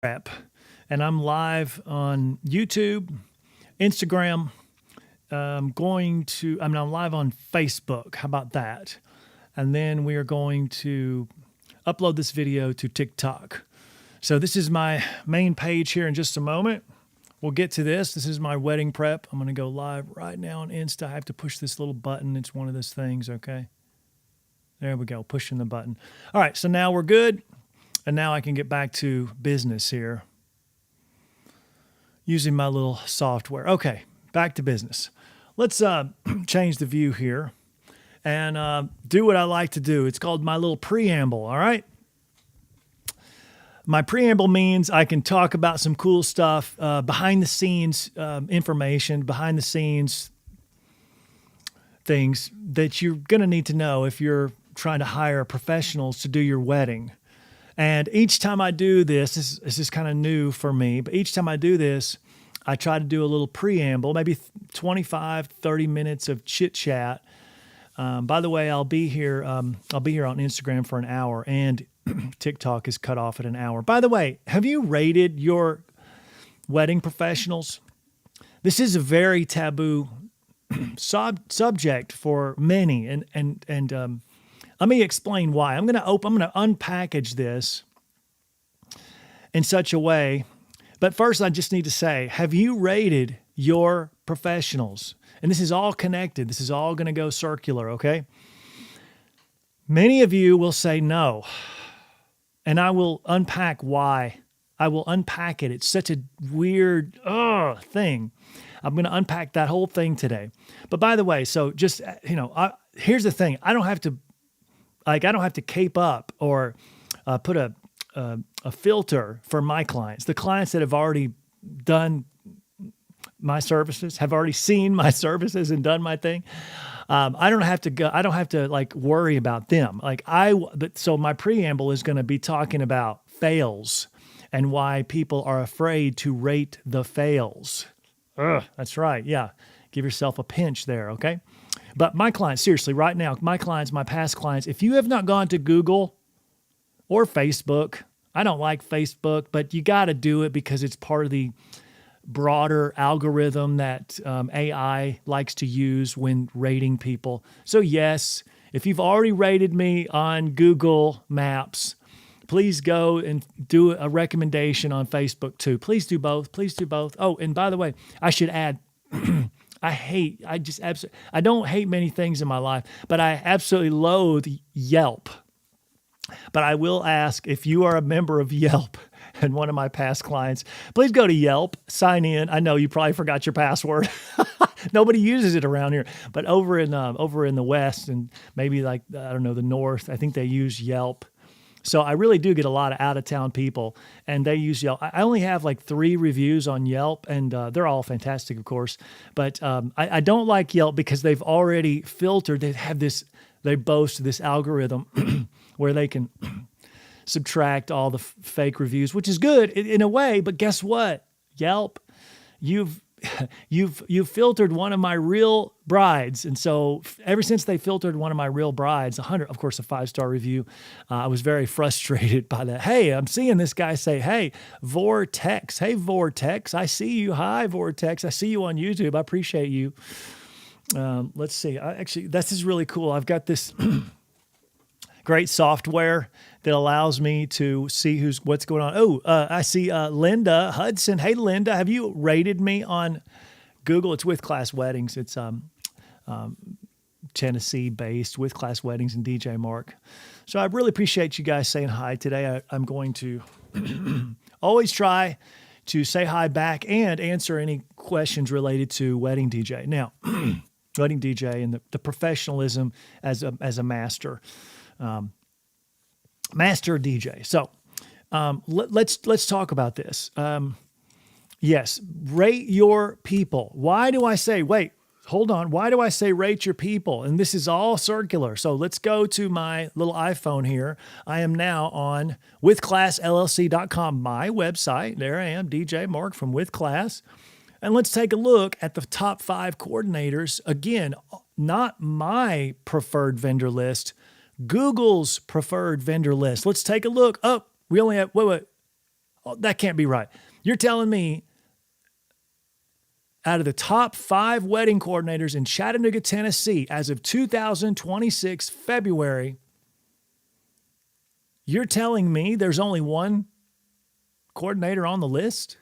Prep, and I'm live on YouTube, Instagram. I'm live on Facebook. How about that? And then we are going to upload this video to TikTok. So this is my main page here in just a moment. We'll get to this. This is my wedding prep. I'm going to go live right now on Insta. I have to push this little button. It's one of those things, okay? There we go, pushing the button. All right, so now we're good. And now I can get back to business here using my little software. Okay, back to business. Let's change the view here and do what I like to do. It's called my little preamble, all right? My preamble means I can talk about some cool stuff, behind the scenes information, behind the scenes things that you're going to need to know if you're trying to hire professionals to do your wedding. And each time I do this is kind of new for me, but each time I do this, I try to do a little preamble, maybe 25, 30 minutes of chit chat. By the way, I'll be here on Instagram for an hour, and TikTok is cut off at an hour. By the way, have you rated your wedding professionals? This is a very taboo subject for many, and let me explain why. I'm going to unpackage this in such a way. But first, I just need to say, have you rated your professionals? And this is all connected. This is all going to go circular, okay? Many of you will say no. And I will unpack why. I will unpack it. It's such a weird thing. I'm going to unpack that whole thing today. But by the way, so just, here's the thing. I don't have to cape up or put a filter for my clients. The clients that have already done my services, have already seen my services and done my thing. I don't have to worry about them. So my preamble is going to be talking about fails and why people are afraid to rate the fails. That's right. Yeah. Give yourself a pinch there. Okay. But my clients, seriously, right now, my past clients, if you have not gone to Google or Facebook, I don't like Facebook, but you got to do it because it's part of the broader algorithm that AI likes to use when rating people. So yes, if you've already rated me on Google Maps, please go and do a recommendation on Facebook too. Please do both. Please do both. Oh, and by the way, I should add, I don't hate many things in my life, but I absolutely loathe Yelp. But I will ask, if you are a member of Yelp and one of my past clients, please go to Yelp, sign in. I know you probably forgot your password. Nobody uses it around here, but over in the West and maybe the North, I think they use Yelp. So I really do get a lot of out-of-town people, and they use Yelp. I only have 3 reviews on Yelp, and they're all fantastic, of course. But I don't like Yelp because they've already filtered. They boast this algorithm where they can subtract all the fake reviews, which is good in a way. But guess what, Yelp, you've filtered one of my real brides. And so ever since they filtered one of my real brides, a 5-star review, I was very frustrated by that. Hey, I'm seeing this guy say, hey, Vortex. Hey, Vortex. I see you. Hi, Vortex. I see you on YouTube. I appreciate you. Let's see. This is really cool. I've got this great software that allows me to see what's going on. Oh, I see Linda Hudson. Hey, Linda, have you rated me on Google? It's With Class Weddings. It's Tennessee-based With Class Weddings and DJ Mark. So I really appreciate you guys saying hi today. I'm going to always try to say hi back and answer any questions related to wedding DJ. Now, wedding DJ and the professionalism as a master. Master DJ. So let's talk about this. Yes, rate your people. Why do I say, wait, hold on. Why do I say rate your people? And this is all circular. So let's go to my little iPhone here. I am now on withclassllc.com, my website. There I am, DJ Mark from With Class. And let's take a look at the top 5 coordinators. Again, not my preferred vendor list, Google's preferred vendor list. Let's take a look. Oh, we only have, wait. That can't be right. You're telling me out of the top 5 wedding coordinators in Chattanooga, Tennessee, as of 2026 February, you're telling me there's only one coordinator on the list?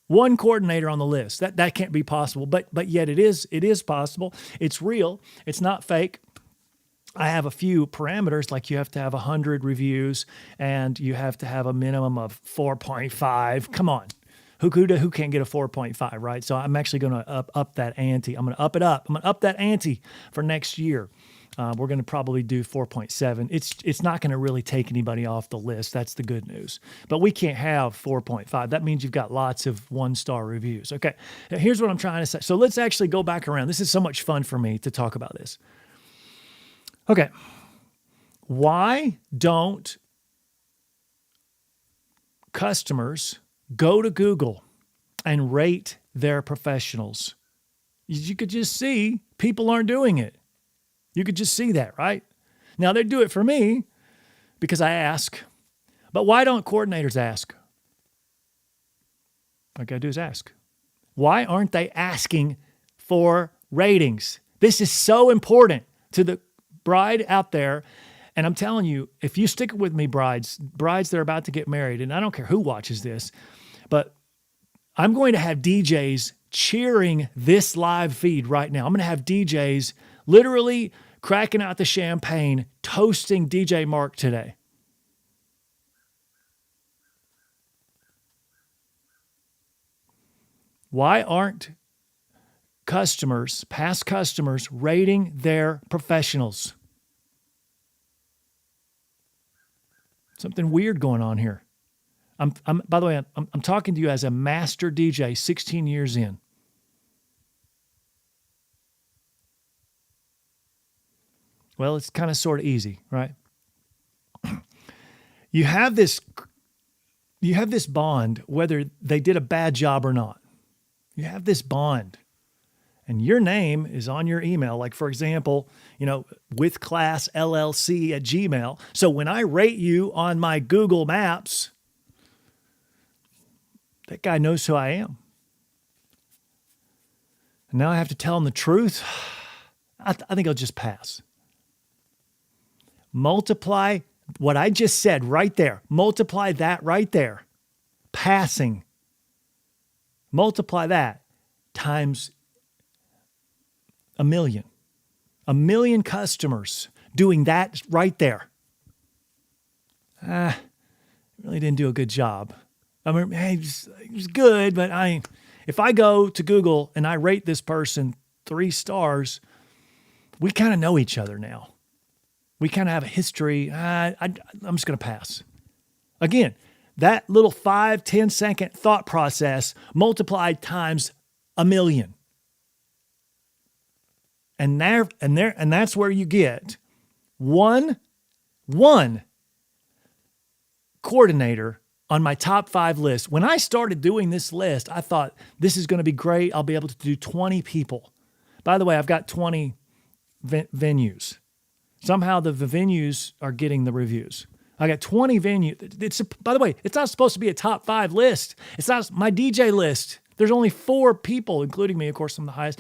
One coordinator on the list. That can't be possible, but yet it is possible. It's real. It's not fake. I have a few parameters, like you have to have 100 reviews and you have to have a minimum of 4.5. Come on. Who can't get a 4.5, right? So I'm actually going to up that ante. I'm going to up it up. I'm going to up that ante for next year. We're going to probably do 4.7. It's not going to really take anybody off the list. That's the good news. But we can't have 4.5. That means you've got lots of 1-star reviews. Okay, now here's what I'm trying to say. So let's actually go back around. This is so much fun for me to talk about this. Okay, why don't customers go to Google and rate their professionals? You could just see people aren't doing it. You could just see that, right? Now, they do it for me because I ask. But why don't coordinators ask? All I got to do is ask. Why aren't they asking for ratings? This is so important to the bride out there. And I'm telling you, if you stick with me, brides that are about to get married, and I don't care who watches this, but I'm going to have DJs cheering this live feed right now. I'm going to have DJs literally cracking out the champagne, toasting DJ Mark today. Why aren't past customers, rating their professionals? Something weird going on here. By the way, I'm talking to you as a master DJ 16 years in. Well, it's kind of sort of easy, right? You have this bond, whether they did a bad job or not. You have this bond. And your name is on your email. Like, for example, withclassllc@gmail. So when I rate you on my Google Maps, that guy knows who I am. And now I have to tell him the truth. I think I'll just pass. Multiply what I just said right there. Multiply that right there. Passing. Multiply that times 1 million. 1 million customers doing that right there. Really didn't do a good job. I mean, hey, it was good, but if I go to Google and I rate this person 3 stars, we kind of know each other now. We kind of have a history. I'm just going to pass. Again, that little 5-10 second thought process multiplied times 1 million. And that's where you get one coordinator on my top 5 list. When I started doing this list, I thought this is going to be great. I'll be able to do 20 people. By the way, I've got 20 venues. Somehow the venues are getting the reviews. I got 20 venues. By the way, it's not supposed to be a top 5 list. It's not my DJ list. There's only 4 people, including me, of course, I'm the highest.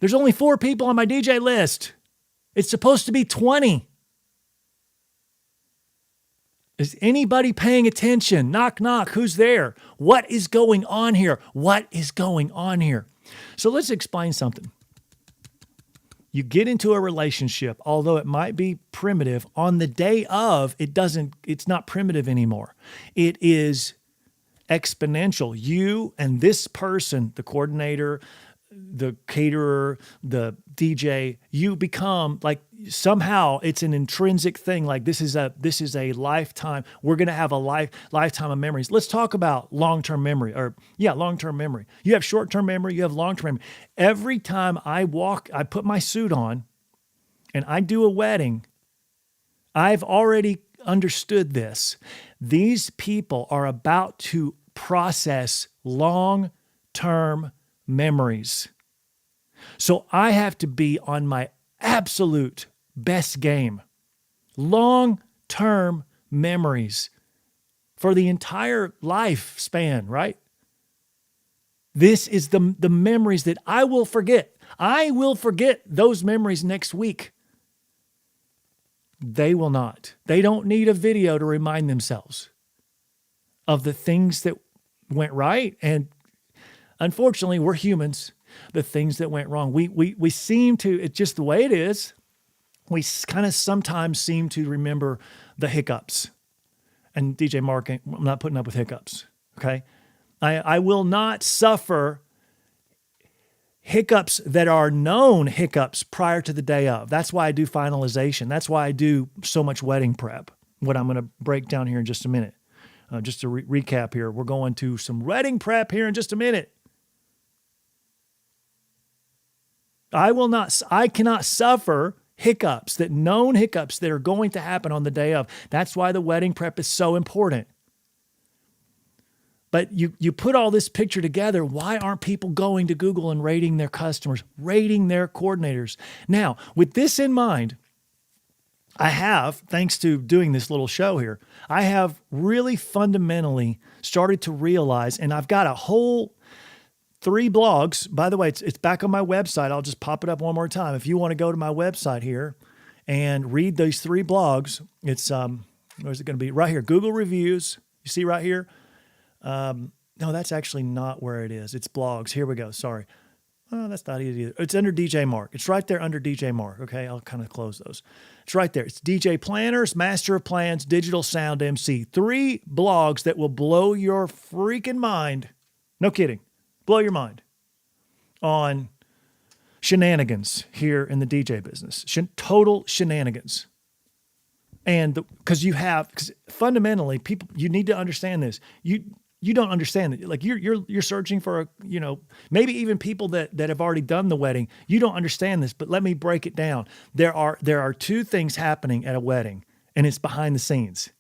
There's only 4 people on my DJ list. It's supposed to be 20. Is anybody paying attention? Knock, knock. Who's there? What is going on here? What is going on here? So let's explain something. You get into a relationship, although it might be primitive, on the day of, it's not primitive anymore. It is exponential. You and this person, the coordinator, the caterer, the DJ, you become like, somehow it's an intrinsic thing. Like this is a lifetime. We're going to have a lifetime of memories. Let's talk about long-term memory long-term memory. You have short-term memory. You have long-term memory. Every time I put my suit on and I do a wedding, I've already understood this. These people are about to process long-term memories. So I have to be on my absolute best game. Long-term memories for the entire lifespan, right? This is the memories that I will forget. I will forget those memories next week. They will not. They don't need a video to remind themselves of the things that went right. And unfortunately, we're humans. The things that went wrong. We seem to, it's just the way it is. We kind of sometimes seem to remember the hiccups. And DJ Mark, I'm not putting up with hiccups, okay? I will not suffer hiccups that are known hiccups prior to the day of. That's why I do finalization. That's why I do so much wedding prep, what I'm going to break down here in just a minute. Just to recap here, we're going to some wedding prep here in just a minute. I cannot suffer hiccups, that known hiccups that are going to happen on the day of. That's why the wedding prep is so important. But you put all this picture together, why aren't people going to Google and rating their customers, rating their coordinators? Now, with this in mind, I have, thanks to doing this little show here, I have really fundamentally started to realize, and I've got a whole 3 blogs. By the way, it's back on my website. I'll just pop it up one more time. If you want to go to my website here and read these 3 blogs, it's, where's it going to be? Right here, Google reviews. You see right here? No, that's actually not where it is. It's blogs. Here we go. Sorry. Oh, that's not easy either. It's under DJ Mark. It's right there under DJ Mark. Okay, I'll kind of close those. It's right there. It's DJ Planners, Master of Plans, Digital Sound MC. 3 blogs that will blow your freaking mind. No kidding. Blow your mind on shenanigans here in the DJ business. Total shenanigans. And because fundamentally, people, you need to understand this. You don't understand it. Like you're searching for maybe even people that have already done the wedding. You don't understand this, but let me break it down. There are 2 things happening at a wedding, and it's behind the scenes.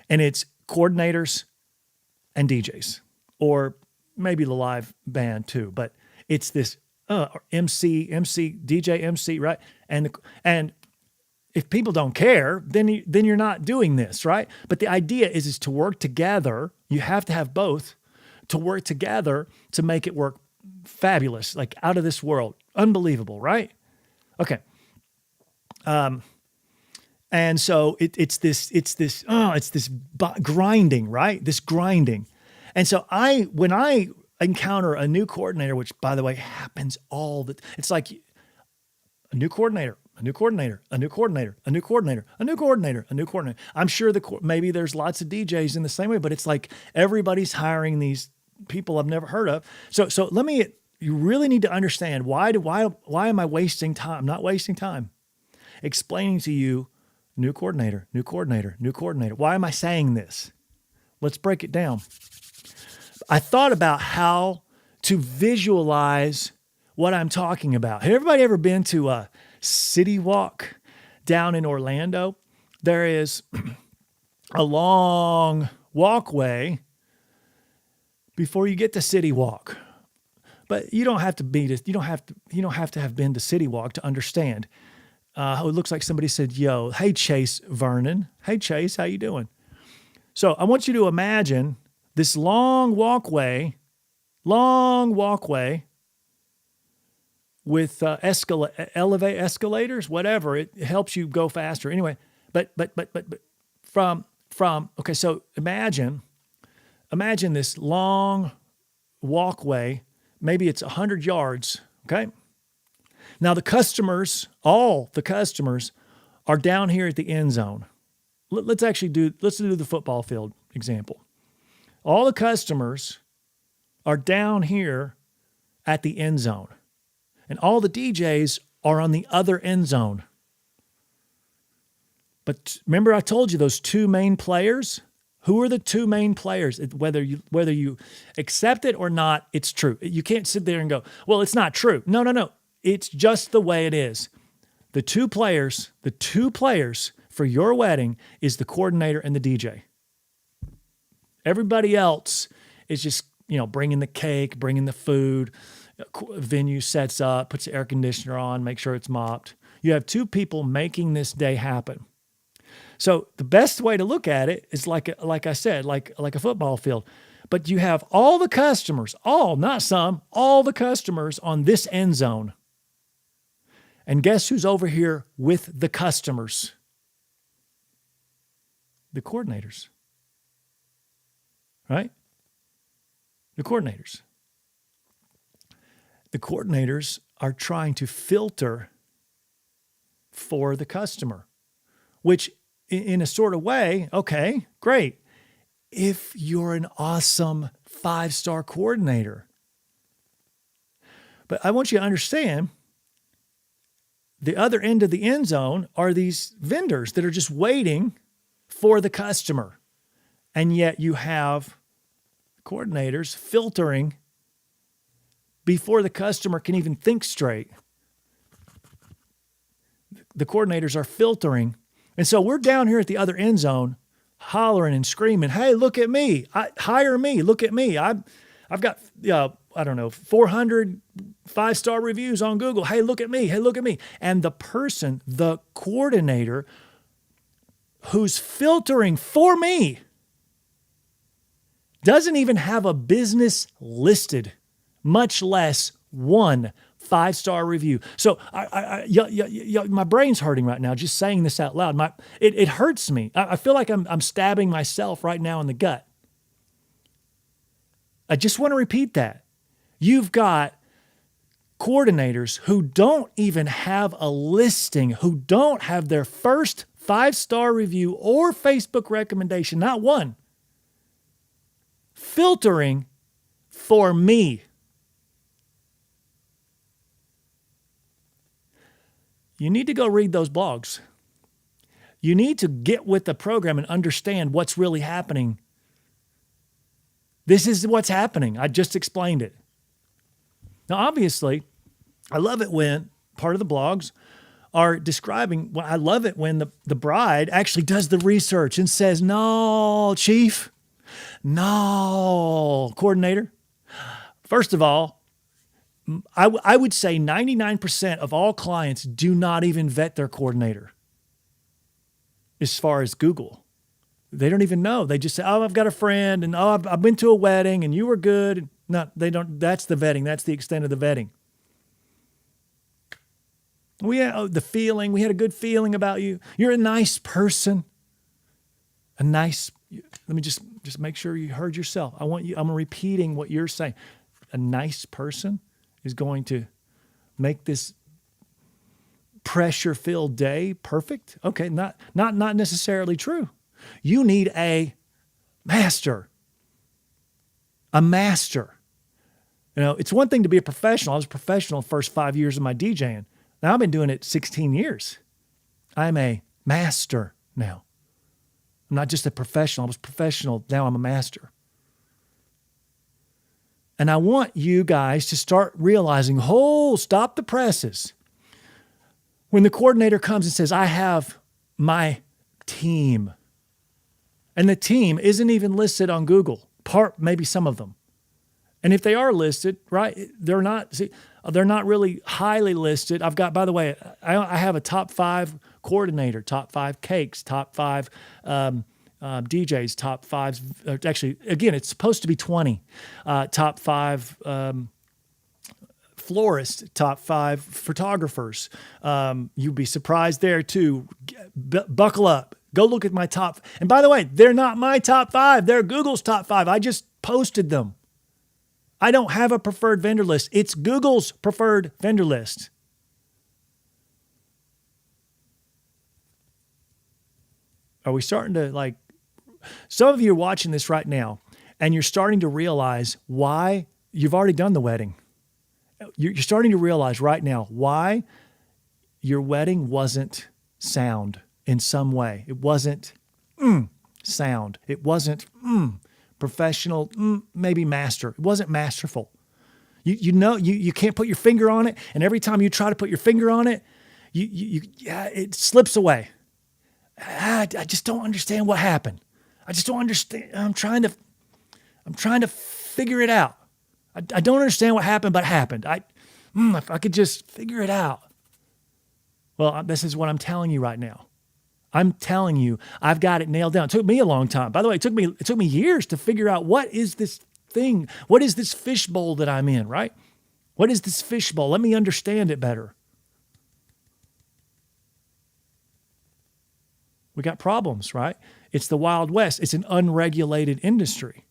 And it's coordinators and DJs, or maybe the live band too, but it's this MC, DJ, MC, right? And if people don't care, then you're not doing this, right? But the idea is to work together. You have to have both to work together to make it work fabulous, like out of this world, unbelievable, right? Okay. And so it's this grinding, right? This grinding. And so when I encounter a new coordinator, which by the way happens it's like a new coordinator, a new coordinator, a new coordinator, a new coordinator, a new coordinator, a new coordinator. I'm sure maybe there's lots of DJs in the same way, but it's like everybody's hiring these people I've never heard of. So you really need to understand why am I wasting time? I'm not wasting time explaining to you new coordinator, new coordinator, new coordinator. Why am I saying this? Let's break it down. I thought about how to visualize what I'm talking about. Have everybody ever been to a City Walk down in Orlando? There is a long walkway before you get to City Walk. But you don't have to have been to City Walk to understand. It looks like somebody said, "Yo, hey Chase Vernon. Hey Chase, how you doing?" So I want you to imagine this long walkway with escalators, whatever. It helps you go faster. Anyway, but okay, so imagine this long walkway. Maybe it's 100 yards, okay? Now all the customers are down here at the end zone. Let's do the football field example. All the customers are down here at the end zone. And all the DJs are on the other end zone. But remember I told you those 2 main players? Who are the 2 main players? Whether you accept it or not, it's true. You can't sit there and go, well, it's not true. No. It's just the way it is. The two players for your wedding is the coordinator and the DJ. Everybody else is just, bringing the cake, bringing the food, venue sets up, puts the air conditioner on, make sure it's mopped. You have 2 people making this day happen. So the best way to look at it is like I said, like a football field. But you have all the customers, not some, all the customers on this end zone. And guess who's over here with the customers? The coordinators. Right? The coordinators. The coordinators are trying to filter for the customer, which in a sort of way, okay, great. If you're an awesome 5-star coordinator. But I want you to understand, the other end of the end zone are these vendors that are just waiting for the customer. And yet you have coordinators filtering before the customer can even think straight. The coordinators are filtering. And so we're down here at the other end zone hollering and screaming, hey, look at me. Hire me. Look at me. I've got, 400 5-star reviews on Google. Hey, look at me. Hey, look at me. And the person, the coordinator who's filtering for me doesn't even have a business listed, much less one 5-star review. So my brain's hurting right now just saying this out loud. It hurts me. I feel like I'm stabbing myself right now in the gut. I just want to repeat that. You've got coordinators who don't even have a listing, who don't have their first 5-star review or Facebook recommendation, not one, filtering for me. You need to go read those blogs. You need to get with the program and understand what's really happening. This is what's happening. I just explained it. Now, obviously, I love it when part of the blogs are describing, I love it when the bride actually does the research and says, no, chief, no, coordinator. First of all, I would say 99% of all clients do not even vet their coordinator as far as Google. They don't even know. They just say, oh, I've got a friend, and oh, I've been to a wedding and you were good. No, they don't. That's the vetting. That's the extent of the vetting. The feeling. We had a good feeling about you. You're a nice person. Let me just make sure you heard yourself. I'm repeating what you're saying. A nice person is going to make this pressure-filled day perfect. Okay, not necessarily true. You need a master. A master. It's one thing to be a professional. I was a professional the first 5 years of my DJing. Now I've been doing it 16 years. I'm a master now. I'm not just a professional. I was professional. Now I'm a master. And I want you guys to start realizing, stop the presses. When the coordinator comes and says, I have my team, and the team isn't even listed on Google, maybe some of them. And if they are listed, right, they're not really highly listed. I've got, by the way, I have a top 5 coordinator, top 5 cakes, top 5 DJs, top 5. Actually, again, it's supposed to be 20. Top 5 florists, top 5 photographers. You'd be surprised there too. Buckle up. Go look at my top. And by the way, they're not my top 5. They're Google's top 5. I just posted them. I don't have a preferred vendor list. It's Google's preferred vendor list. Are we starting to some of you are watching this right now and you're starting to realize why you've already done the wedding. You're starting to realize right now why your wedding wasn't sound in some way. It wasn't sound. It wasn't professional, maybe master. It wasn't masterful. You can't put your finger on it, and every time you try to put your finger on it, it slips away. I just don't understand what happened. I just don't understand. I'm trying to figure it out. I don't understand what happened, but happened. If I could just figure it out. Well, this is what I'm telling you right now. I'm telling you, I've got it nailed down. It took me a long time. By the way, it took me years to figure out what is this thing? What is this fishbowl that I'm in, right? What is this fishbowl? Let me understand it better. We got problems, right? It's the Wild West. It's an unregulated industry.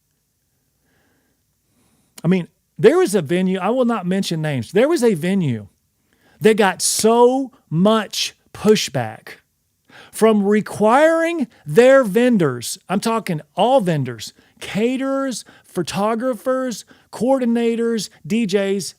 I mean, there was a venue, I will not mention names. There was a venue that got so much pushback from requiring their vendors, I'm talking all vendors, caterers, photographers, coordinators, DJs,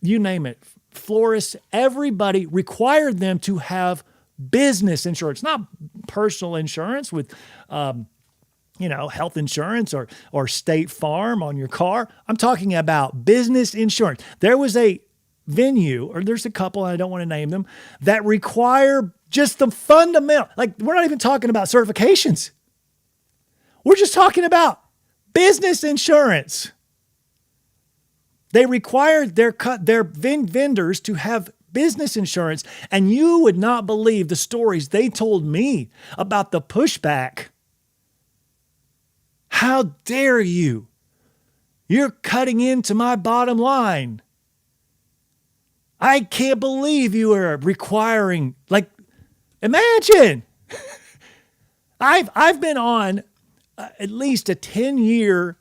you name it, florists, everybody required them to have business insurance, not personal insurance with, health insurance or State Farm on your car. I'm talking about business insurance. There was a venue, or there's a couple, I don't want to name them, that require just the fundamental, like we're not even talking about certifications. We're just talking about business insurance. They required their vendors to have business insurance, and you would not believe the stories they told me about the pushback. How dare you? You're cutting into my bottom line. I can't believe you are requiring, like, imagine. I've been on at least a 10-year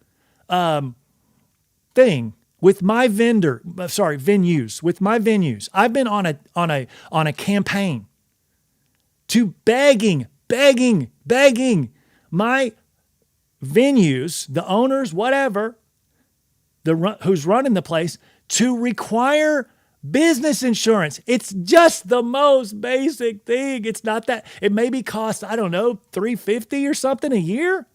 thing with my venues, with my venues. I've been on a campaign to begging my venues, the owners, whatever, who's running the place, to require business insurance. It's just the most basic thing. It's not that. It maybe cost, I don't know, $350 or something a year.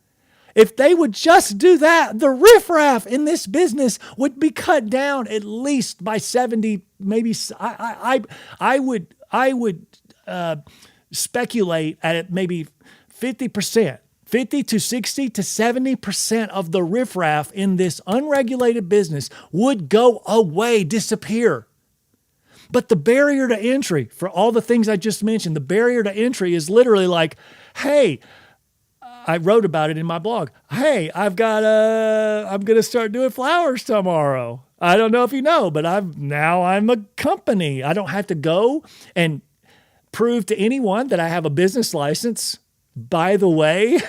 If they would just do that, the riffraff in this business would be cut down at least by 70, maybe. I would speculate at maybe 50%. 50 to 60 to 70% of the riffraff in this unregulated business would go away, disappear. But the barrier to entry for all the things I just mentioned, the barrier to entry is literally like, hey, I wrote about it in my blog. Hey, I'm going to start doing flowers tomorrow. I don't know if you know, but I'm a company. I don't have to go and prove to anyone that I have a business license. By the way,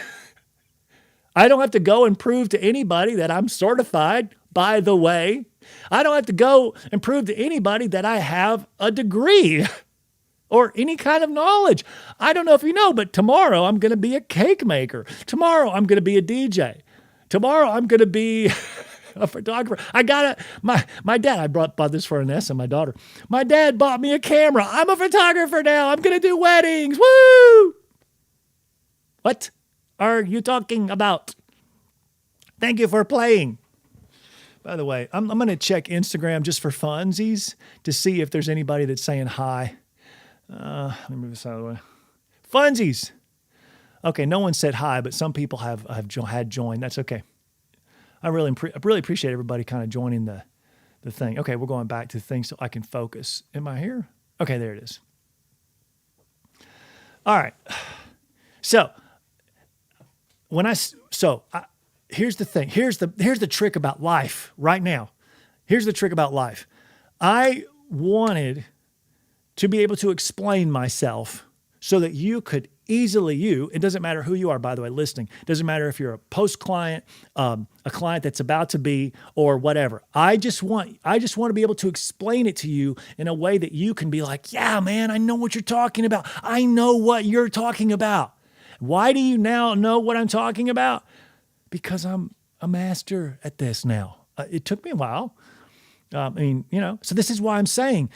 I don't have to go and prove to anybody that I'm certified. By the way, I don't have to go and prove to anybody that I have a degree or any kind of knowledge. I don't know if you know, but tomorrow I'm going to be a cake maker. Tomorrow I'm going to be a DJ. Tomorrow I'm going to be a photographer. My dad, I bought this for Inessa, my daughter. My dad bought me a camera. I'm a photographer now. I'm going to do weddings. Woo! What are you talking about? Thank you for playing. By the way, I'm going to check Instagram just for funsies to see if there's anybody that's saying hi. Let me move this out of the way. Funsies. Okay, no one said hi, but some people have had joined. That's okay. I really appreciate everybody kind of joining the thing. Okay, we're going back to things so I can focus. Am I here? Okay, there it is. All right. So here's the thing. Here's the trick about life right now. Here's the trick about life. I wanted to be able to explain myself so that you could easily, it doesn't matter who you are, by the way, listening. It doesn't matter if you're a post client, a client that's about to be, or whatever. I just want to be able to explain it to you in a way that you can be like, yeah, man, I know what you're talking about. I know what you're talking about. Why do you now know what I'm talking about? Because I'm a master at this now. It took me a while. So this is why I'm saying,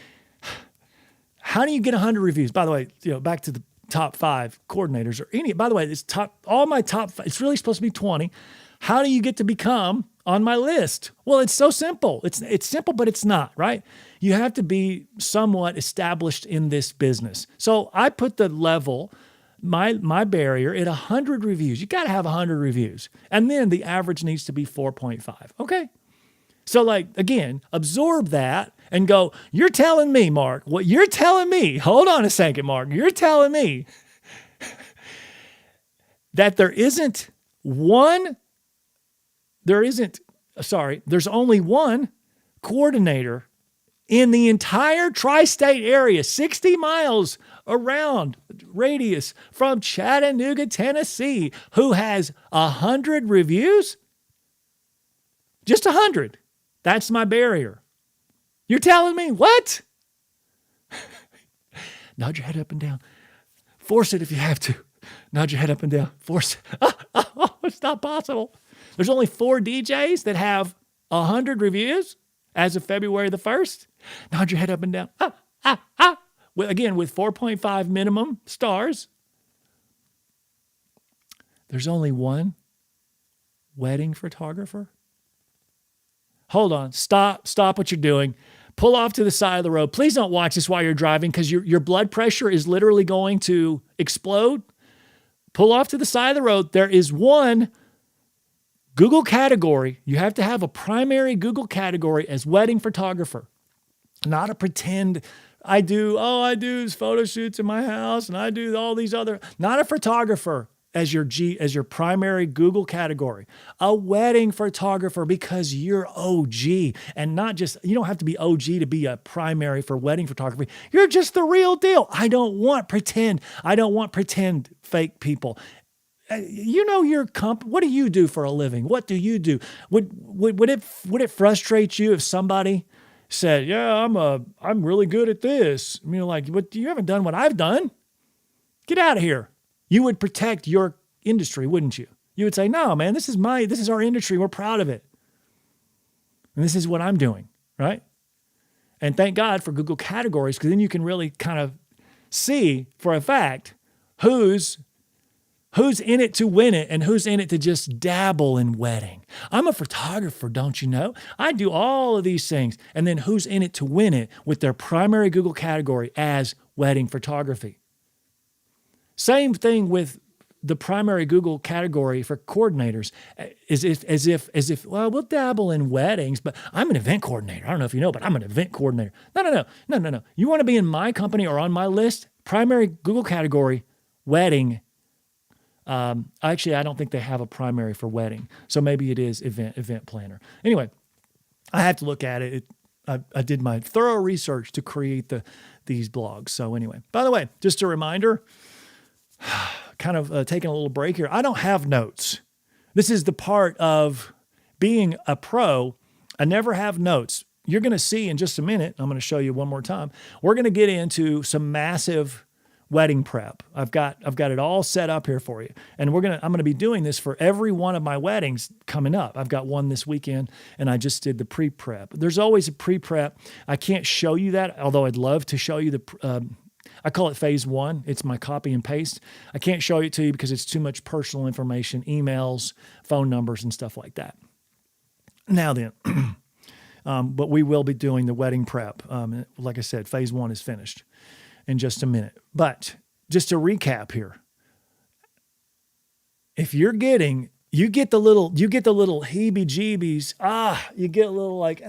how do you get 100 reviews? By the way, back to the top 5 coordinators or any, by the way, all my top 5, it's really supposed to be 20. How do you get to become on my list? Well, it's so simple. It's simple, but it's not, right? You have to be somewhat established in this business. So I put the level, my barrier at 100 reviews. You got to have 100 reviews. And then the average needs to be 4.5. Okay. So again, absorb that and go, you're telling me, Mark, what you're telling me, hold on a second, Mark, you're telling me that there's only one coordinator in the entire tri-state area, 60 miles around radius from Chattanooga, Tennessee, who has 100 reviews? Just 100. That's my barrier. You're telling me what? Nod your head up and down. Force it if you have to. Nod your head up and down. Force it. It's not possible. There's only 4 DJs that have 100 reviews as of February the 1st. Nod your head up and down. Again, with 4.5 minimum stars. There's only one wedding photographer. Hold on. Stop what you're doing. Pull off to the side of the road. Please don't watch this while you're driving because your blood pressure is literally going to explode. Pull off to the side of the road. There is one Google category. You have to have a primary Google category as wedding photographer. Not a pretend, I do photo shoots in my house and I do all these other, not a photographer as your primary Google category. A wedding photographer because you're OG and not just, you don't have to be OG to be a primary for wedding photography. You're just the real deal. I don't want pretend fake people. You know your what do you do for a living? What do you do? Would it frustrate you if somebody said, "Yeah, I'm really good at this"? I mean, like, "What? You haven't done what I've done. Get out of here." You would protect your industry, wouldn't you? You would say, "No, man, this is our industry. We're proud of it. And this is what I'm doing," right? And thank God for Google categories, because then you can really kind of see for a fact who's in it to win it and who's in it to just dabble in wedding. I'm a photographer, don't you know? I do all of these things. And then who's in it to win it with their primary Google category as wedding photography. Same thing with the primary Google category for coordinators, as if, well, we'll dabble in weddings, but I'm an event coordinator. I don't know if you know, but I'm an event coordinator. No. You want to be in my company or on my list? Primary Google category, wedding. Actually, I don't think they have a primary for wedding, so maybe it is event planner. Anyway, I have to look at it. I did my thorough research to create these blogs. So anyway, by the way, just a reminder. Kind of taking a little break here. I don't have notes. This is the part of being a pro. I never have notes. You're going to see in just a minute. I'm going to show you one more time. We're going to get into some massive wedding prep. I've got it all set up here for you. And I'm going to be doing this for every one of my weddings coming up. I've got one this weekend and I just did the pre-prep. There's always a pre-prep. I can't show you that, although I'd love to show you I call it phase 1. It's my copy and paste. I can't show it to you because it's too much personal information, emails, phone numbers, and stuff like that. Now then, but we will be doing the wedding prep. Like I said, phase 1 is finished in just a minute. But just to recap here, if you get the little heebie-jeebies. You get a little like,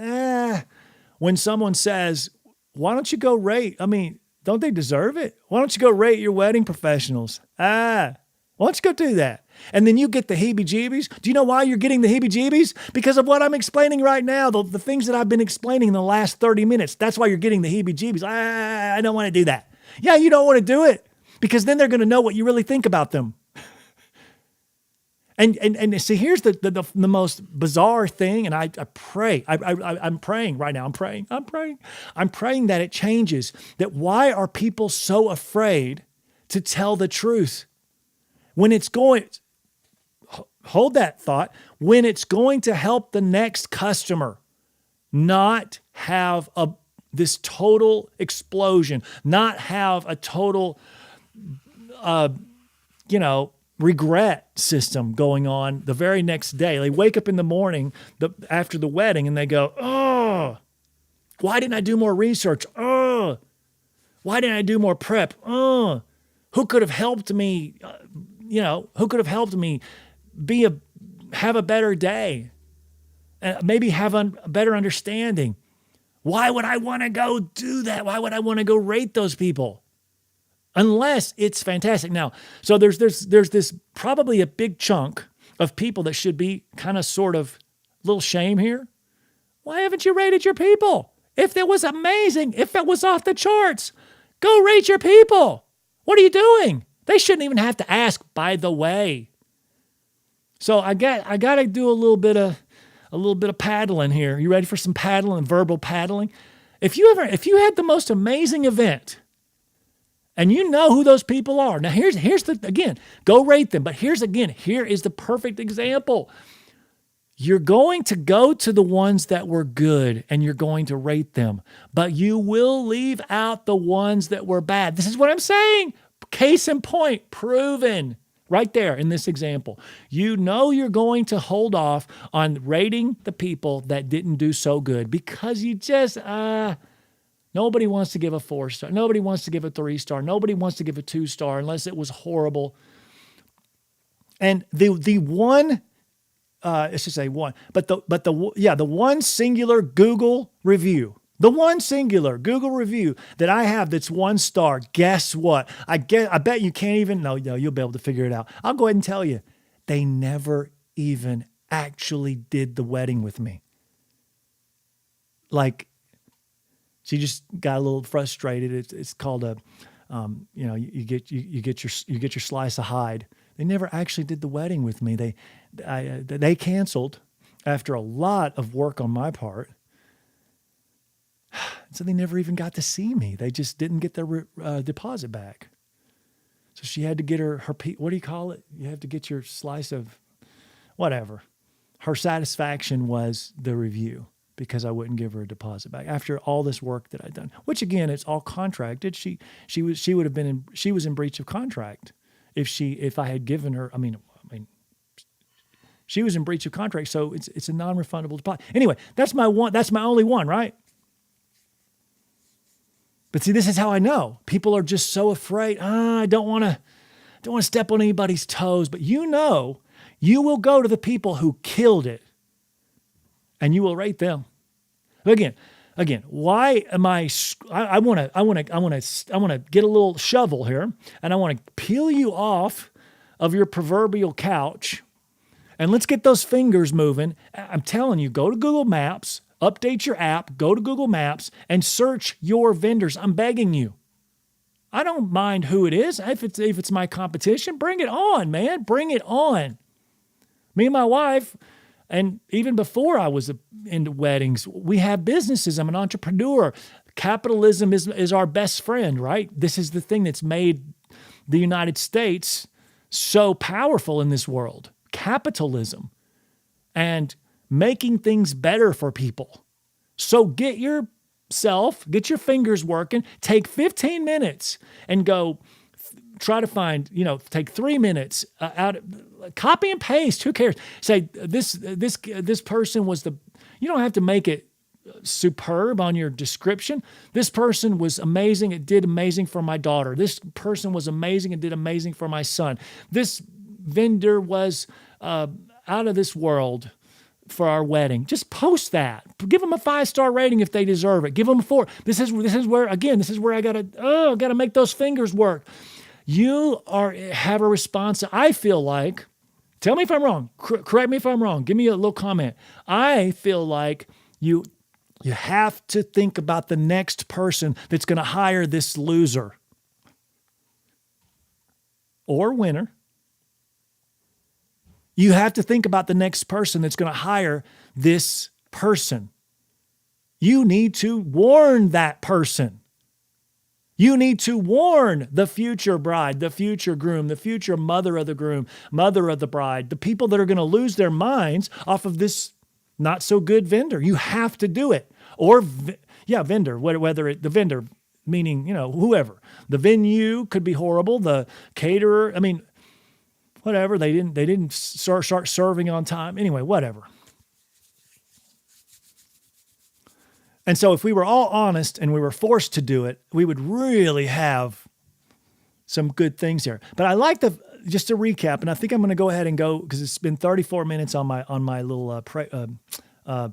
when someone says, "Why don't you go rate?" I mean, don't they deserve it? Why don't you go rate your wedding professionals? Why don't you go do that? And then you get the heebie-jeebies. Do you know why you're getting the heebie-jeebies? Because of what I'm explaining right now, the things that I've been explaining in the last 30 minutes. That's why you're getting the heebie-jeebies. I don't want to do that. Yeah, you don't want to do it because then they're going to know what you really think about them. And see, here's the most bizarre thing, and I pray. I'm praying right now. I'm praying that it changes. That why are people so afraid to tell the truth when it's going? Hold that thought. When it's going to help the next customer, not have this total explosion, not have a total, regret system going on the very next day. They wake up in the morning after the wedding and they go, "Oh, why didn't I do more research? Oh, why didn't I do more prep? Oh, who could have helped me? Who could have helped me have a better day? Maybe have a better understanding. Why would I want to go do that? Why would I want to go rate those people?" unless it's fantastic. Now, so there's this probably a big chunk of people that should be kind of sort of little shame here. Why haven't you rated your people? If it was amazing, if it was off the charts, go rate your people. What are you doing? They shouldn't even have to ask, by the way. So I got to do a little bit of paddling here. You ready for some paddling, verbal paddling? If you had the most amazing event, and you know who those people are. Now here's again, go rate them. But here is the perfect example. You're going to go to the ones that were good and you're going to rate them, but you will leave out the ones that were bad. This is what I'm saying. Case in point, proven right there in this example. You know you're going to hold off on rating the people that didn't do so good because you just, nobody wants to give a 4-star. Nobody wants to give a 3-star. Nobody wants to give a 2-star unless it was horrible. And the one, let's just say one, but the one singular Google review, the one singular Google review that I have that's 1 star, guess what? I bet you can't even, no, you'll be able to figure it out. I'll go ahead and tell you, they never even actually did the wedding with me. Like, she just got a little frustrated. It's called a, you get your slice of hide. They never actually did the wedding with me. They canceled after a lot of work on my part. So they never even got to see me. They just didn't get their deposit back. So she had to get her what do you call it? You have to get your slice of whatever. Her satisfaction was the review because I wouldn't give her a deposit back after all this work that I'd done. Which again, it's all contracted. She was in breach of contract if I had given her. I mean, she was in breach of contract, so it's a non-refundable deposit. Anyway, that's my only one, right? But see, this is how I know. People are just so afraid. I don't want to step on anybody's toes. But you will go to the people who killed it, and you will rate them. Again, why am I want to get a little shovel here, and I want to peel you off of your proverbial couch, and let's get those fingers moving. I'm telling you, go to Google Maps. Update your app, go to Google Maps, and search your vendors. I'm begging you. I don't mind who it is. If it's my competition, bring it on, man. Bring it on. Me and my wife, and even before I was into weddings, we have businesses. I'm an entrepreneur. Capitalism is our best friend, right? This is the thing that's made the United States so powerful in this world. Capitalism. And making things better for people. So get your fingers working, take 15 minutes and go try to find, take 3 minutes out, copy and paste, who cares? Say this person was you don't have to make it superb on your description. This person was amazing. It did amazing for my daughter. This person was amazing and did amazing for my son. This vendor was out of this world for our wedding. Just post that. Give them a 5-star rating if they deserve it. Give them a 4. This is where I gotta make those fingers work. You have a response. I feel like, tell me if I'm wrong. Correct me if I'm wrong. Give me a little comment. I feel like you have to think about the next person that's going to hire this loser or winner. You have to think about the next person that's going to hire this person. You need to warn that person. You need to warn the future bride, the future groom, the future mother of the groom, mother of the bride, the people that are going to lose their minds off of this not so good vendor. You have to do it. Or, vendor, whether the vendor, meaning, whoever. The venue could be horrible. The caterer, whatever, they didn't start serving on time. Anyway, whatever. And so if we were all honest and we were forced to do it, we would really have some good things here. But I like just to recap, and I think I'm going to go ahead and go because it's been 34 minutes on my little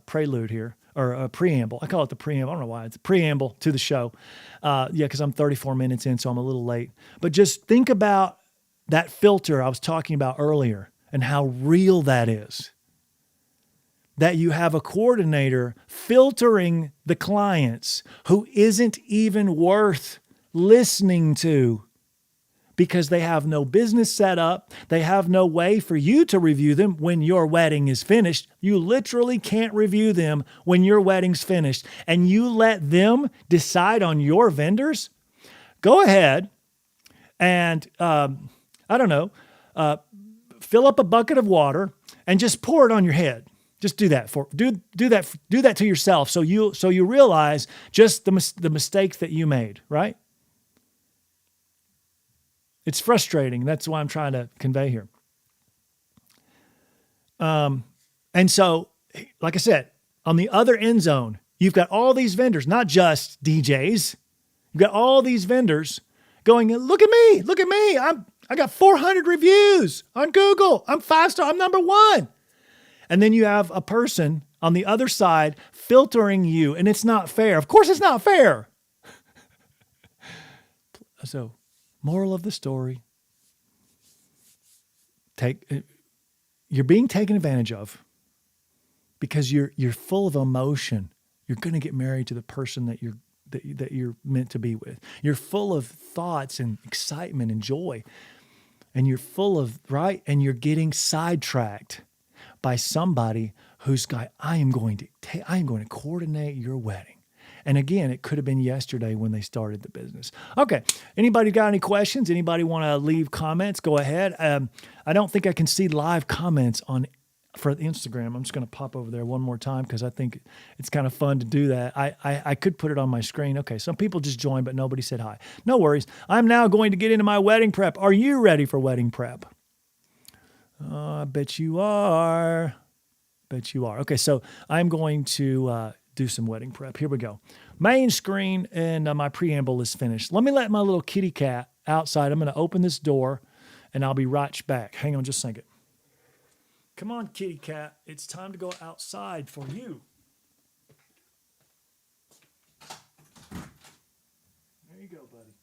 prelude here, or a preamble. I call it the preamble. I don't know why. It's a preamble to the show. Because I'm 34 minutes in, so I'm a little late. But just think about that filter I was talking about earlier and how real that is. That you have a coordinator filtering the clients who isn't even worth listening to because they have no business set up. They have no way for you to review them when your wedding is finished. You literally can't review them when your wedding's finished. And you let them decide on your vendors? Go ahead and, fill up a bucket of water and just pour it on your head. Just do that do that to yourself. So you realize just the mistakes that you made, right? It's frustrating. That's what I'm trying to convey here. And so, like I said, on the other end zone, you've got all these vendors, not just DJs. You've got all these vendors going, look at me. I got 400 reviews on Google. I'm 5-star. I'm number 1. And then you have a person on the other side filtering you, and it's not fair. Of course it's not fair. So, moral of the story, you're being taken advantage of because you're full of emotion. You're going to get married to the person that you're meant to be with. You're full of thoughts and excitement and joy. And you're full of, right? And you're getting sidetracked by somebody who's got, I am going to coordinate your wedding. And again, it could have been yesterday when they started the business. Okay. Anybody got any questions? Anybody want to leave comments? Go ahead. I don't think I can see live comments for Instagram. I'm just going to pop over there one more time because I think it's kind of fun to do that. I could put it on my screen. Okay. Some people just joined, but nobody said hi. No worries. I'm now going to get into my wedding prep. Are you ready for wedding prep? I bet you are. Okay, so I'm going to do some wedding prep. Here we go. Main screen and my preamble is finished. Let me let my little kitty cat outside. I'm going to open this door and I'll be right back. Hang on just a second. Come on, kitty cat. It's time to go outside for you. There you go, buddy.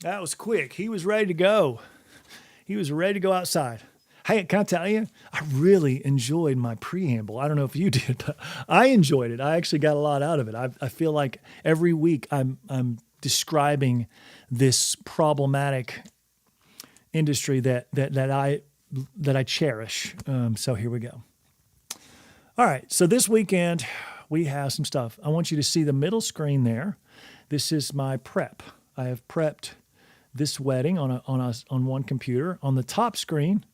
That was quick. He was ready to go. He was ready to go outside. Hey, can I tell you, I really enjoyed my preamble. I don't know if you did, but I enjoyed it. I actually got a lot out of it. I feel like every week I'm describing this problematic industry that I cherish. So here we go. All right. So this weekend we have some stuff. I want you to see the middle screen there. This is my prep. I have prepped this wedding on one computer. On the top screen,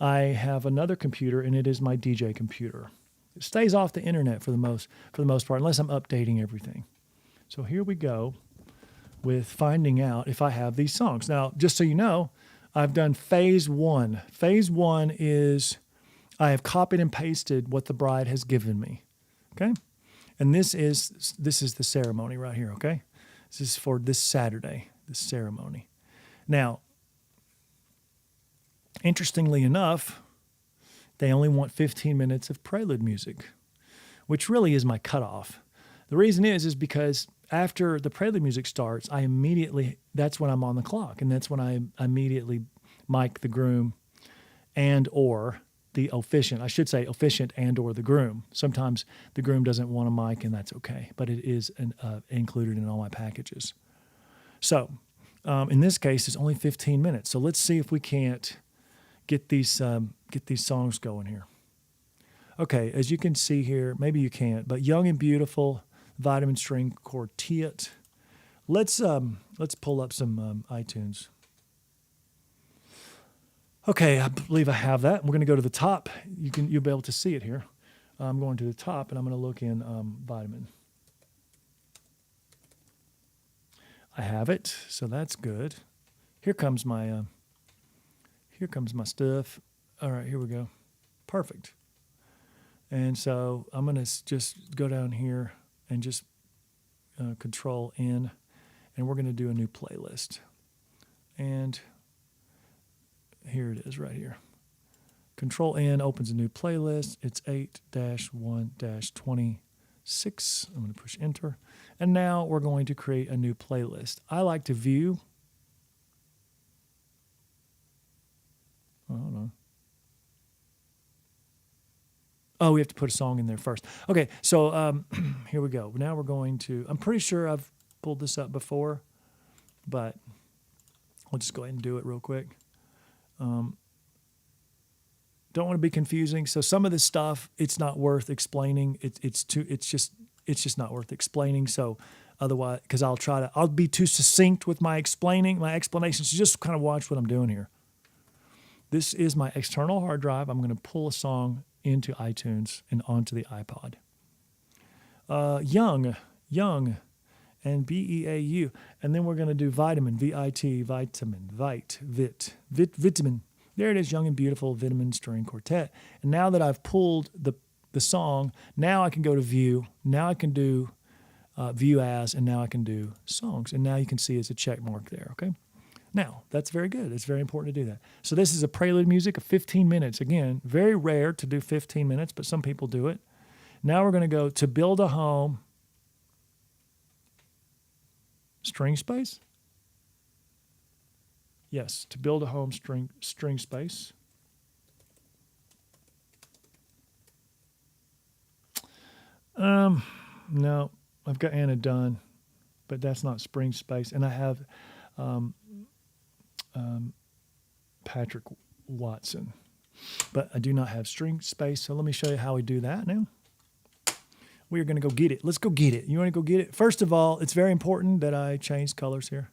I have another computer, and it is my DJ computer. It stays off the internet for the most part, unless I'm updating everything. So here we go with finding out if I have these songs. Now, just so you know, I've done phase 1. Phase 1 is I have copied and pasted what the bride has given me. Okay? And this is the ceremony right here, okay? This is for this Saturday, this ceremony. Now, interestingly enough, they only want 15 minutes of prelude music, which really is my cutoff. The reason is because after the prelude music starts, that's when I'm on the clock, and that's when I immediately mic the groom and or the officiant. I should say officiant and or the groom. Sometimes the groom doesn't want a mic, and that's okay, but it is included in all my packages. So in this case, it's only 15 minutes. So let's see if we can't get these songs going here. Okay, as you can see here, maybe you can't, but Young and Beautiful, Vitamin String Quartet. Let's pull up some iTunes. Okay, I believe I have that. We're going to go to the top. You'll be able to see it here. I'm going to the top, and I'm going to look in Vitamin. I have it, so that's good. Here comes my stuff. All right, here we go. Perfect. And so I'm going to just go down here and just Control N, and we're going to do a new playlist. And here it is right here. Control N opens a new playlist. It's 8-1-26. I'm going to push enter. And now we're going to create a new playlist. I like to view. Oh, hold on. Oh, we have to put a song in there first. Okay, so here we go. Now we're going to, I'm pretty sure I've pulled this up before, but we'll just go ahead and do it real quick. Don't want to be confusing. So some of this stuff, it's not worth explaining. It's just not worth explaining. So otherwise, because I'll be too succinct with my explanations. So just kind of watch what I'm doing here. This is my external hard drive. I'm going to pull a song into iTunes and onto the iPod. Young, and Beau. And then we're going to do vitamin, V-I-T, vitamin, vitamin. There it is, Young and Beautiful Vitamin String Quartet. And now that I've pulled the song, now I can go to View. Now I can do View As, and now I can do Songs. And now you can see it's a check mark there, okay? Now, that's very good. It's very important to do that. So this is a prelude music of 15 minutes. Again, very rare to do 15 minutes, but some people do it. Now we're going to go to Build a Home, string space. Yes, to Build a Home, string space. No, I've got Anna done, but that's not string space. And I have Patrick Watson, but I do not have string space. So let me show you how we do that now. We are going to go get it. Let's go get it. You want to go get it? First of all, it's very important that I change colors here.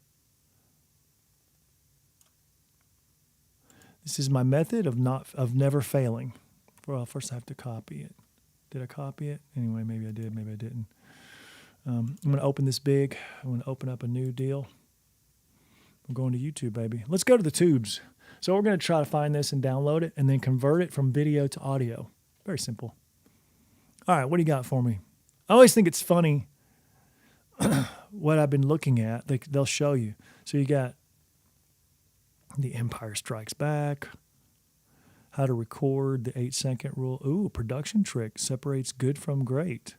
This is my method of never failing. Well, first I have to copy it. Did I copy it? Anyway, maybe I did, maybe I didn't. I'm going to open this big. I'm going to open up a new deal. I'm going to YouTube, baby. Let's go to the tubes. So we're going to try to find this and download it and then convert it from video to audio. Very simple. All right, what do you got for me? I always think it's funny what I've been looking at. They'll show you. So you got The Empire Strikes Back, how to record, the 8-second rule. Ooh, production trick, separates good from great.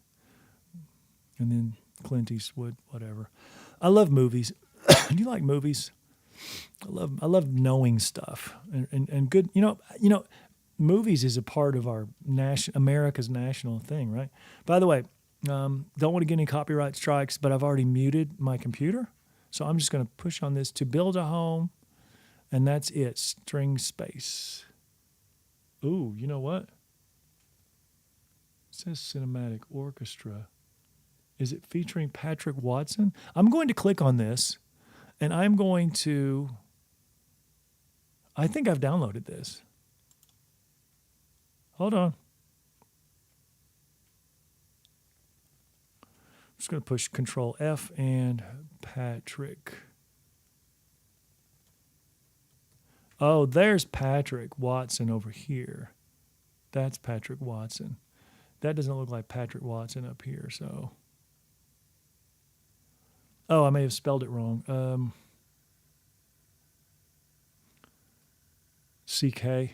And then Clint Eastwood, whatever. I love movies. Do you like movies? I love knowing stuff and good. You know, movies is a part of our America's national thing, right? By the way, don't want to get any copyright strikes, but I've already muted my computer, so I'm just going to push on this to build a home, and that's it. String space. Ooh, you know what? It says cinematic orchestra. Is it featuring Patrick Watson? I'm going to click on this, and I'm going to, I think I've downloaded this. Hold on. I'm just going to push Control F and Patrick. Oh, there's Patrick Watson over here. That's Patrick Watson. That doesn't look like Patrick Watson up here, so. Oh, I may have spelled it wrong. CK.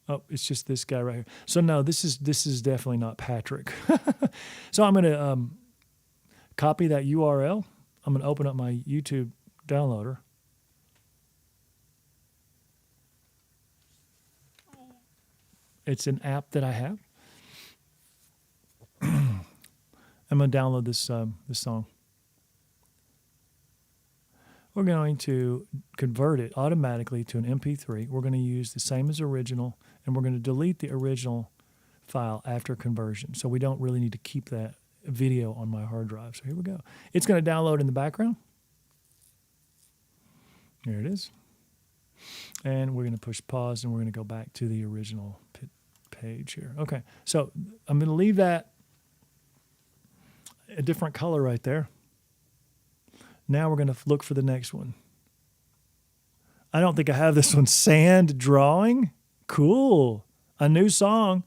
Oh, it's just this guy right here. So no, this is definitely not Patrick. So I'm going to copy that URL. I'm going to open up my YouTube downloader. It's an app that I have. I'm going to download this song. We're going to convert it automatically to an MP3. We're going to use the same as original, and we're going to delete the original file after conversion. So we don't really need to keep that video on my hard drive. So here we go. It's going to download in the background. There it is. And we're going to push pause, and we're going to go back to the original page here. Okay, so I'm going to leave that a different color right there. Now we're going to look for the next one. I don't think I have this one. Sand drawing. Cool. A new song.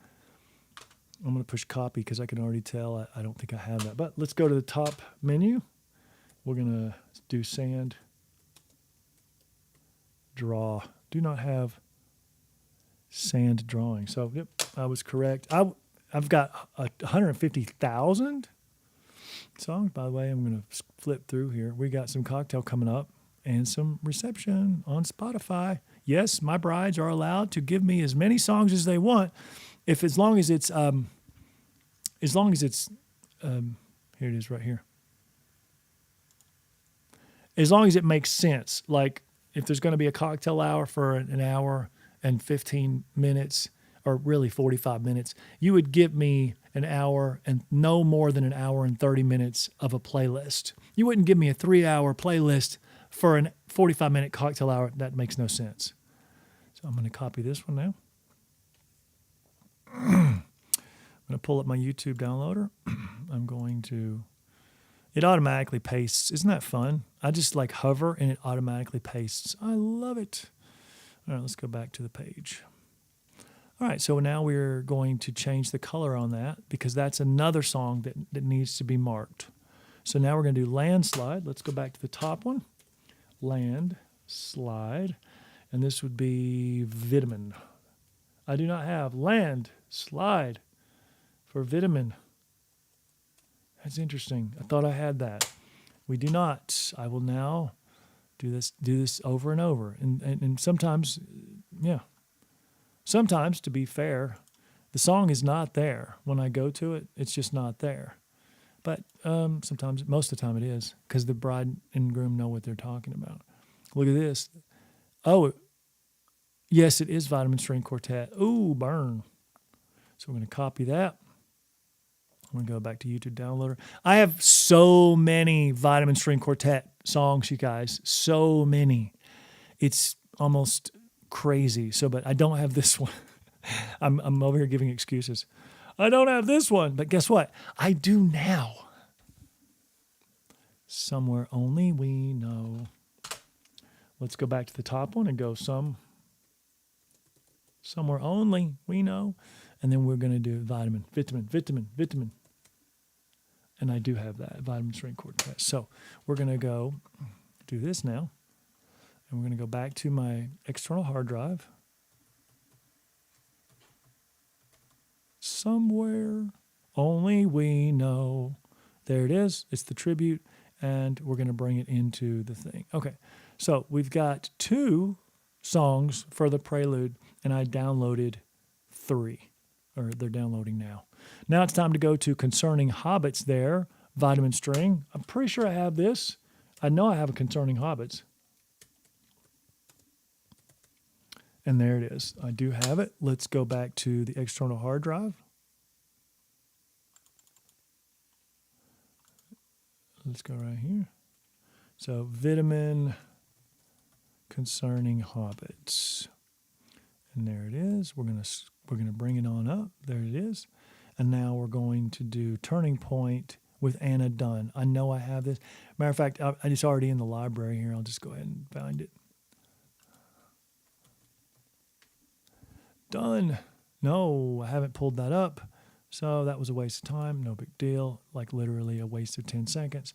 I'm going to push copy because I can already tell I don't think I have that. But let's go to the top menu. We're going to do sand. draw. Do not have sand drawing. So, yep, I was correct. I've got 150,000 songs. By the way, I'm going to flip through here. We got some cocktail coming up and some reception on Spotify. Yes, my brides are allowed to give me as many songs as they want, as long as it's here it is right here. As long as it makes sense. Like if there's going to be a cocktail hour for an hour and 15 minutes, or really 45 minutes, you would give me an hour and no more than an hour and 30 minutes of a playlist. You wouldn't give me a 3-hour playlist for a 45-minute cocktail hour. That makes no sense. So I'm going to copy this one now. I'm going to pull up my YouTube downloader. I'm going to... It automatically pastes. Isn't that fun? I just like hover and it automatically pastes. I love it. All right, let's go back to the page. All right, so now we're going to change the color on that because that's another song that needs to be marked. So now we're going to do landslide. Let's go back to the top one. Landslide. And this would be vitamin. I do not have landslide for vitamin. That's interesting. I thought I had that. We do not. I will now do this over and over. And sometimes, yeah. Sometimes, to be fair, the song is not there. When I go to it, it's just not there. But sometimes, most of the time it is, because the bride and groom know what they're talking about. Look at this. Oh, yes, it is Vitamin String Quartet. Ooh, burn. So we're going to copy that. I'm going to go back to YouTube Downloader. I have so many Vitamin String Quartet songs, you guys. So many. It's almost crazy. But I don't have this one. I'm over here giving excuses. I don't have this one. But guess what? I do now. Somewhere Only We Know. Let's go back to the top one and go Somewhere Only We Know. And then we're going to do vitamin. And I do have that, Vitamin String Quartet. So we're going to go do this now. And we're going to go back to my external hard drive. Somewhere Only We Know. There it is. It's the tribute. And we're going to bring it into the thing. Okay. So we've got 2 songs for the prelude. And I downloaded 3. Or they're downloading now. Now it's time to go to Concerning Hobbits there, Vitamin String. I'm pretty sure I have this. I know I have a Concerning Hobbits. And there it is. I do have it. Let's go back to the external hard drive. Let's go right here. So Vitamin Concerning Hobbits. And there it is. We're going to bring it on up. There it is. And now we're going to do Turning Point with Anna Dunn. I know I have this. Matter of fact, it's already in the library here. I'll just go ahead and find it. Done. No, I haven't pulled that up. So that was a waste of time. No big deal. Like literally a waste of 10 seconds.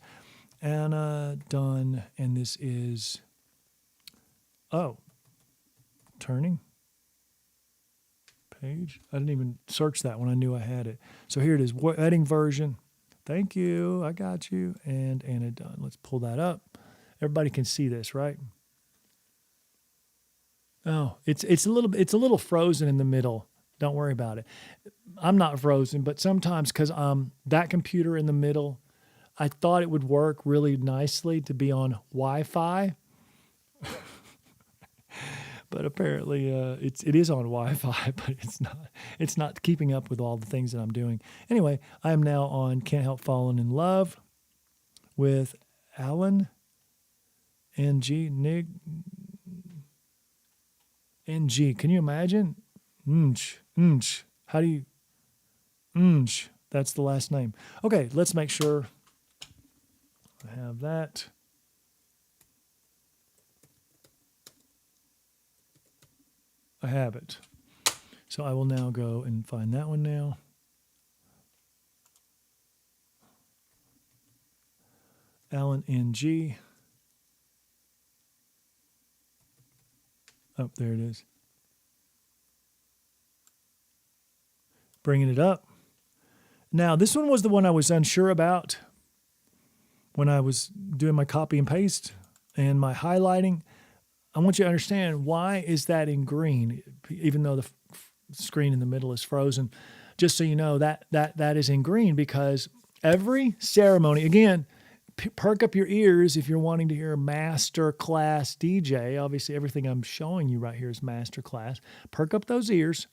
Anna Dunn. And this is, Turning Page. I didn't even search that when I knew I had it. So here it is, wedding version. Thank you. I got you. And Anna Dunn. Let's pull that up. Everybody can see this, right? Oh, it's a little frozen in the middle. Don't worry about it. I'm not frozen, but sometimes because that computer in the middle, I thought it would work really nicely to be on Wi-Fi. But apparently it is on Wi-Fi, but it's not keeping up with all the things that I'm doing. Anyway, I am now on Can't Help Falling in Love with Alan NG. NG. Can you imagine? How do you... That's the last name. Okay, let's make sure I have that. I have it. So I will now go and find that one now. Alan NG. Oh, there it is. Bringing it up. Now, this one was the one I was unsure about when I was doing my copy and paste and my highlighting. I want you to understand, why is that in green, even though the screen in the middle is frozen? Just so you know, that is in green because every ceremony, again, perk up your ears if you're wanting to hear a Masterclass DJ. Obviously, everything I'm showing you right here is Masterclass. Perk up those ears.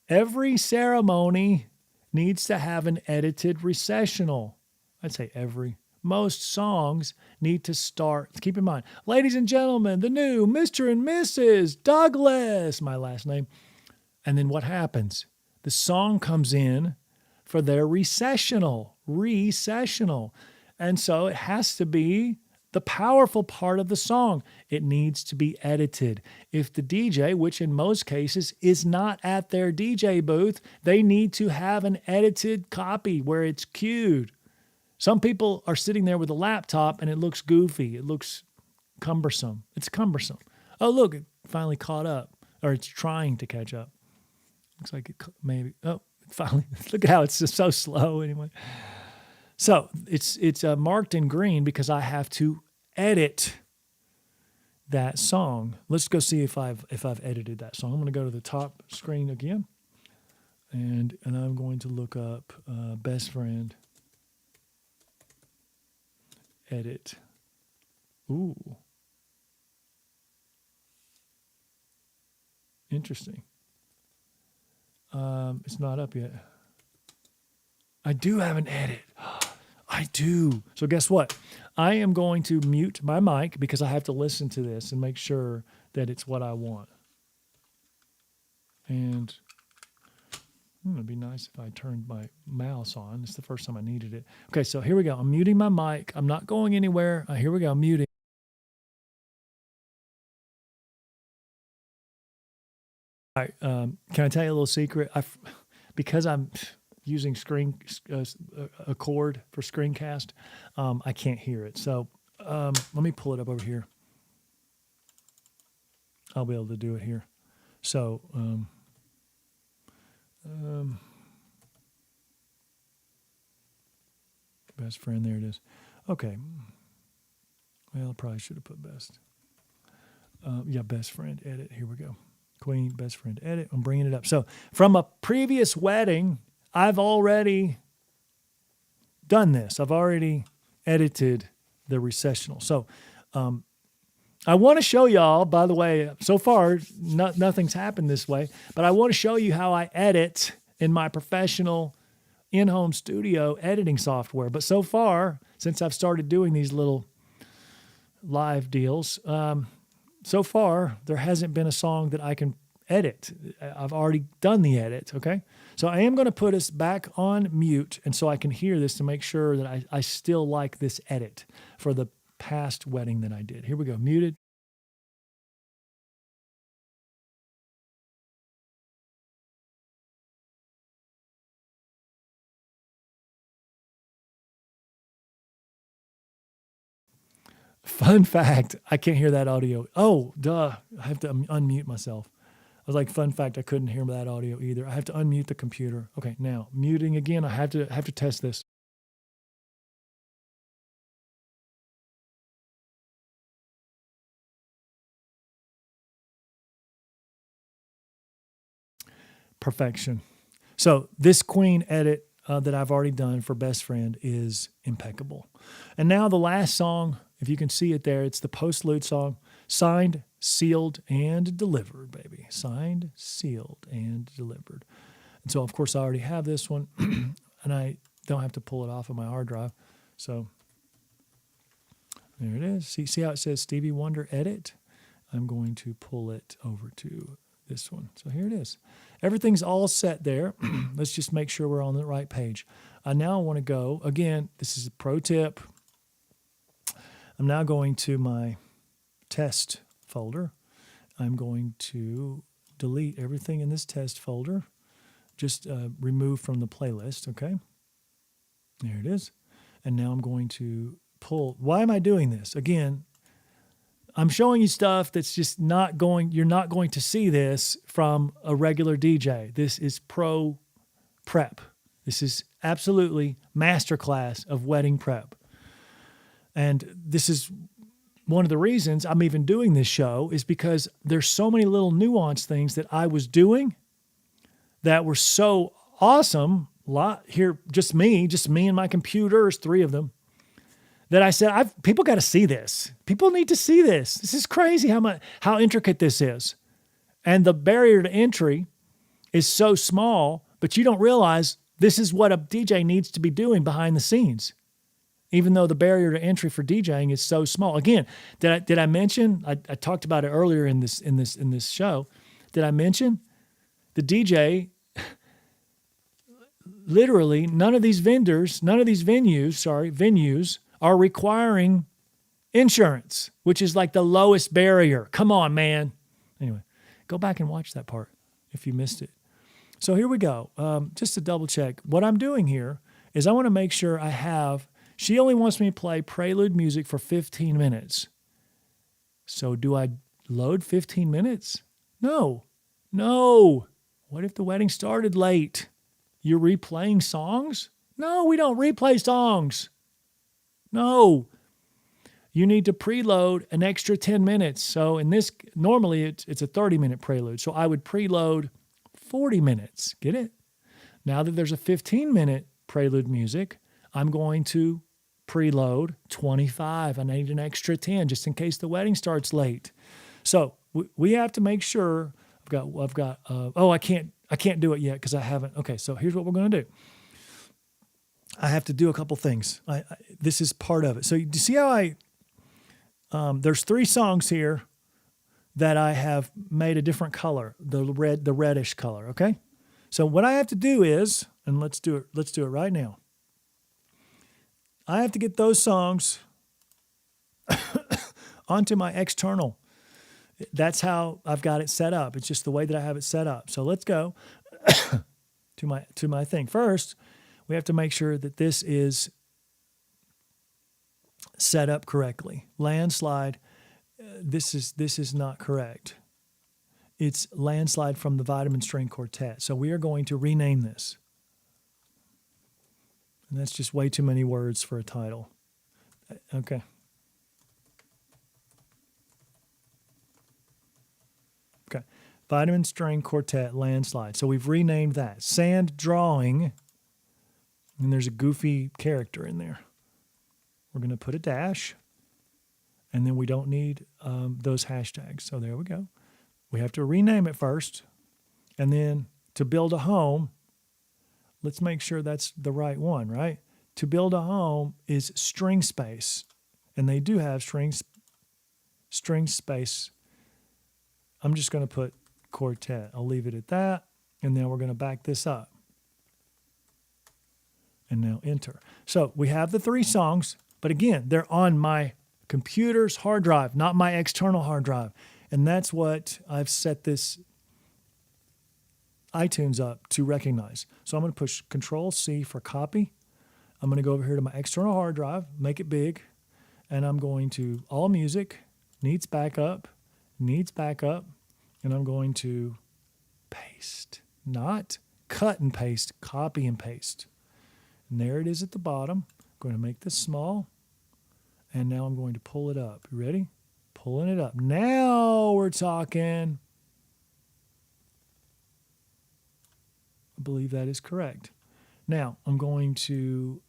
Every ceremony needs to have an edited recessional. I'd say every. Most songs need to start. Keep in mind, ladies and gentlemen, the new Mr. and Mrs. Douglas, my last name. And then what happens? The song comes in for their recessional. And so it has to be the powerful part of the song. It needs to be edited. If the DJ, which in most cases is not at their DJ booth, they need to have an edited copy where it's cued. Some people are sitting there with a laptop and it looks goofy. It looks cumbersome. It's cumbersome. Oh, look, it finally caught up, or it's trying to catch up. Looks like it maybe. Oh, finally. Look at how it's just so slow anyway. So it's marked in green because I have to edit that song. Let's go see if I've edited that song. I'm going to go to the top screen again, and I'm going to look up Best Friend. Edit. Ooh. Interesting. It's not up yet. I do have an edit. I do. So guess what? I am going to mute my mic because I have to listen to this and make sure that it's what I want. And it'd be nice if I turned my mouse on. It's the first time I needed it. Okay, so here we go. I'm muting my mic. I'm not going anywhere. Here we go. I'm muting. All right. Can I tell you a little secret? Because I'm using a cord for screencast, I can't hear it. So let me pull it up over here. I'll be able to do it here. So Best Friend, there it is. Okay. Well, I probably should have put best. Yeah, Best Friend, edit. Here we go. Queen, Best Friend, edit. I'm bringing it up. So from a previous wedding, I've already done this. I've already edited the recessional. So I want to show y'all, by the way, so far, nothing's happened this way, but I want to show you how I edit in my professional in-home studio editing software. But so far, since I've started doing these little live deals, so far, there hasn't been a song that I can edit. I've already done the edit, okay? So I am going to put us back on mute, and so I can hear this to make sure that I still like this edit for the past wedding that I did. Here we go, muted. Fun fact, I can't hear that audio. Oh, duh, I have to unmute myself. I was like, fun fact, I couldn't hear that audio either. I have to unmute the computer. Okay, now, muting again. I have to test this. Perfection. So this Queen edit that I've already done for Best Friend is impeccable. And now the last song, if you can see it there, it's the postlude song, Signed, Sealed, and Delivered, baby. Signed, sealed, and delivered. And so, of course, I already have this one, and I don't have to pull it off of my hard drive. So there it is. See how it says Stevie Wonder Edit? I'm going to pull it over to this one. So here it is. Everything's all set there. Let's just make sure we're on the right page. I now want to go, again, this is a pro tip. I'm now going to my test folder. I'm going to delete everything in this test folder. Just remove from the playlist, okay? There it is. And now I'm going to pull. Why am I doing this? Again, I'm showing you stuff that's just you're not going to see this from a regular DJ. This is pro prep. This is absolutely masterclass of wedding prep. And this is one of the reasons I'm even doing this show is because there's so many little nuanced things that I was doing that were so awesome. Here, just me and my computers, 3 of them, that I said, people got to see this. People need to see this. This is crazy how intricate this is. And the barrier to entry is so small, but you don't realize this is what a DJ needs to be doing behind the scenes. Even though the barrier to entry for DJing is so small. Again, did I mention? I talked about it earlier in this show. Did I mention the DJ? Literally, none of these venues are requiring insurance, which is like the lowest barrier. Come on, man. Anyway, go back and watch that part if you missed it. So here we go. Just to double check, what I'm doing here is I want to make sure I have. She only wants me to play prelude music for 15 minutes. So do I load 15 minutes? No. What if the wedding started late? You're replaying songs? No, we don't replay songs. No. You need to preload an extra 10 minutes. So normally it's a 30-minute prelude. So I would preload 40 minutes. Get it? Now that there's a 15-minute prelude music, I'm going to preload 25. I need an extra 10 just in case the wedding starts late. So we have to make sure I can't do it yet because I haven't. Okay, so here's what we're going to do. I have to do a couple things. This is part of it. So you see how there's 3 songs here that I have made a different color, the reddish color, okay? So what I have to do is, and let's do it right now. I have to get those songs onto my external. That's how I've got it set up. It's just the way that I have it set up. So let's go to my thing. First, we have to make sure that this is set up correctly. Landslide, this is not correct. It's Landslide from the Vitamin String Quartet. So we are going to rename this. And that's just way too many words for a title. Okay. Okay. Vitamin String Quartet Landslide. So we've renamed that. Sand Drawing. And there's a goofy character in there. We're going to put a dash. And then we don't need those hashtags. So there we go. We have to rename it first. And then to build a home, let's make sure that's the right one, right? To build a home is string space. And they do have string space. I'm just going to put quartet. I'll leave it at that. And then we're going to back this up. And now enter. So we have the 3 songs. But again, they're on my computer's hard drive, not my external hard drive. And that's what I've set this iTunes up to recognize. So I'm going to push Control-C for copy. I'm going to go over here to my external hard drive, make it big, and I'm going to All Music, needs backup, and I'm going to paste, not cut and paste, copy and paste. And there it is at the bottom. I'm going to make this small, and now I'm going to pull it up. You ready? Pulling it up. Now we're talking. I believe that is correct. Now, I'm going to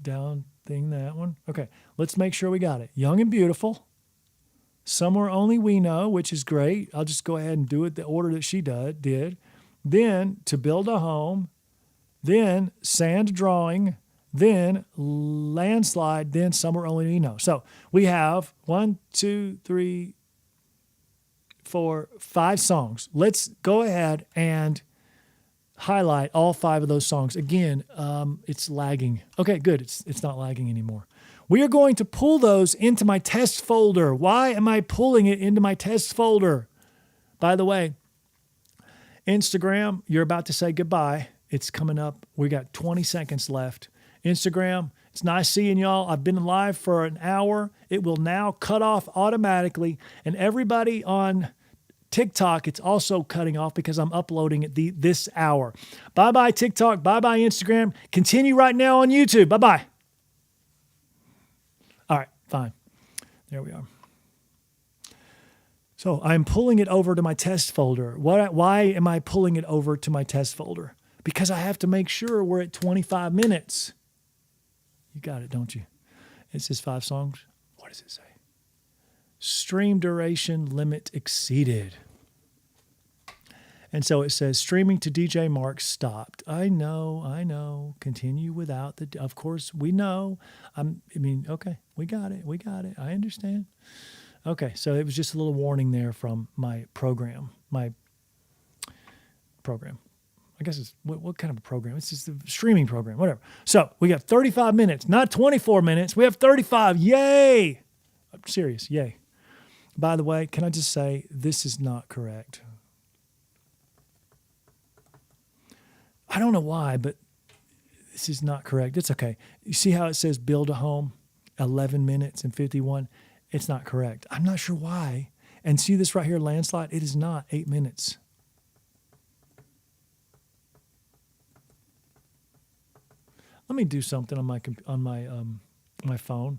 down thing that one. Okay, let's make sure we got it. Young and Beautiful. Somewhere Only We Know, which is great. I'll just go ahead and do it the order that she did. Then To Build a Home. Then Sand Drawing. Then Landslide. Then Somewhere Only We Know. So we have 1, 2, 3, 4, 5 songs. Let's go ahead and highlight all 5 of those songs. Again, it's lagging. Okay, good. It's not lagging anymore. We are going to pull those into my test folder. Why am I pulling it into my test folder? By the way, Instagram, you're about to say goodbye. It's coming up. We got 20 seconds left. Instagram, It's nice seeing y'all. I've been live for an hour. It will now cut off automatically. And everybody on TikTok, it's also cutting off because I'm uploading it this hour. Bye-bye TikTok. Bye-bye Instagram. Continue right now on YouTube. Bye-bye. All right, fine. There we are. So I'm pulling it over to my test folder. Why am I pulling it over to my test folder? Because I have to make sure we're at 25 minutes. You got it, don't you? It says 5 songs. What does it say? Stream duration limit exceeded. And so it says streaming to DJ Mark stopped. I know. Continue without the, of course, we know. Okay, we got it. I understand. Okay, so it was just a little warning there from my program. I guess it's, what kind of a program? It's just a streaming program, whatever. So we got 35 minutes, not 24 minutes. We have 35. Yay! I'm serious, yay. By the way, can I just say, this is not correct. I don't know why, but this is not correct. It's okay. You see how it says build a home, 11 minutes and 51? It's not correct. I'm not sure why. And see this right here, landslide? It is not 8 minutes. Let me do something on my phone.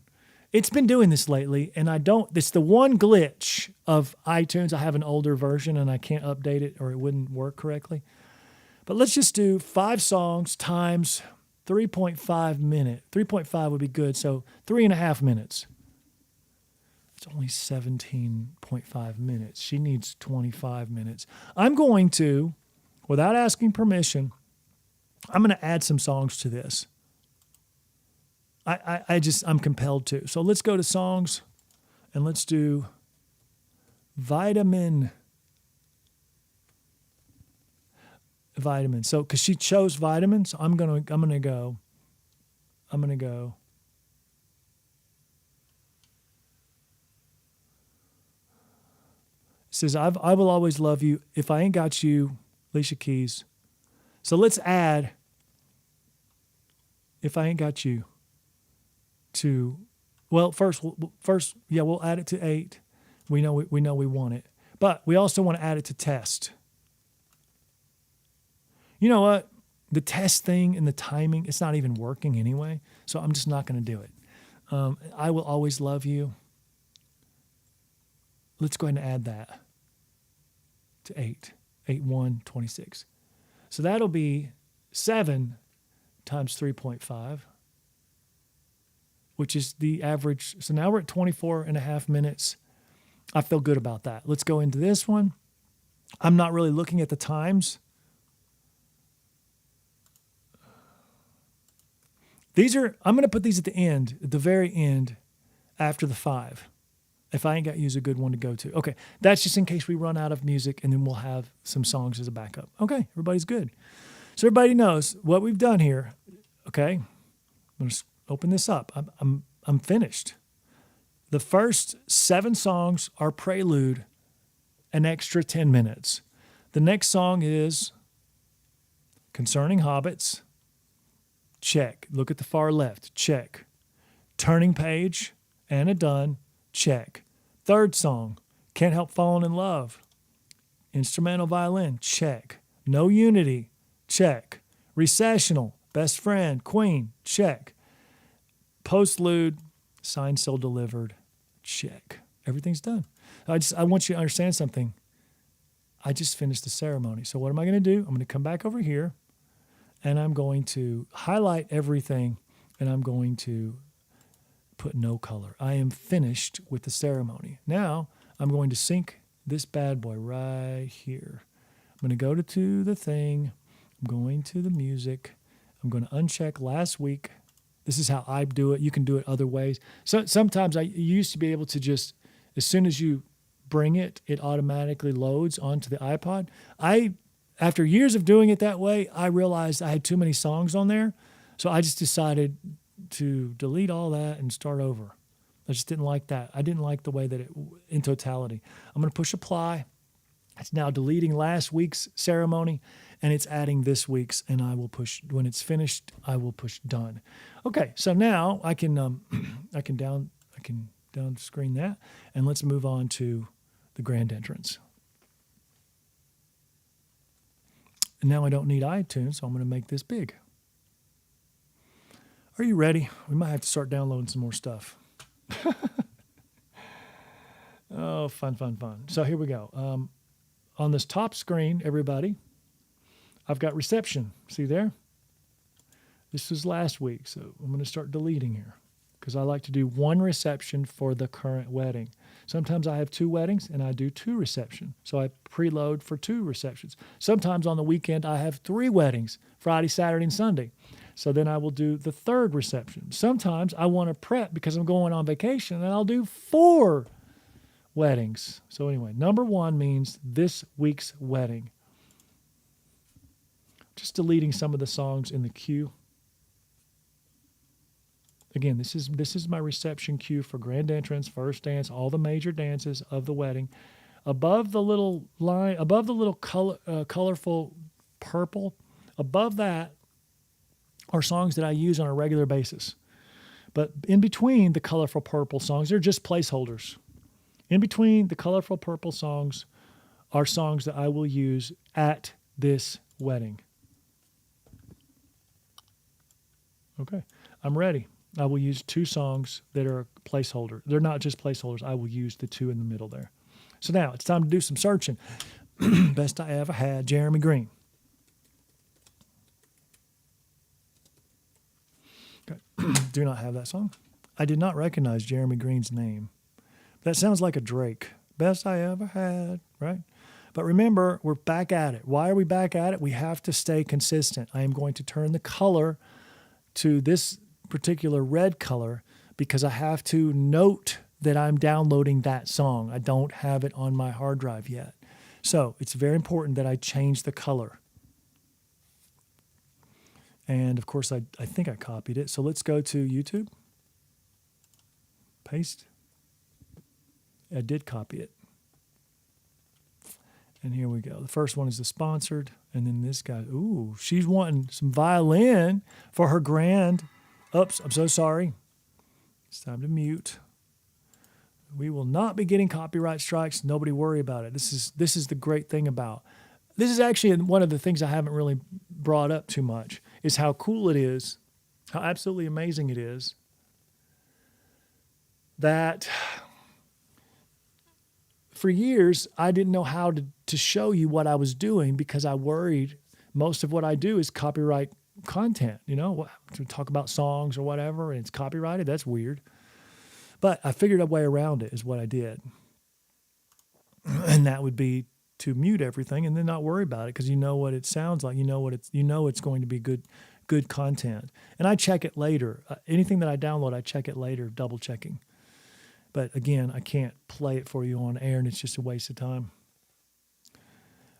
It's been doing this lately, and it's the one glitch of iTunes. I have an older version, and I can't update it, or it wouldn't work correctly. But let's just do 5 songs times 3.5 minutes. 3.5 would be good, so 3.5 minutes. It's only 17.5 minutes. She needs 25 minutes. I'm going to, without asking permission, I'm going to add some songs to this. I'm compelled to. So let's go to songs, and let's do Vitamin. So, because she chose vitamins, I'm gonna go. It says, I will always love you. If I ain't got you, Alicia Keys. So let's add If I Ain't Got You to, well, first, we'll add it to 8. We know we want it. But we also want to add it to test. You know what? The test thing and the timing, it's not even working anyway. So I'm just not going to do it. I will always love you. Let's go ahead and add that to 8. 8, 1, 26. So that'll be 7 times 3.5, which is the average. So now we're at 24.5 minutes. I feel good about that. Let's go into this one. I'm not really looking at the times. I'm going to put these at the end, at the very end, after the 5. If I Ain't Got You is a good one to go to. Okay, that's just in case we run out of music, and then we'll have some songs as a backup. Okay, everybody's good. So everybody knows what we've done here. Okay, I'm going to open this up. I'm finished. The first 7 songs are prelude, an extra 10 minutes. The next song is Concerning Hobbits. Check. Look at the far left. Check. Turning Page, Anna Dunn. Check. Third song, Can't Help Falling in Love. Instrumental violin. Check. No Unity. Check. Recessional, Best Friend, Queen. Check. Postlude, Signed, Sealed, Delivered. Check. Everything's done. I want you to understand something. I just finished the ceremony. So what am I going to do? I'm going to come back over here, and I'm going to highlight everything, and I'm going to put no color. I am finished with the ceremony. Now I'm going to sync this bad boy right here. I'm going to go to the thing. I'm going to the music. I'm going to uncheck last week. This is how I do it. You can do it other ways. So sometimes I used to be able to just, as soon as you bring it, it automatically loads onto the iPod. After years of doing it that way, I realized I had too many songs on there. So I just decided to delete all that and start over. I just didn't like that. I didn't like the way that it, in totality. I'm going to push apply. It's now deleting last week's ceremony and it's adding this week's, and I will push, when it's finished, I will push done. Okay, so now I can down screen that, and let's move on to the grand entrance. And now I don't need iTunes, so I'm going to make this big. Are you ready? We might have to start downloading some more stuff. Oh, fun, fun, fun. So here we go. On this top screen, everybody, I've got reception. See there? This was last week, so I'm going to start deleting here because I like to do one reception for the current wedding. Sometimes I have 2 weddings and I do 2 receptions. So I preload for 2 receptions. Sometimes on the weekend I have 3 weddings, Friday, Saturday, and Sunday. So then I will do the 3rd reception. Sometimes I want to prep because I'm going on vacation and I'll do 4 weddings. So anyway, number 1 means this week's wedding. Just deleting some of the songs in the queue. Again, this is my reception cue for grand entrance, first dance, all the major dances of the wedding. Above the little line, above the little colorful purple, above that are songs that I use on a regular basis. But in between the colorful purple songs, they're just placeholders. In between the colorful purple songs are songs that I will use at this wedding. Okay, I'm ready. I will use 2 songs that are placeholder. They're not just placeholders. I will use the 2 in the middle there. So now it's time to do some searching. Best I Ever Had, Jeremy Green. Okay. Do not have that song. I did not recognize Jeremy Green's name. That sounds like a Drake. Best I Ever Had, right? But remember, we're back at it. Why are we back at it? We have to stay consistent. I am going to turn the color to this particular red color because I have to note that I'm downloading that song. I don't have it on my hard drive yet. So it's very important that I change the color. And of course, I think I copied it. So let's go to YouTube. Paste. I did copy it. And here we go. The first one is the sponsored. And then this guy, ooh, she's wanting some violin for her grand. Oops, I'm so sorry. It's time to mute. We will not be getting copyright strikes. Nobody worry about it. This is the great thing about. This is actually one of the things I haven't really brought up too much, is how cool it is, how absolutely amazing it is that for years I didn't know how to show you what I was doing because I worried most of what I do is copyright content, to talk about songs or whatever, and it's copyrighted. That's weird. But I figured a way around it is what I did. And that would be to mute everything and then not worry about it because you know what it sounds like. You know it's going to be good content. And I check it later. Anything that I download, I check it later, double checking. But again, I can't play it for you on air and it's just a waste of time.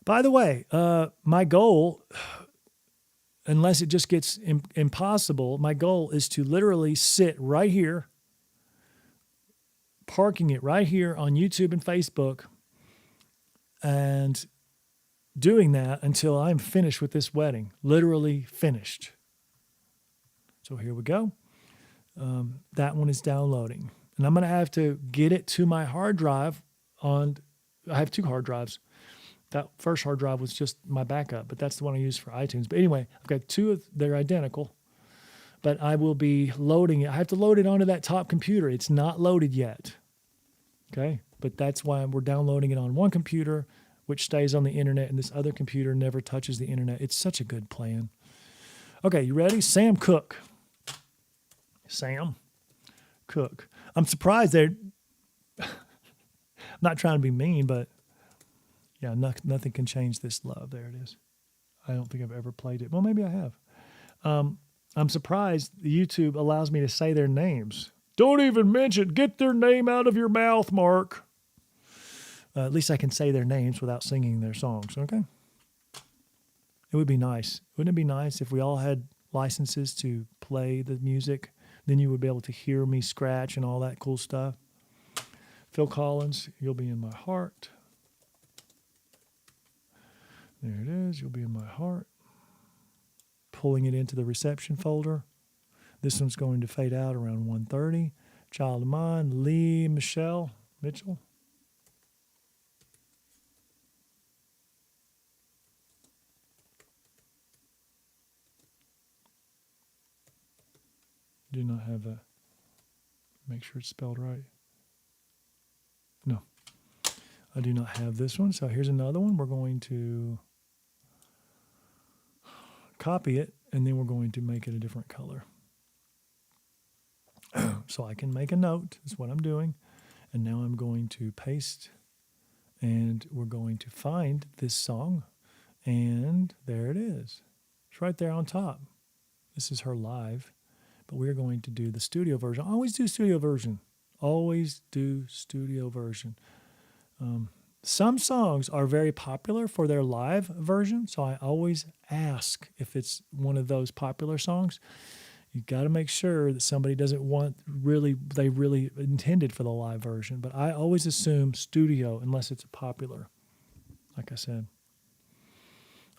By the way, my goal, unless it just gets impossible, my goal is to literally sit right here, parking it right here on YouTube and Facebook, and doing that until I'm finished with this wedding, literally finished. So here we go. That one is downloading. And I'm going to have to get it to my hard drive I have 2 hard drives. That first hard drive was just my backup, but that's the one I use for iTunes. But anyway, I've got 2 they're identical, but I will be loading it. I have to load it onto that top computer. It's not loaded yet. Okay. But that's why we're downloading it on one computer, which stays on the internet, and this other computer never touches the internet. It's such a good plan. Okay. You ready? Sam Cooke. Sam Cooke. I'm surprised they're, I'm not trying to be mean, but yeah, nothing can change this love. There it is. I don't think I've ever played it. Well, maybe I have. I'm surprised YouTube allows me to say their names. Don't even get their name out of your mouth, Mark. At least I can say their names without singing their songs, okay? It would be nice. Wouldn't it be nice if we all had licenses to play the music? Then you would be able to hear me scratch and all that cool stuff. Phil Collins, You'll Be in My Heart. There it is. You'll be in my heart. Pulling it into the reception folder. This one's going to fade out around 1:30. Child of Mine, Lee Mitchell. Do not have that. Make sure it's spelled right. No, I do not have this one. So here's another one. We're going to copy it, and then we're going to make it a different color. So I can make a note. That's what I'm doing. And now I'm going to paste, and we're going to find this song. And there it is. It's right there on top. This is her live. But we're going to do the studio version. Always do studio version. Always do studio version. Some songs are very popular for their live version, so I always ask if it's one of those popular songs. You got to make sure that somebody doesn't want they really intended for the live version. But I always assume studio unless it's popular, like I said.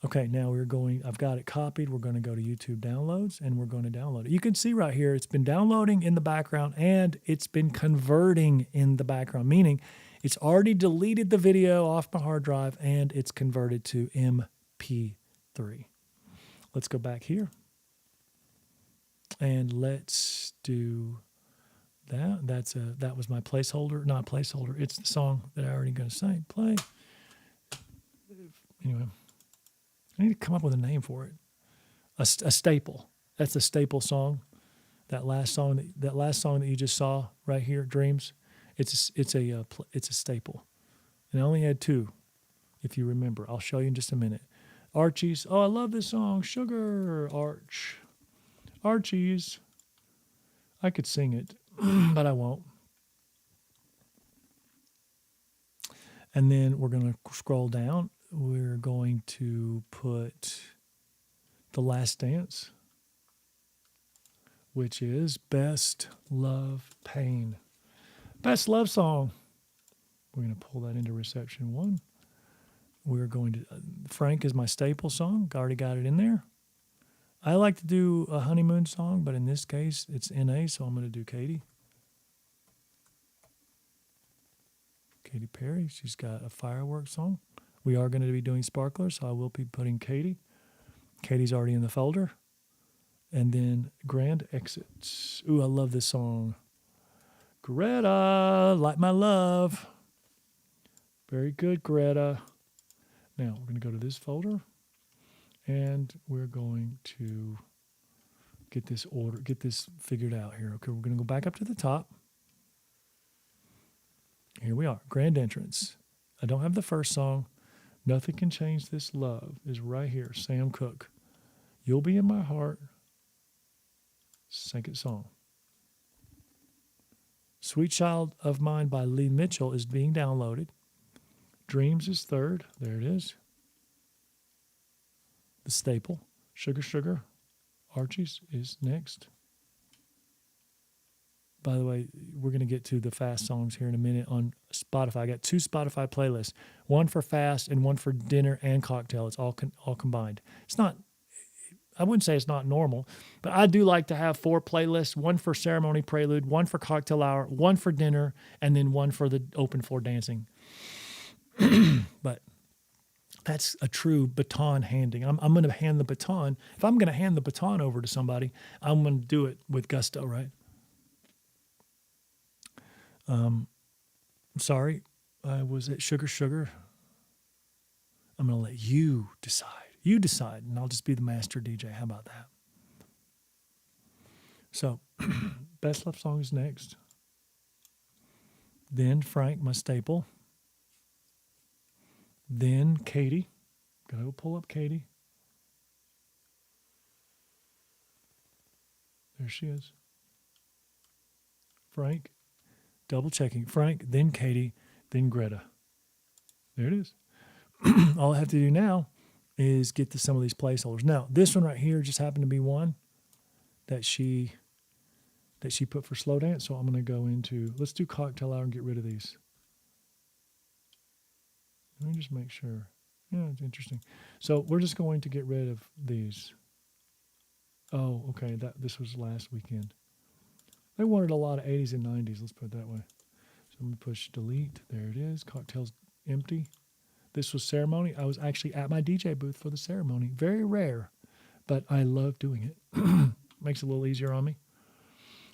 Okay, now I've got it copied. We're going to go to YouTube downloads, and we're going to download it. You can see right here, it's been downloading in the background, and it's been converting in the background, meaning it's already deleted the video off my hard drive, and it's converted to MP3. Let's go back here, and let's do that. That was my placeholder, not placeholder. It's the song that I already going to say. Play. Anyway. I need to come up with a name for it. A staple. That's a staple song. That last song that you just saw right here, Dreams. It's a staple. And I only had two, if you remember. I'll show you in just a minute. Archie's. Oh, I love this song. Sugar Archie's. I could sing it, but I won't. And then we're going to scroll down. We're going to put The Last Dance, which is Best Love Pain. Best love song. We're going to pull that into reception 1. We're going to, Frank is my staple song. Already got it in there. I like to do a honeymoon song, but in this case, it's NA, so I'm going to do Katy. Katy Perry. She's got a fireworks song. We are going to be doing Sparkler, so I will be putting Katy. Katy's already in the folder. And then Grand Exits. Ooh, I love this song. Greta, Light My Love. Very good, Greta. Now, we're going to go to this folder, and we're going to get this figured out here. Okay, we're going to go back up to the top. Here we are, Grand Entrance. I don't have the first song. Nothing Can Change This Love is right here. Sam Cooke. You'll Be in My Heart. Second song. Sweet Child of Mine by Lee Mitchell is being downloaded. Dreams is third. There it is. The staple. Sugar. Archie's is next. By the way, we're going to get to the fast songs here in a minute on Spotify. I got 2 Spotify playlists, one for fast and one for dinner and cocktail. It's all combined. It's not, I wouldn't say it's not normal, but I do like to have 4 playlists, one for ceremony prelude, one for cocktail hour, one for dinner, and then one for the open floor dancing. But that's a true baton handing. I'm going to hand the baton. If I'm going to hand the baton over to somebody, I'm going to do it with gusto, right? Sorry, I was at Sugar. I'm going to let you decide. You decide, and I'll just be the master DJ. How about that? So, Best Love Song is next. Then Frank, my staple. Then Katy. Gotta go pull up Katy. There she is. Frank. Double checking. Frank, then Katy, then Greta. There it is. All I have to do now is get to some of these placeholders. Now, this one right here just happened to be one that she put for slow dance. So I'm going to go into, let's do cocktail hour and get rid of these. Let me just make sure. Yeah, it's interesting. So we're just going to get rid of these. Oh, okay. This was last weekend. They wanted a lot of 80s and 90s. Let's put it that way. So I'm going to push delete. There it is. Cocktails empty. This was ceremony. I was actually at my DJ booth for the ceremony. Very rare, but I love doing it. Makes it a little easier on me.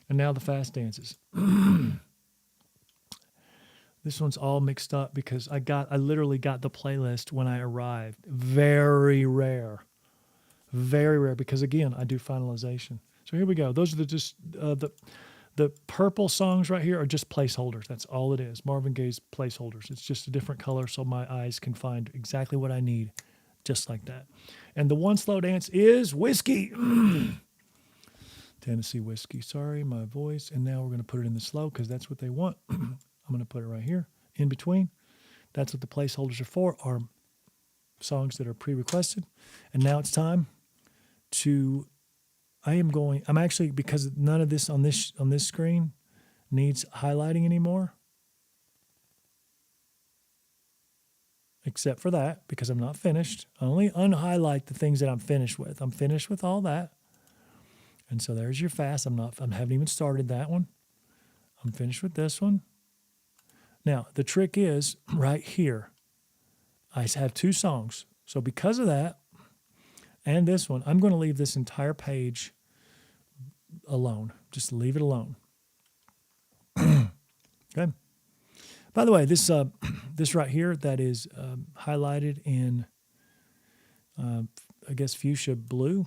And now the fast dances. This one's all mixed up because I literally got the playlist when I arrived. Very rare. Very rare because, again, I do finalization. So here we go. Those are the purple songs right here are just placeholders. That's all it is. Marvin Gaye's placeholders. It's just a different color so my eyes can find exactly what I need, just like that. And the one slow dance is Whiskey. Tennessee Whiskey. Sorry, my voice. And now we're going to put it in the slow because that's what they want. I'm going to put it right here in between. That's what the placeholders are for, are songs that are pre-requested. And now it's time to... I'm actually, because none of this on this screen needs highlighting anymore, except for that, because I'm not finished. I only unhighlight the things that I'm finished with. I'm finished with all that. And so there's your fast. I haven't even started that one. I'm finished with this one. Now, the trick is right here. I have 2 songs. So because of that, and this one, I'm going to leave this entire page alone. Just leave it alone. Okay. By the way, this right here that is highlighted in, I guess, fuchsia blue.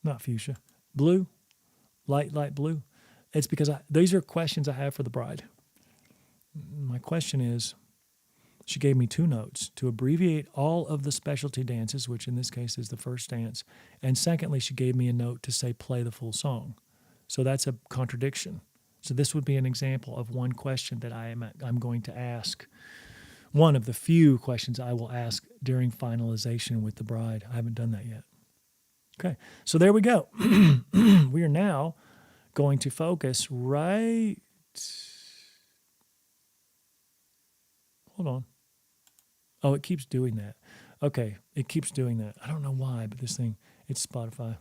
Not fuchsia. Blue. Light blue. It's because these are questions I have for the bride. My question is, she gave me 2 notes to abbreviate all of the specialty dances, which in this case is the first dance. And secondly, she gave me a note to say, play the full song. So that's a contradiction. So this would be an example of one question that I'm going to ask. One of the few questions I will ask during finalization with the bride. I haven't done that yet. Okay, so there we go. We are now going to focus right... Hold on. Oh, it keeps doing that. Okay, it keeps doing that. I don't know why, but this thing, it's Spotify.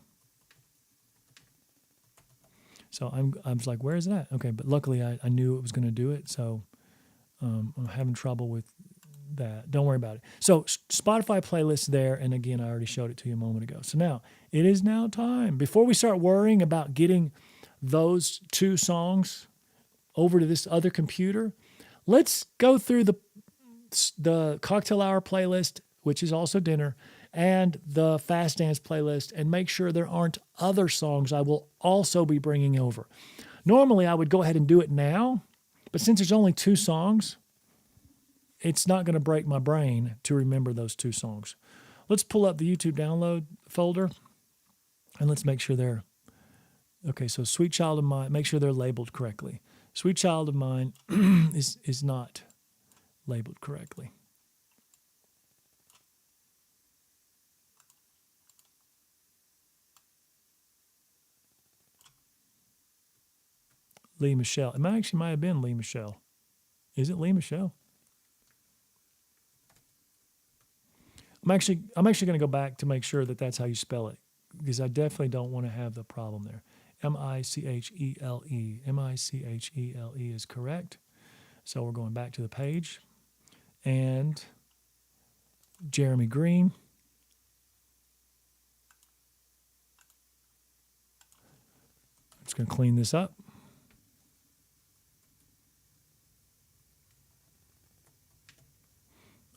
So I was like, where is it at? Okay, but luckily I knew it was going to do it, so I'm having trouble with that. Don't worry about it. So Spotify playlist there, and again, I already showed it to you a moment ago. So now, it is now time. Before we start worrying about getting those 2 songs over to this other computer, let's go through the cocktail hour playlist, which is also dinner, and the fast dance playlist, and make sure there aren't other songs I will also be bringing over. Normally, I would go ahead and do it now, but since there's only 2 songs, it's not going to break my brain to remember those 2 songs. Let's pull up the YouTube download folder, and let's make sure they're... Okay, so Sweet Child of Mine, make sure they're labeled correctly. Sweet Child of Mine is not labeled correctly. Lee Michelle. It might have been Lee Michelle. Is it Lee Michelle? I'm actually going to go back to make sure that that's how you spell it, because I definitely don't want to have the problem there. M-I-C-H-E-L-E. M-I-C-H-E-L-E is correct. So we're going back to the page. And Jeremy Green. I'm just going to clean this up.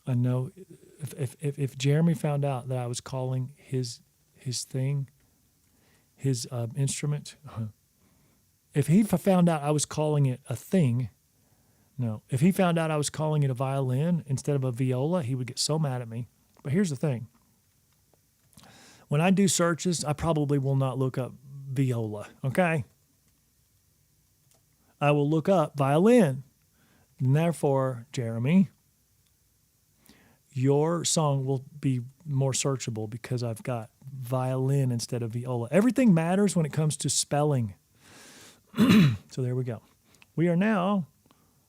I know if Jeremy found out that I was calling his thing, his instrument, if he found out I was calling it a thing, no. If he found out I was calling it a violin instead of a viola, he would get so mad at me. But here's the thing. When I do searches, I probably will not look up viola, okay? I will look up violin. And therefore, Jeremy, your song will be more searchable because I've got violin instead of viola. Everything matters when it comes to spelling. So there we go. We are now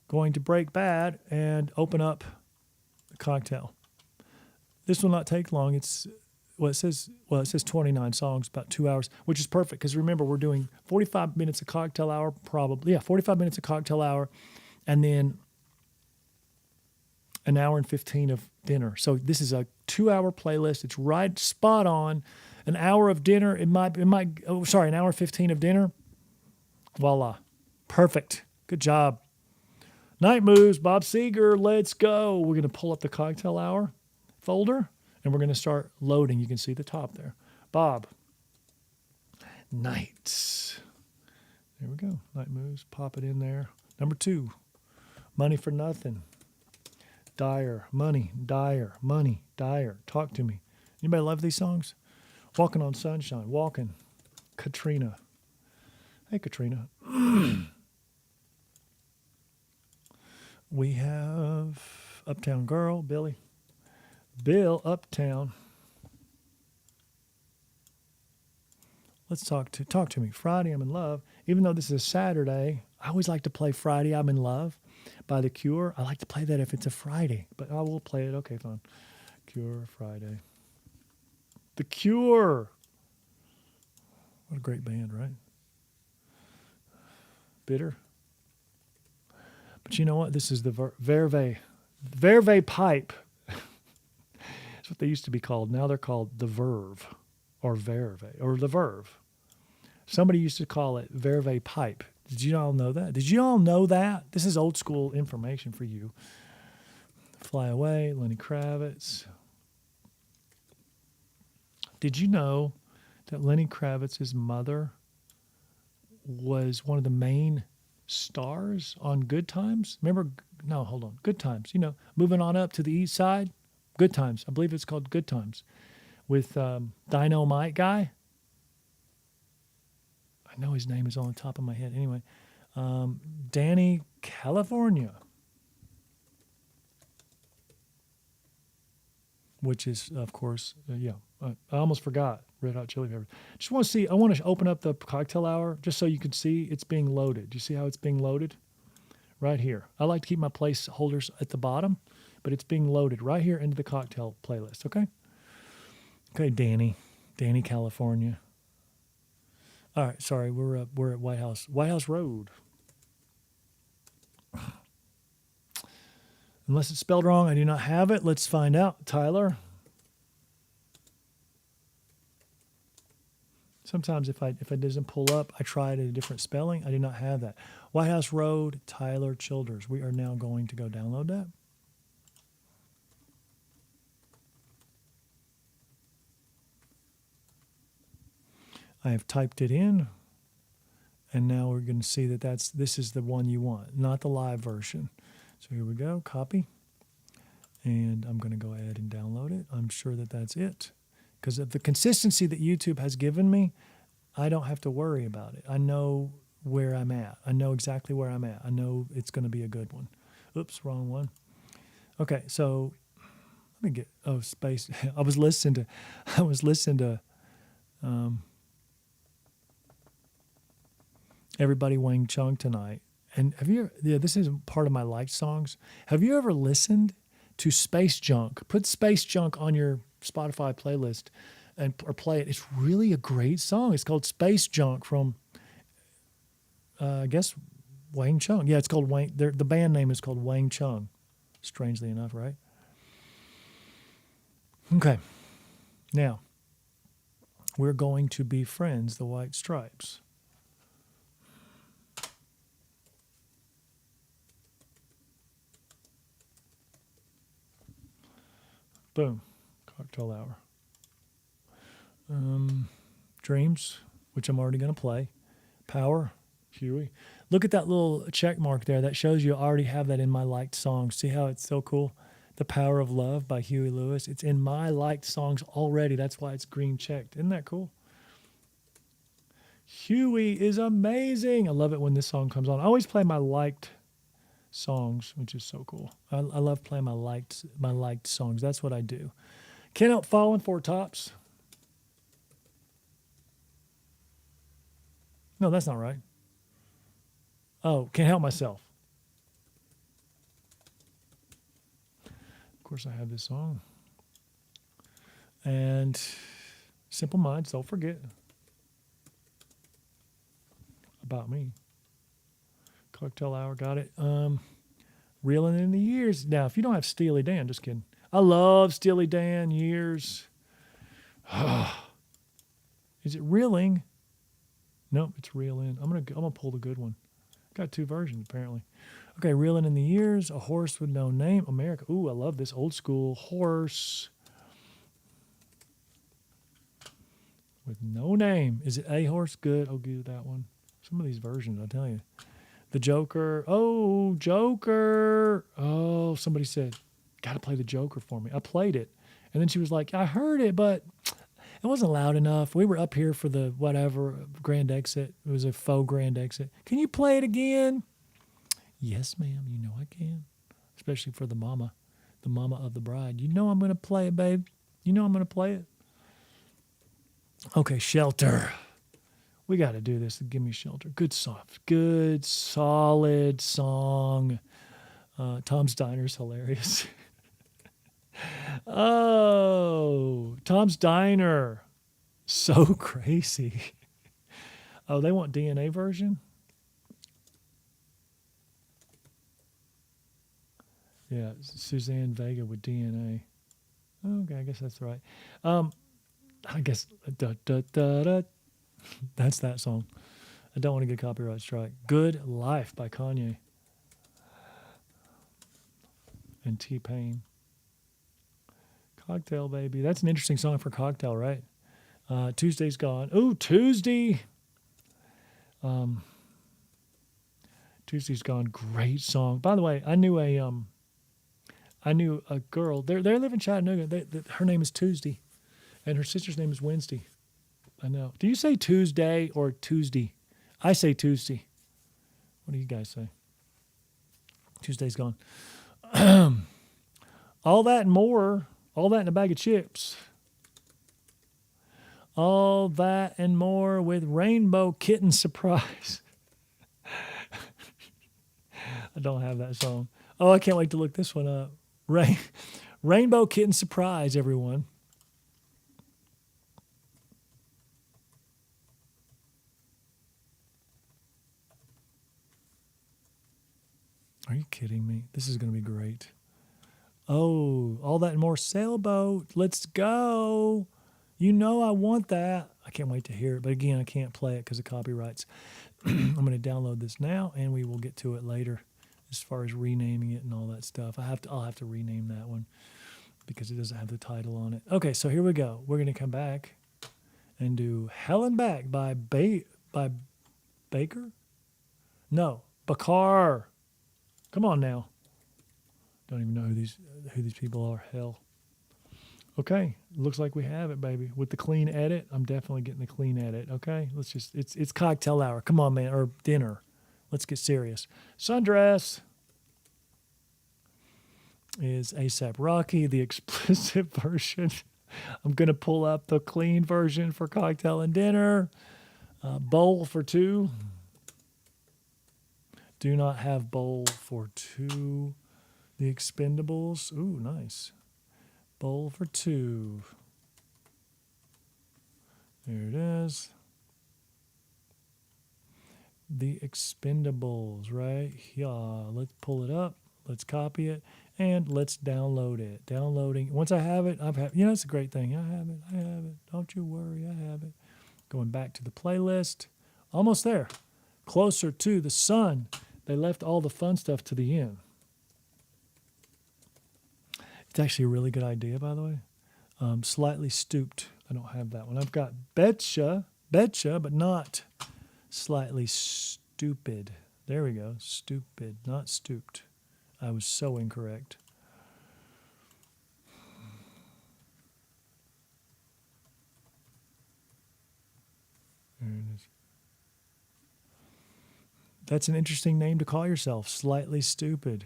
going to break bad and open up the cocktail. This will not take long. It says 29 songs, about 2 hours, which is perfect because remember, we're doing 45 minutes of cocktail hour, probably. Yeah, 45 minutes of cocktail hour, and then an hour and 15 of dinner. So this is a 2-hour playlist. It's right spot on. An hour of dinner. An hour 15 of dinner. Voila. Perfect. Good job. Night moves, Bob Seger. Let's go. We're going to pull up the cocktail hour folder and we're going to start loading. You can see the top there. Bob. Nights. There we go. Night moves. Pop it in there. Number 2. Money for nothing. Dyer. Money. Dyer. Money. Dyer. Talk to me. Anybody love these songs? Walking on Sunshine. Walking. Katrina. Hey, Katrina. We have Uptown Girl, Billy. Bill, Uptown. Let's talk to me. Friday, I'm in Love. Even though this is a Saturday, I always like to play Friday, I'm in Love by The Cure. I like to play that if it's a Friday, but I will play it. Okay, fine. Cure, Friday. The Cure. What a great band, right? Bitter. But you know what? This is the Verve pipe. That's what they used to be called. Now they're called the Verve or Verve or the Verve. Somebody used to call it Verve pipe. Did you all know that? Did you all know that? This is old school information for you. Fly Away, Lenny Kravitz. Did you know that Lenny Kravitz's mother was one of the main stars on Good Times? Remember? No, hold on. Good Times. You know, moving on up to the east side. Good Times. I believe it's called Good Times. With Dynamite guy. I know his name is on the top of my head. Anyway, Danny California. Which is, of course, I almost forgot Red Hot Chili Peppers. Just want to see, I want to open up the cocktail hour just so you can see it's being loaded. Do you see how it's being loaded? Right here. I like to keep my placeholders at the bottom, but it's being loaded right here into the cocktail playlist, okay? Okay, Danny, California. All right, sorry, we're at White House Road. Unless it's spelled wrong, I do not have it. Let's find out. Tyler. Sometimes if it doesn't pull up, I try it at a different spelling. I do not have that. White House Road, Tyler Childers. We are now going to go download that. I have typed it in, and now we're going to see that this is the one you want, not the live version. So here we go, copy, and I'm going to go ahead and download it. I'm sure that that's it. Because of the consistency that YouTube has given me, I don't have to worry about it. I know where I'm at. I know exactly where I'm at. I know it's going to be a good one. Oops, wrong one. Okay, so let me get space. I was listening to Everybody Wang Chung tonight. And this is part of my liked songs. Have you ever listened to Space Junk? Put Space Junk on your Spotify playlist or play it. It's really a great song. It's called Space Junk from, I guess, Wang Chung. Yeah, it's called Wang. The band name is called Wang Chung, strangely enough, right? Okay. Now, we're going to be friends, the White Stripes. Boom. Cocktail hour. Dreams, which I'm already going to play. Power, Huey. Look at that little check mark there. That shows you I already have that in my liked songs. See how it's so cool? The Power of Love by Huey Lewis. It's in my liked songs already. That's why it's green checked. Isn't that cool? Huey is amazing. I love it when this song comes on. I always play my liked songs, which is so cool. I love playing my liked songs. That's what I do. Can't Help Falling, Four Tops. No, that's not right. Oh, Can't Help Myself. Of course, I have this song. And Simple Minds, don't forget about me. Cocktail Hour, got it. Reeling in the Years. Now, if you don't have Steely Dan, just kidding. I love Steely Dan, Years. Is it Reeling? Nope, it's Reel In. I'm gonna pull the good one. Got two versions apparently. Okay, Reeling in the Years, A Horse with No Name, America. Ooh, I love this old school horse with no name. Is it A Horse? Good. I'll give that one. Some of these versions, I'll tell you. The Joker. Oh, Joker. Oh, somebody said, got to play the Joker for me. I played it. And then she was like, I heard it, but it wasn't loud enough. We were up here for the whatever grand exit. It was a faux grand exit. Can you play it again? Yes, ma'am. You know I can. Especially for the mama of the bride. You know I'm going to play it, babe. You know I'm going to play it. Okay, Shelter. We got to do this. Give Me Shelter. Good song. Good, solid song. Tom's Diner's hilarious. Oh, Tom's Diner. So crazy. Oh, they want DNA version? Yeah, Suzanne Vega with DNA. Okay, I guess that's right. I guess da, da, da, da. That's that song. I don't want to get a copyright strike. Good Life by Kanye and T-Pain. Cocktail Baby. That's an interesting song for Cocktail, right? Tuesday's Gone. Ooh, Tuesday. Tuesday's Gone. Great song. By the way, I knew a girl. They live in Chattanooga. Her name is Tuesday, and her sister's name is Wednesday. I know. Do you say Tuesday or Tuesday? I say Tuesday. What do you guys say? Tuesday's Gone. All that and more. All that in a bag of chips. All that and more with Rainbow Kitten Surprise. I don't have that song. Oh, I can't wait to look this one up. Rainbow Kitten Surprise, everyone. Are you kidding me? This is going to be great. Oh, All That and More Sailboat. Let's go. You know I want that. I can't wait to hear it. But again, I can't play it because of copyrights. I'm going to download this now, and we will get to it later as far as renaming it and all that stuff. I'll have to rename that one because it doesn't have the title on it. Okay, so here we go. We're going to come back and do Hell and Back by Baker? No, Bakar. Come on now. Don't even know who these people are. Hell. Okay, looks like we have it, baby. With the clean edit, I'm definitely getting the clean edit. Okay, it's cocktail hour. Come on, man, or dinner. Let's get serious. Sundress is ASAP Rocky, the explicit version. I'm gonna pull up the clean version for cocktail and dinner. Bowl for two. Do not have bowl for two. The Expendables. Ooh, nice. Bowl for two. There it is. The Expendables, right? Yeah. Let's pull it up. Let's copy it. And let's download it. Downloading. Once I have it, it's a great thing. I have it. Don't you worry, I have it. Going back to the playlist. Almost there. Closer to the sun. They left all the fun stuff to the end. It's actually a really good idea, by the way. Slightly Stooped. I don't have that one. I've got Betcha, but not Slightly Stupid. There we go. Stupid, not stooped. I was so incorrect. There it is. That's an interesting name to call yourself. Slightly Stupid.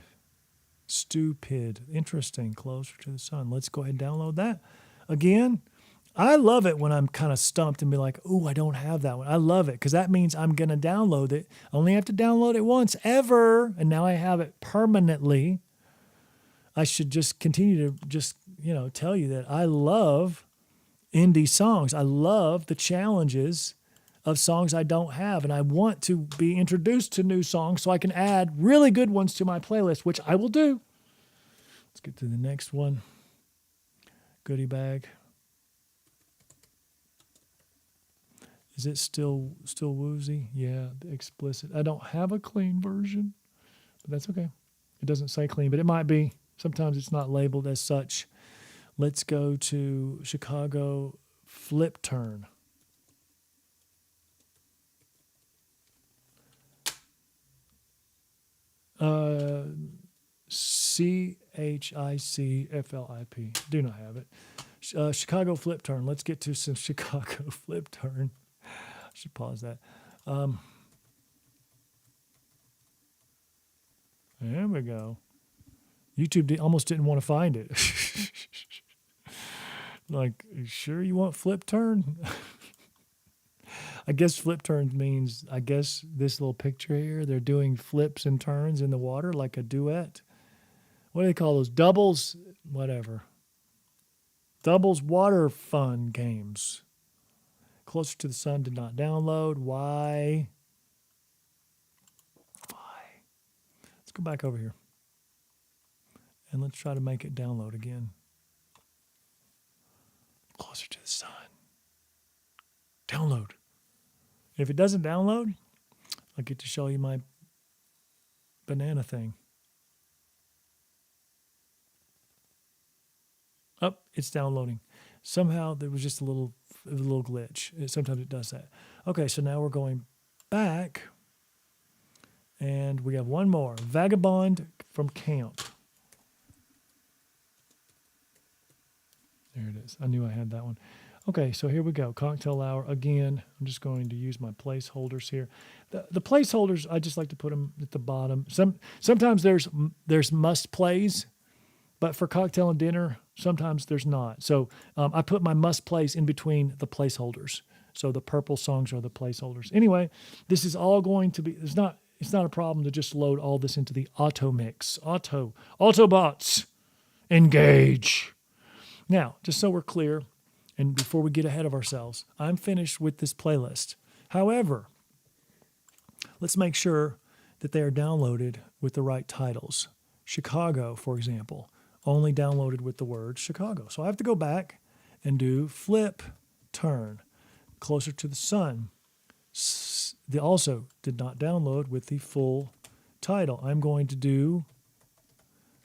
Stupid. Interesting. Closer to the sun. Let's go ahead and download that. Again, I love it when I'm kind of stumped and be like, ooh, I don't have that one. I love it because that means I'm going to download it. I only have to download it once ever, and now I have it permanently. I should just continue to tell you that I love indie songs. I love the challenges of songs I don't have, and I want to be introduced to new songs so I can add really good ones to my playlist, which I will do. Let's get to the next one. Goodie bag. Is it still woozy? Yeah, explicit. I don't have a clean version, but that's okay. It doesn't say clean, but it might be. Sometimes it's not labeled as such. Let's go to Chicago Flip Turn. CHICFLIP. Do not have it. Chicago Flip Turn. Let's get to some Chicago Flip Turn. I should pause that. There we go. YouTube almost didn't want to find it. Like, you sure you want Flip Turn? I guess flip turns means, I guess this little picture here, they're doing flips and turns in the water like a duet. What do they call those? Doubles? Whatever. Doubles water fun games. Closer to the Sun did not download. Why? Let's go back over here. And let's try to make it download again. Closer to the Sun. Download. If it doesn't download, I'll get to show you my banana thing. Oh, it's downloading. Somehow there was just a little glitch. Sometimes it does that. Okay, so now we're going back. And we have one more. Vagabond from Camp. There it is. I knew I had that one. Okay, so here we go. Cocktail hour. Again, I'm just going to use my placeholders here. The placeholders, I just like to put them at the bottom. Sometimes there's must plays, but for cocktail and dinner, sometimes there's not. So I put my must plays in between the placeholders. So the purple songs are the placeholders. Anyway, this is all going to be, it's not a problem to just load all this into the auto mix. Autobots, engage. Now, just so we're clear, and before we get ahead of ourselves, I'm finished with this playlist. However, let's make sure that they are downloaded with the right titles. Chicago, for example, only downloaded with the word Chicago. So I have to go back and do Flip Turn. Closer to the Sun. They also did not download with the full title. I'm going to do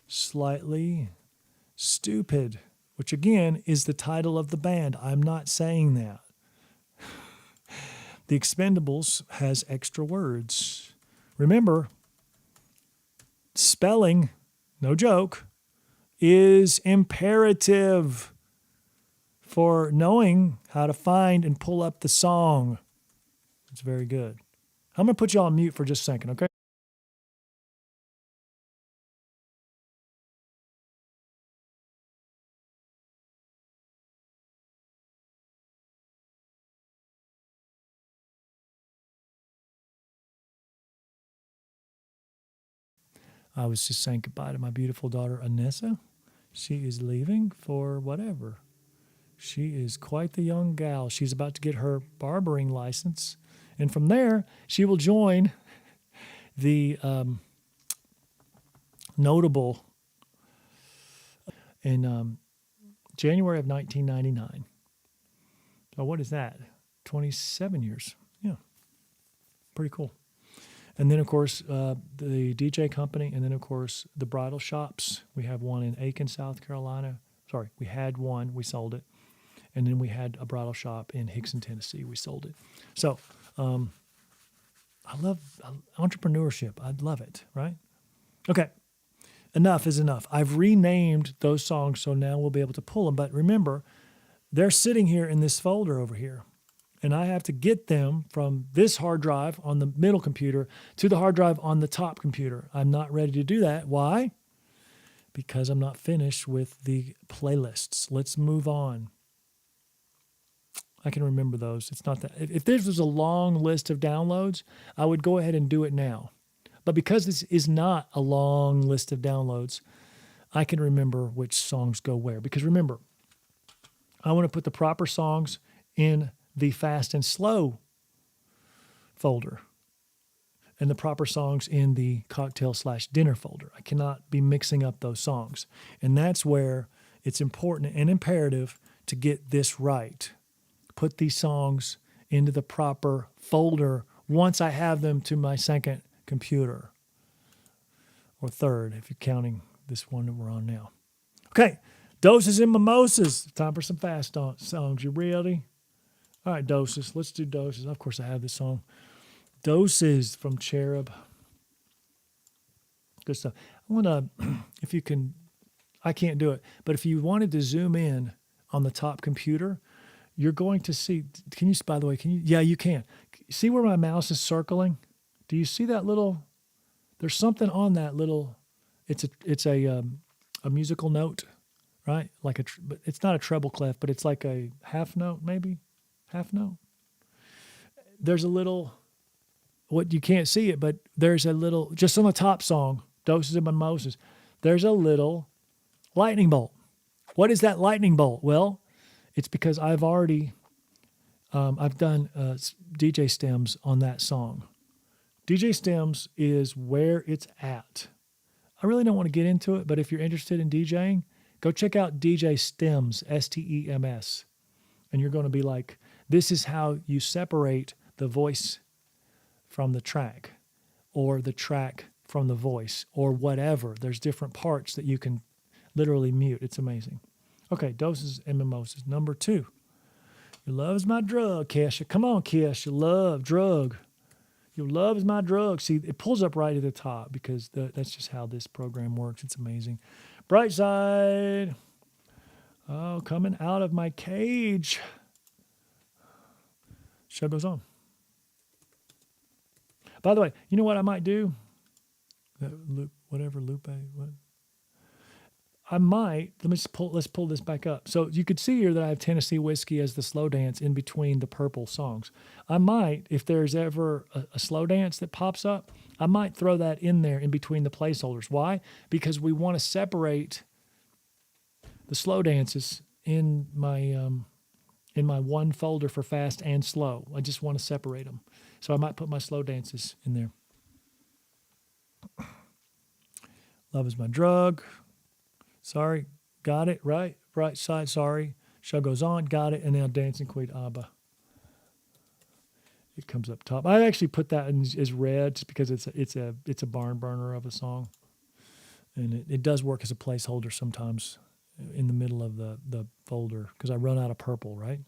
Slightly Stupid, which again is the title of the band. I'm not saying that. The Expendables has extra words. Remember, spelling, no joke, is imperative for knowing how to find and pull up the song. It's very good. I'm going to put you on mute for just a second, okay? I was just saying goodbye to my beautiful daughter, Anessa. She is leaving for whatever. She is quite the young gal. She's about to get her barbering license. And from there, she will join the notable in January of 1999. So what is that? 27 years. Yeah. Pretty cool. And then, of course, the DJ company, and then, of course, the bridal shops. We have one in Aiken, South Carolina. Sorry, we had one. We sold it. And then we had a bridal shop in Hickson, Tennessee. We sold it. So I love entrepreneurship. I love it, right? Okay. Enough is enough. I've renamed those songs, so now we'll be able to pull them. But remember, they're sitting here in this folder over here. And I have to get them from this hard drive on the middle computer to the hard drive on the top computer. I'm not ready to do that. Why? Because I'm not finished with the playlists. Let's move on. I can remember those. It's not that. If this was a long list of downloads, I would go ahead and do it now. But because this is not a long list of downloads, I can remember which songs go where. Because remember, I want to put the proper songs in the fast and slow folder and the proper songs in the cocktail/dinner folder. I cannot be mixing up those songs. And that's where it's important and imperative to get this right. Put these songs into the proper folder once I have them to my second computer, or third if you're counting this one that we're on now. Okay, Doses and Mimosas. Time for some fast songs. You ready? All right, Doses. Let's do Doses. Of course, I have this song. Doses from Cherub. Good stuff. I want to, if you can, I can't do it, but if you wanted to zoom in on the top computer, you're going to see, can you, by the way, can you, yeah, you can. See where my mouse is circling? Do you see that little, there's something on that little, it's a musical note, right? Like but it's not a treble clef, but it's like a half note, maybe half note. There's a little, what you can't see it, but there's a little, just on the top song, Doses and Mimosas, there's a little lightning bolt. What is that lightning bolt? Well, it's because I've already, I've done DJ stems on that song. DJ stems is where it's at. I really don't want to get into it, but if you're interested in DJing, go check out DJ Stems, STEMS. And you're going to be like, this is how you separate the voice from the track, or the track from the voice, or whatever. There's different parts that you can literally mute. It's amazing. Okay, Doses and Mimosas. Number 2. Your love is my drug, Kesha. Come on, Kesha. Love, drug. Your love is my drug. See, it pulls up right at the top because that's just how this program works. It's amazing. Bright Side. Oh, coming out of my cage. Show goes on. By the way, you know what I might do? Lupe. What? I might, let's pull this back up. So you could see here that I have Tennessee Whiskey as the slow dance in between the purple songs. I might, if there's ever a slow dance that pops up, I might throw that in there in between the placeholders. Why? Because we want to separate the slow dances in my one folder for fast and slow. I just want to separate them. So I might put my slow dances in there. Love is my drug. Sorry, got it, right? Bright Side, sorry. Show goes on, got it, and now Dancing Queen Abba. It comes up top. I actually put that as red just because it's a barn burner of a song. And it does work as a placeholder sometimes in the middle of the folder because I run out of purple, right?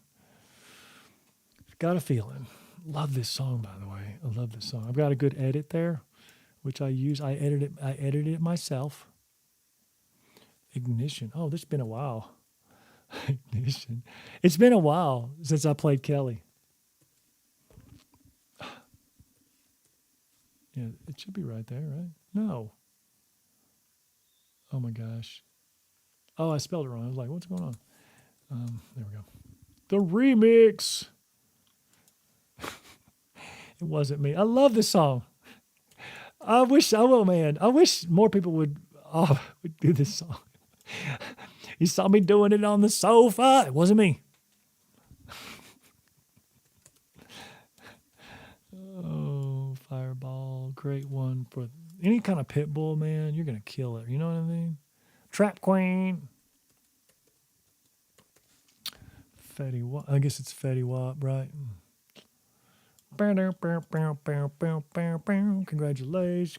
Got a Feeling. Love this song, by the way. I love this song. I've got a good edit there, which I use. I edited it myself. Ignition. Oh, this has been a while. Ignition. It's been a while since I played Kelly. Yeah, it should be right there, right? No. Oh my gosh. Oh, I spelled it wrong. I was like, what's going on? There we go. The remix. It wasn't me. I love this song. I wish more people would do this song. You saw me doing it on the sofa. It wasn't me. Oh, Fireball. Great one for any kind of pit bull, man. You're going to kill it. You know what I mean? Trap Queen. Fetty Wap. I guess it's Fetty Wap, right? Congratulations.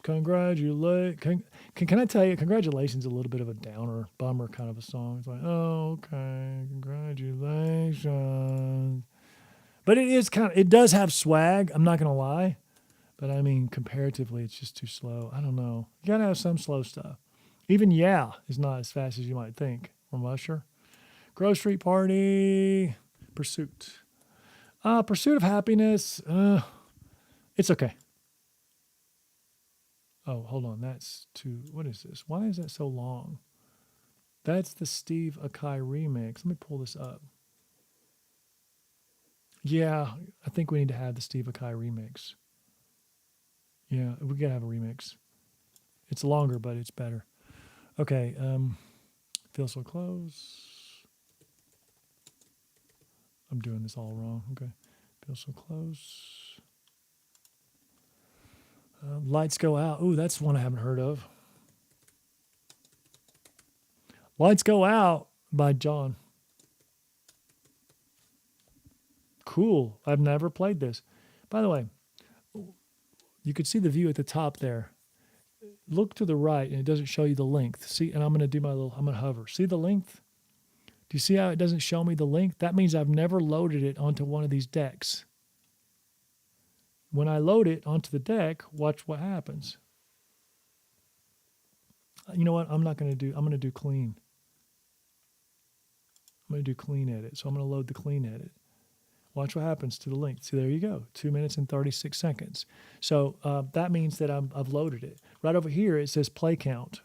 Can I tell you, congratulations is a little bit of a downer, bummer kind of a song. It's like, oh, okay, congratulations. But it does have swag, I'm not going to lie. But I mean, comparatively, it's just too slow. I don't know. You got to have some slow stuff. Even Yeah is not as fast as you might think from Usher. Grove Street Party. Pursuit. Pursuit of Happiness. It's okay. Oh, hold on. That's what is this? Why is that so long? That's the Steve Akai remix. Let me pull this up. Yeah, I think we need to have the Steve Akai remix. Yeah, we got to have a remix. It's longer, but it's better. Okay, Feel So Close. I'm doing this all wrong. Okay. Feel so close. Lights Go Out. Ooh, that's one I haven't heard of. Lights Go Out by John. Cool. I've never played this. By the way, you could see the view at the top there. Look to the right and it doesn't show you the length. See, and I'm going to hover. See the length? Do you see how it doesn't show me the length? That means I've never loaded it onto one of these decks. When I load it onto the deck, watch what happens. You know what? I'm going to do clean. I'm going to do clean edit. So I'm going to load the clean edit. Watch what happens to the length. See, there you go. 2 minutes and 36 seconds. So that means that I've loaded it. Right over here, it says play count.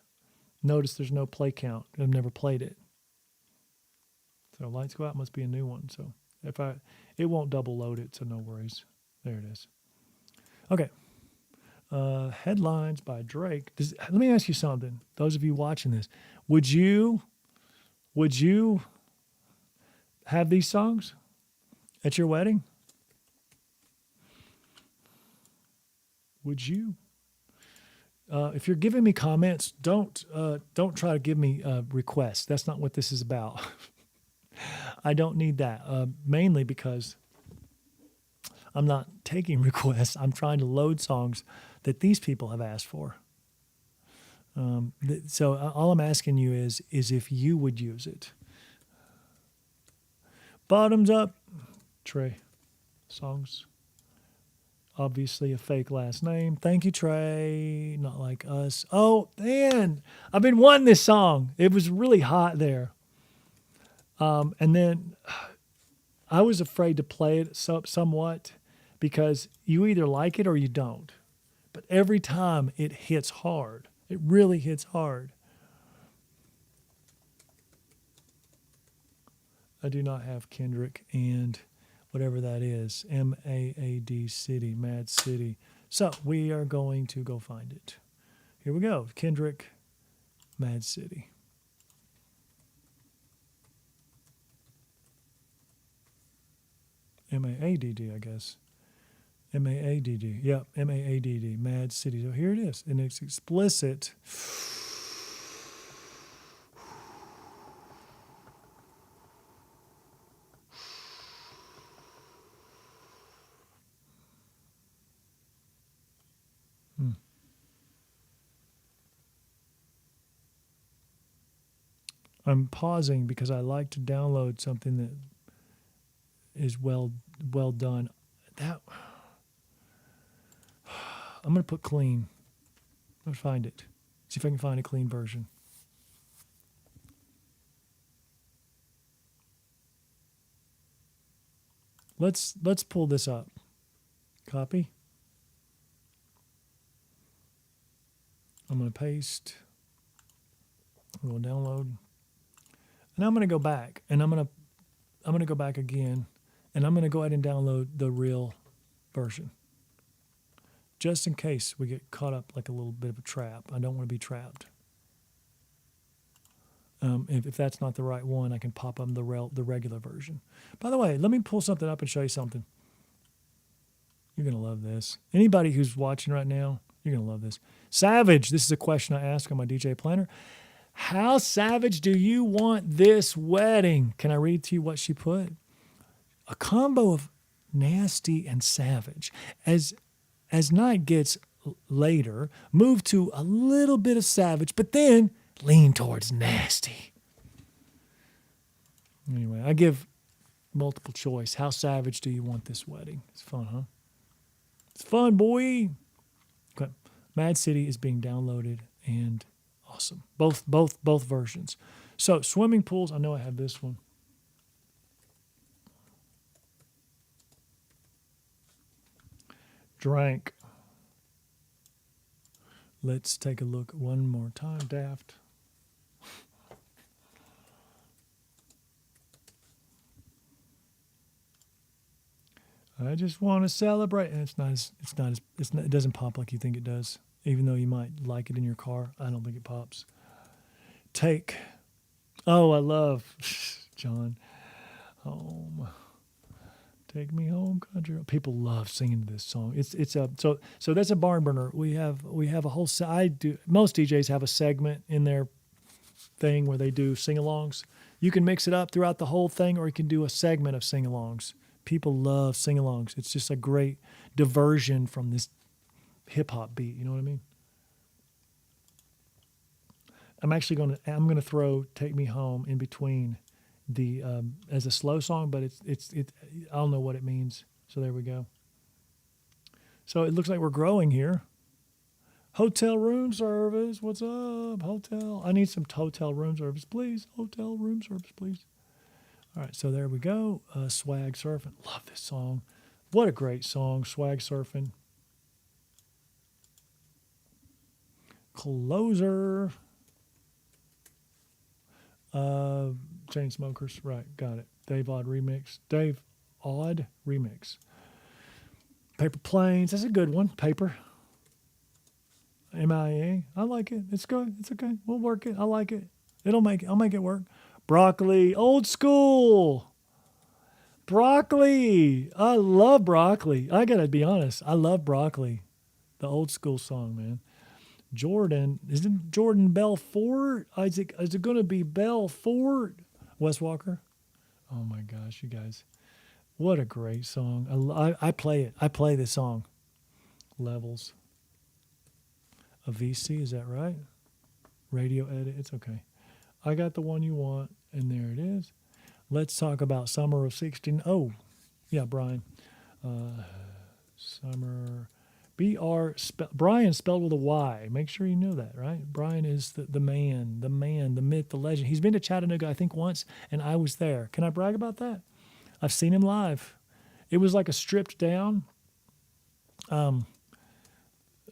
Notice there's no play count. I've never played it. So Lights Go Out must be a new one. So it won't double load it, so no worries. There it is. Okay. Headlines by Drake. Let me ask you something. Those of you watching this, would you have these songs at your wedding? Would you? If you're giving me comments, don't try to give me requests. That's not what this is about. I don't need that. Mainly because I'm not taking requests. I'm trying to load songs that these people have asked for. So all I'm asking you is if you would use it. Bottoms Up, Trey. Songs. Obviously a fake last name. Thank you, Trey. Not Like Us. Oh, man. I've been wanting this song. It was really hot there. And then I was afraid to play it somewhat because you either like it or you don't. But every time it hits hard. It really hits hard. I do not have Kendrick and whatever that is. M-A-A-D City, Mad City. So we are going to go find it. Here we go. Kendrick, Mad City. M-A-A-D-D, I guess. M-A-A-D-D. Yep, M-A-A-D-D, Mad City. So here it is. And it's explicit. I'm pausing because I like to download something that is well done. I'm going to put clean. I'm going to find it. See if I can find a clean version. Let's pull this up. Copy. I'm going to paste. I'm going to download. And I'm going to go back, and I'm going to go back again, and I'm going to go ahead and download the real version, just in case we get caught up like a little bit of a trap. I don't want to be trapped. If that's not the right one, I can pop up the regular version. By the way, let me pull something up and show you something. You're going to love this. Anybody who's watching right now, you're going to love this. Savage, this is a question I ask on my DJ Planner. How savage do you want this wedding? Can I read to you what she put? A combo of nasty and savage. As night gets later, move to a little bit of savage, but then lean towards nasty. Anyway, I give multiple choice. How savage do you want this wedding? It's fun, huh? It's fun, boy. Okay. Mad City is being downloaded and awesome. Both versions. So swimming pools, I know I have this one. Drank. Let's take a look one more time. Daft. I just want to celebrate, and it doesn't pop like you think it does. Even though you might like it in your car, I don't think it pops. Take. Oh, I love John. Home. Take me home, country. People love singing this song. It's a so that's a barn burner. We have a whole. I do. Most DJs have a segment in their thing where they do sing-alongs. You can mix it up throughout the whole thing, or you can do a segment of sing-alongs. People love sing-alongs. It's just a great diversion from this hip-hop beat. You know what I mean? I'm gonna throw "Take Me Home" in between the as a slow song, but it's I don't know what it means. So there we go. So it looks like we're growing here. Hotel room service. What's up, hotel? I need some hotel room service, please. Hotel room service, please. All right, so there we go. Swag Surfing. Love this song. What a great song, Swag Surfing. Closer. Chainsmokers. Right, got it. Dave Odd remix. Dave Odd remix. Paper Planes. That's a good one. Paper. MIA. I like it. It's good. It's okay. We'll work it. I like it. I'll make it work. Broccoli. Old school. Broccoli. I love Broccoli. I gotta be honest. I love Broccoli. The old school song, man. Jordan. Isn't Jordan Belfort? Is it going to be Belfort? Wes Walker. Oh my gosh, you guys. What a great song. I play it. I play this song. Levels. A VC, is that right? Radio edit. It's okay. I got the one you want, and there it is. Let's talk about Summer of 16. Oh, yeah, Brian. Summer. Brian spelled with a Y. Make sure you know that, right? Brian is the man, the myth, the legend. He's been to Chattanooga, I think, once, and I was there. Can I brag about that? I've seen him live. It was like a stripped down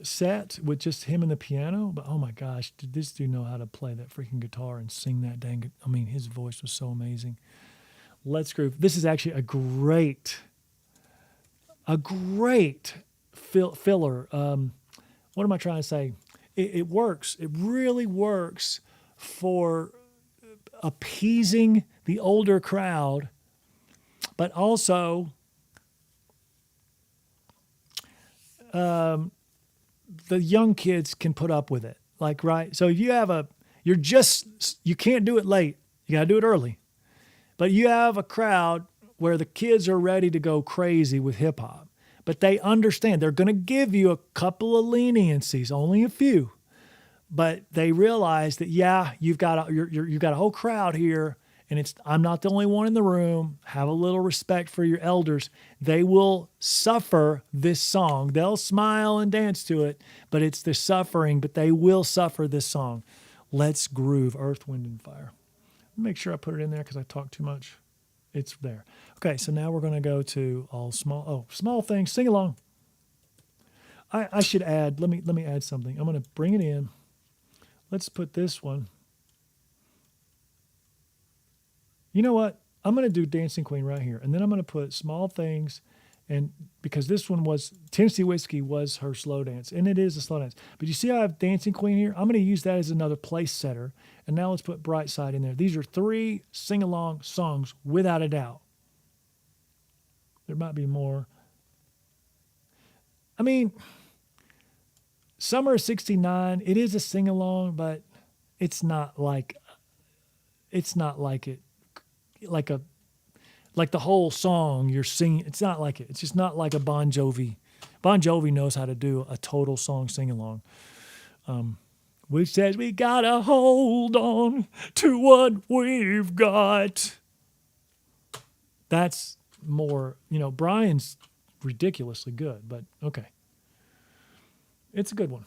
set with just him and the piano. But, oh, my gosh, did this dude know how to play that freaking guitar and sing that dang – I mean, his voice was so amazing. Let's Groove. This is actually a great filler. What am I trying to say? It works. It really works for appeasing the older crowd, but also the young kids can put up with it. Like, right? So if you have you can't do it late. You got to do it early. But you have a crowd where the kids are ready to go crazy with hip hop. But they understand they're going to give you a couple of leniencies, only a few. But they realize that, yeah, you've got a whole crowd here, and I'm not the only one in the room. Have a little respect for your elders. They will suffer this song. They'll smile and dance to it, but it's the suffering, but they will suffer this song. Let's Groove, Earth, Wind, and Fire. Make sure I put it in there because I talk too much. It's there. Okay, so now we're going to go to all small things. Sing along. I should add, let me add something. I'm going to bring it in. Let's put this one. You know what? I'm going to do Dancing Queen right here. And then I'm going to put Small Things. And because this one was, Tennessee Whiskey was her slow dance. And it is a slow dance. But you see how I have Dancing Queen here? I'm going to use that as another place setter. And now let's put Bright Side in there. These are 3 sing-along songs without a doubt. There might be more. I mean, Summer of 69, it is a sing-along, but it's not like the whole song you're singing. It's not like it. It's just not like a Bon Jovi. Bon Jovi knows how to do a total song sing-along. Which says we gotta hold on to what we've got. That's more, Brian's ridiculously good, but okay. It's a good one.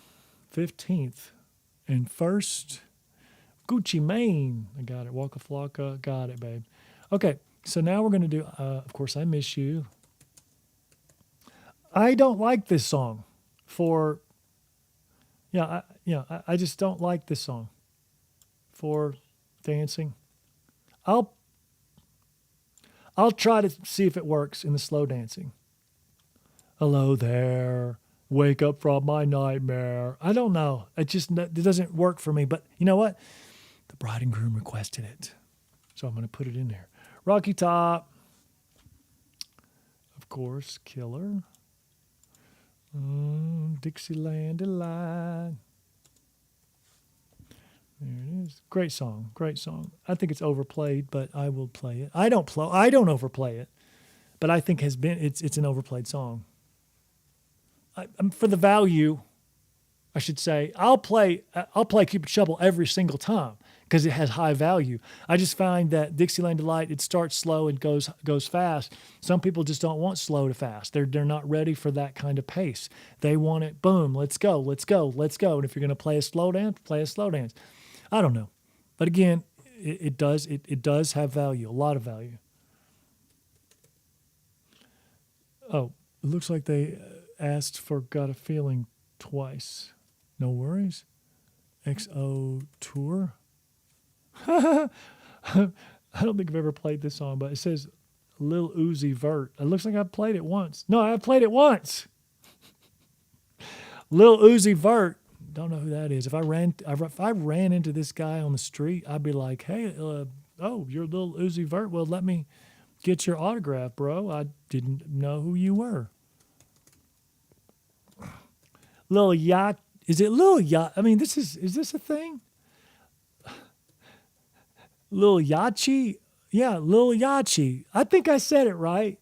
15th and first, Gucci Mane. I got it. Waka Flocka. Got it, babe. Okay, so now we're going to do, of course, I Miss You. I don't like this song for... I just don't like this song for dancing. I'll try to see if it works in the slow dancing. Hello there, wake up from my nightmare. I don't know. It doesn't work for me. But you know what? The bride and groom requested it, so I'm going to put it in there. Rocky Top. course, Killer. Dixieland Delight. There it is. Great song. Great song. I think it's overplayed, but I will play it. I don't overplay it, but I think it's an overplayed song. For the value, I should say, I'll play Cupid Shuffle every single time because it has high value. I just find that Dixieland Delight, it starts slow and goes fast. Some people just don't want slow to fast. They're not ready for that kind of pace. They want it, boom, let's go, let's go, let's go. And if you're going to play a slow dance, play a slow dance. I don't know. But again, it does have value, a lot of value. Oh, it looks like they asked for Got a Feeling twice. No worries. XO Tour. I don't think I've ever played this song, but it says Lil Uzi Vert. It looks like I've played it once. No, I played it once. Lil Uzi Vert. Don't know who that is. If I ran into this guy on the street, I'd be like, "Hey, you're Lil Uzi Vert. Well, let me get your autograph, bro. I didn't know who you were." Lil Yacht. Is it Lil Yacht? I mean, is this a thing? Lil Yachi? Yeah, Lil Yachi. I think I said it right.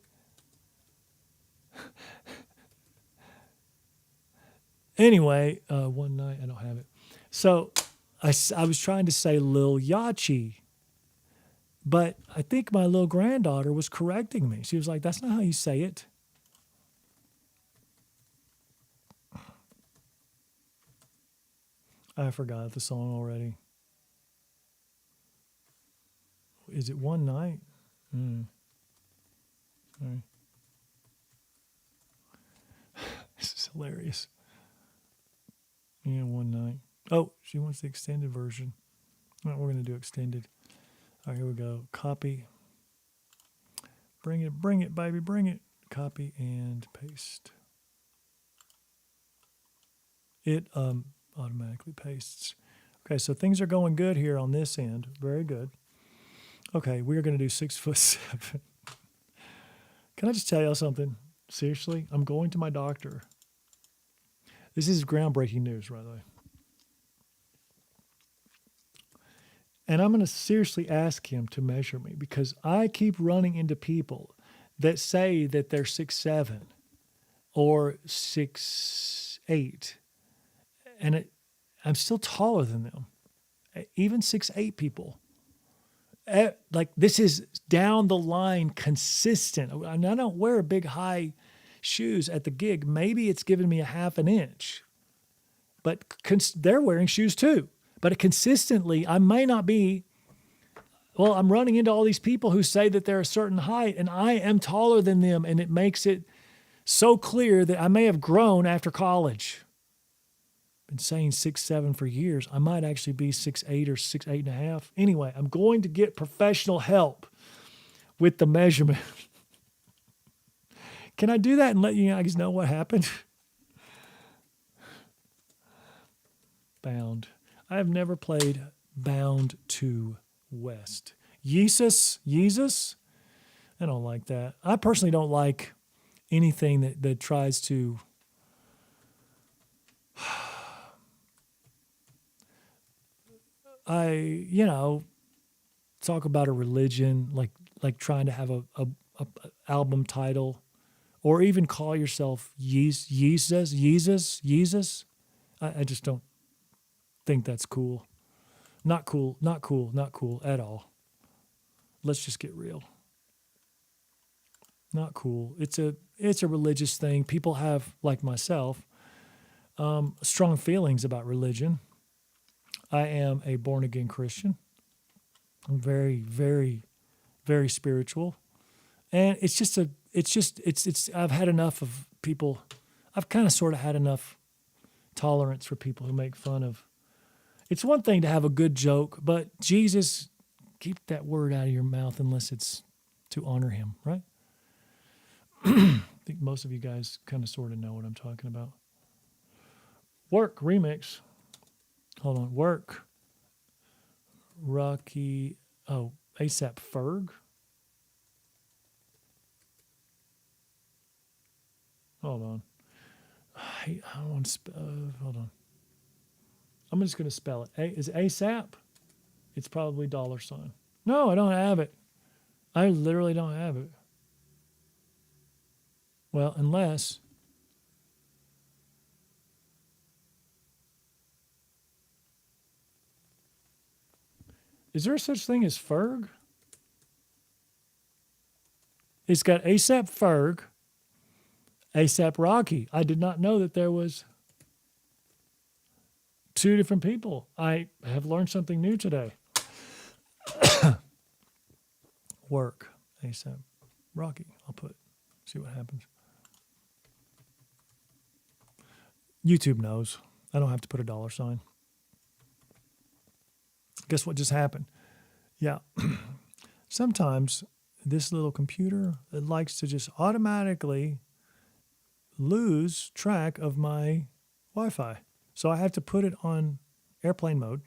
Anyway, one night, I don't have it. So I was trying to say Lil Yachi, but I think my little granddaughter was correcting me. She was like, that's not how you say it. I forgot the song already. Is it One Night? Sorry. This is hilarious. Yeah, One Night. Oh, she wants the extended version. All right, we're going to do extended. All right, here we go. Copy. Bring it, baby, bring it. Copy and paste. It automatically pastes. Okay, so things are going good here on this end. Very good. Okay, we're going to do 6'7". Can I just tell y'all something? Seriously, I'm going to my doctor. This is groundbreaking news, by the way. And I'm going to seriously ask him to measure me because I keep running into people that say that they're 6'7" or 6'8", and I'm still taller than them. Even 6'8" people. Like, this is down the line consistent. And I don't wear big high shoes at the gig. Maybe it's giving me a half an inch, but they're wearing shoes too. But consistently, I may not be. Well, I'm running into all these people who say that they're a certain height, and I am taller than them, and it makes it so clear that I may have grown after college. Been saying 6'7" for years. I might actually be 6'8" or 6'8.5". Anyway, I'm going to get professional help with the measurement. Can I do that and let you guys know what happened? Bound. I have never played Bound to West. Yeezus? I don't like that. I personally don't like anything that tries to talk about a religion, like trying to have a album title, or even call yourself Jesus. I just don't think that's cool. Not cool at all. Let's just get real. Not cool. It's a religious thing. People have, like myself, strong feelings about religion. I am a born-again Christian. I'm very, very, very spiritual. And I've had enough of people. I've kind of sort of had enough tolerance for people who make fun of. It's one thing to have a good joke, but Jesus, keep that word out of your mouth unless it's to honor him, right? I think most of you guys kind of sort of know what I'm talking about. Work remix. Hold on. Work. Rocky. Oh, ASAP Ferg. Hold on. I don't want to hold on. I'm just going to spell it. Is it ASAP? It's probably dollar sign. No, I don't have it. I literally don't have it. Well, unless. Is there such thing as Ferg? It's got ASAP Ferg, ASAP Rocky. I did not know that there was two different people. I have learned something new today. Work, ASAP Rocky. I'll put, see what happens. YouTube knows. I don't have to put a dollar sign. Guess what just happened? Yeah. Sometimes this little computer, it likes to just automatically lose track of my Wi-Fi. So I have to put it on airplane mode,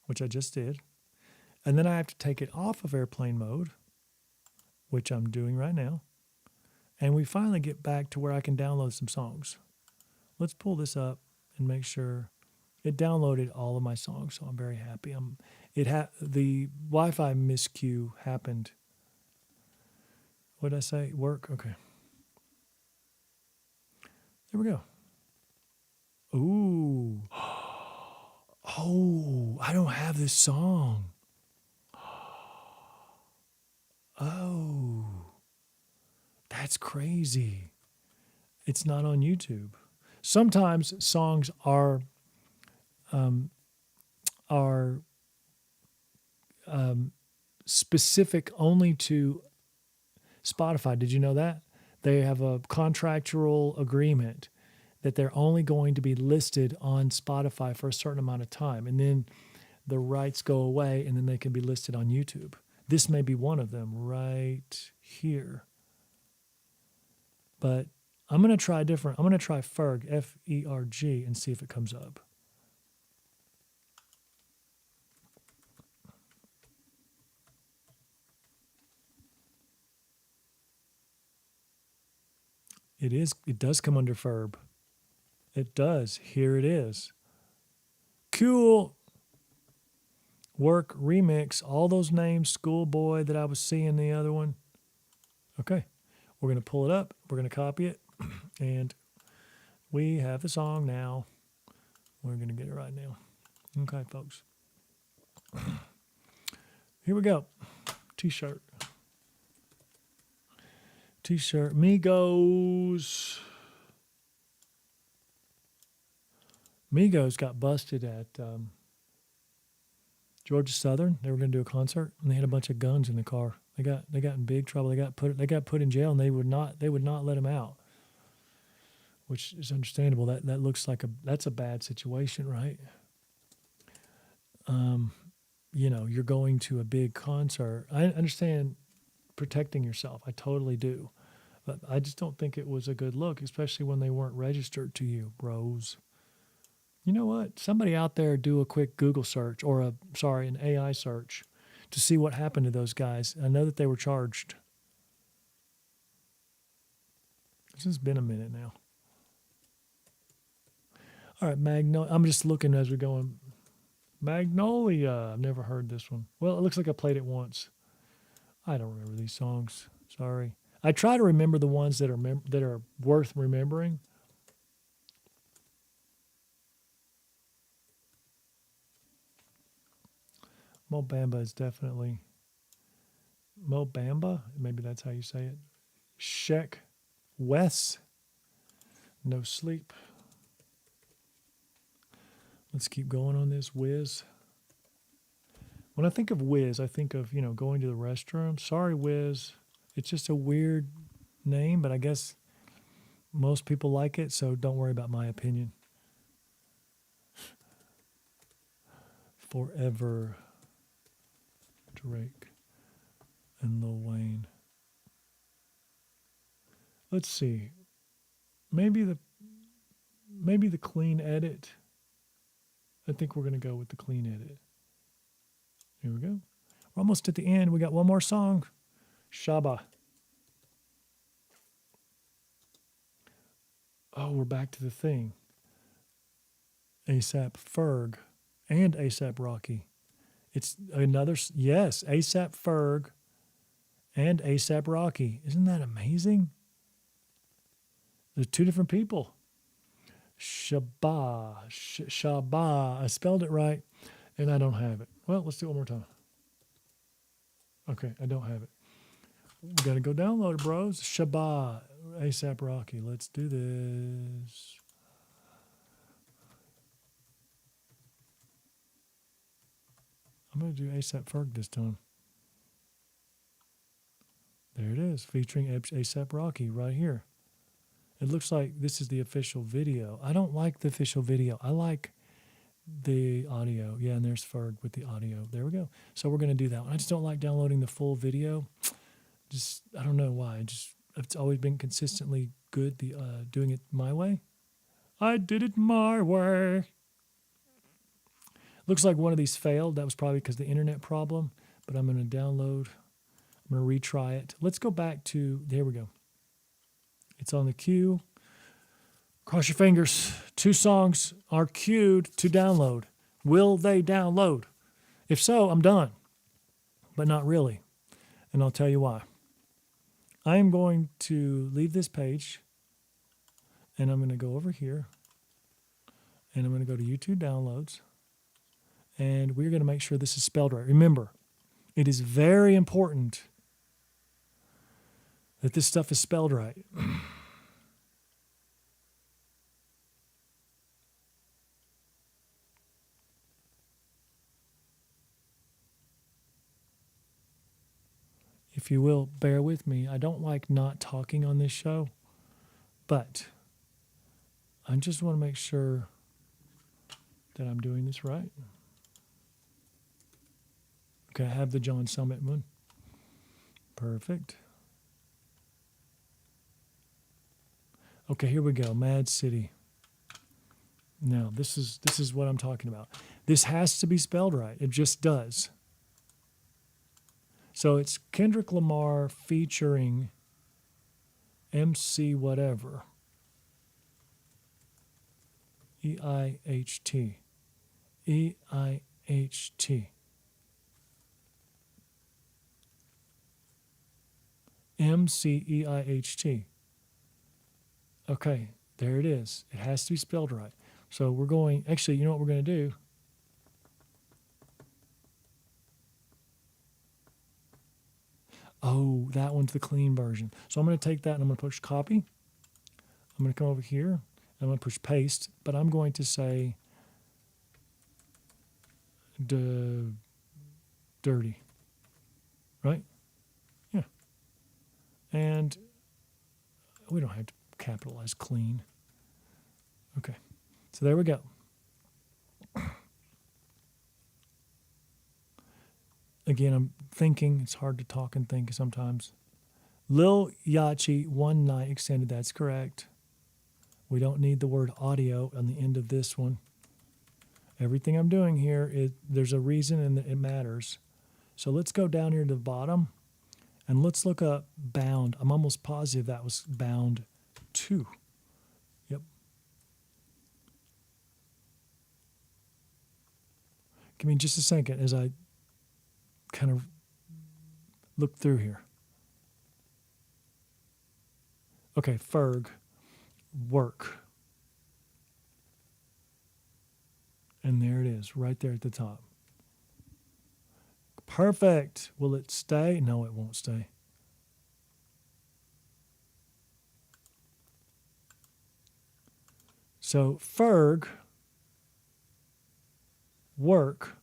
which I just did. And then I have to take it off of airplane mode, which I'm doing right now. And we finally get back to where I can download some songs. Let's pull this up and make sure it downloaded all of my songs. So I'm very happy. The Wi-Fi miscue happened. What did I say? Work? Okay. There we go. Ooh. Oh, I don't have this song. Oh, that's crazy. It's not on YouTube. Sometimes songs are specific only to Spotify. Did you know that? They have a contractual agreement that they're only going to be listed on Spotify for a certain amount of time. And then the rights go away and then they can be listed on YouTube. This may be one of them right here. But I'm going to try different. I'm going to try Ferg, F-E-R-G, and see if it comes up. It does come under Ferb. It does. Here it is. Cool. Work, remix, all those names, Schoolboy that I was seeing the other one. Okay. We're going to pull it up. We're going to copy it. And we have the song now. We're going to get it right now. Okay, folks. Here we go. T-shirt. T-shirt. Migos. Migos got busted at Georgia Southern. They were going to do a concert, and they had a bunch of guns in the car. They got in big trouble. They got put in jail, and they would not let them out, which is understandable. That looks like that's a bad situation, right? You're going to a big concert. I understand protecting yourself. I totally do. But I just don't think it was a good look, especially when they weren't registered to you, bros. You know what? Somebody out there do a quick Google search or an AI search to see what happened to those guys. I know that they were charged. This has been a minute now. All right, Magnolia. I'm just looking as we're going. Magnolia. I've never heard this one. Well, it looks like I played it once. I don't remember these songs. Sorry. I try to remember the ones that are worth remembering. Mo Bamba is definitely Mo Bamba. Maybe that's how you say it. Sheck Wes. No Sleep. Let's keep going on this. Wiz. When I think of Wiz, I think of, going to the restroom. Sorry, Wiz. It's just a weird name, but I guess most people like it, so don't worry about my opinion. Forever. Drake and Lil Wayne. Let's see. Maybe the clean edit. I think we're going to go with the clean edit. Here we go. We're almost at the end. We got one more song. Shaba. Oh, we're back to the thing. ASAP Ferg and ASAP Rocky. It's another, yes, ASAP Ferg and ASAP Rocky. Isn't that amazing? They're two different people. Shabba. I spelled it right, and I don't have it. Well, let's do it one more time. Okay, I don't have it. We got to go download it, bros. Shabba, ASAP Rocky. Let's do this. I'm going to do ASAP Ferg this time. There it is, featuring ASAP Rocky right here. It looks like this is the official video. I don't like the official video. I like the audio. Yeah, and there's Ferg with the audio. There we go. So we're going to do that one. I just don't like downloading the full video. Just, I don't know why. It's always been consistently good, doing it my way. I did it my way. Looks like one of these failed. That was probably because of the internet problem. But I'm going to download. I'm going to retry it. Let's go back to, there we go. It's on the queue. Cross your fingers. 2 songs are queued to download. Will they download? If so, I'm done. But not really. And I'll tell you why. I am going to leave this page. And I'm going to go over here. And I'm going to go to YouTube Downloads. And we're going to make sure this is spelled right. Remember, it is very important that this stuff is spelled right. If you will, bear with me. I don't like not talking on this show, but I just want to make sure that I'm doing this right. Okay, I have the John Summit one. Perfect. Okay, here we go. Mad City. Now, this is what I'm talking about. This has to be spelled right. It just does. So it's Kendrick Lamar featuring MC whatever. E-I-H-T. E-I-H-T. M-C-E-I-H-T. Okay, there it is. It has to be spelled right. So we're going, actually, you know what we're going to do? Oh, that one's the clean version. So I'm going to take that and I'm going to push copy. I'm going to come over here. And I'm going to push paste. But I'm going to say dirty. Right? Yeah. And we don't have to capitalize clean. Okay. So there we go. Again, I'm thinking. It's hard to talk and think sometimes. Lil Yachty, One Night Extended. That's correct. We don't need the word audio on the end of this one. Everything I'm doing here, there's a reason and it matters. So let's go down here to the bottom and let's look up bound. I'm almost positive that was bound 2. Yep. Give me just a second as I kind of look through here. Okay, Ferg, work. And there it is, right there at the top. Perfect. Will it stay? No, it won't stay. So Ferg, work.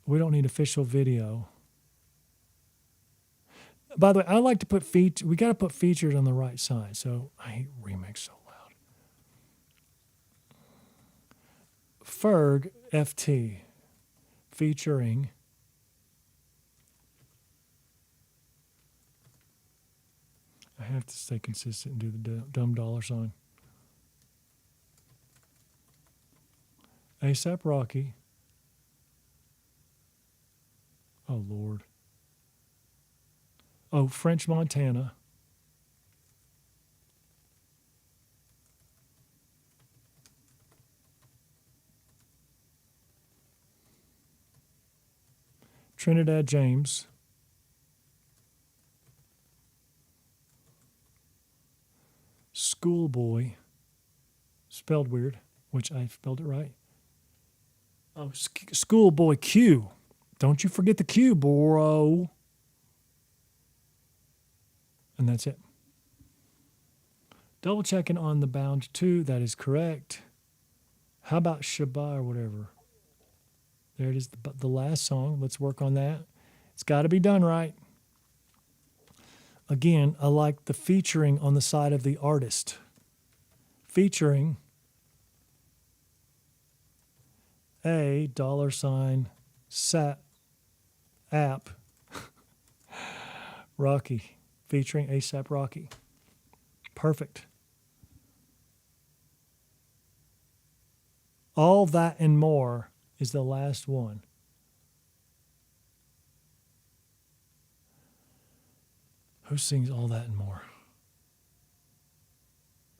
We don't need official video. By the way, I like to put features. We got to put features on the right side. So I hate remix so loud. Ferg FT featuring I have to stay consistent and do the dumb dollar sign. ASAP Rocky. Oh, Lord. Oh, French Montana. Trinidad James. Schoolboy. Spelled weird, which I spelled it right. Oh, Schoolboy Q. Don't you forget the Q, bro. And that's it. Double checking on the bound 2. That is correct. How about Shabbat or whatever? There it is, the last song. Let's work on that. It's got to be done right. Again, I like the featuring on the side of the artist. Featuring a $sat app Rocky. Featuring ASAP Rocky. Perfect. All That and More is the last one. Who sings All That and More?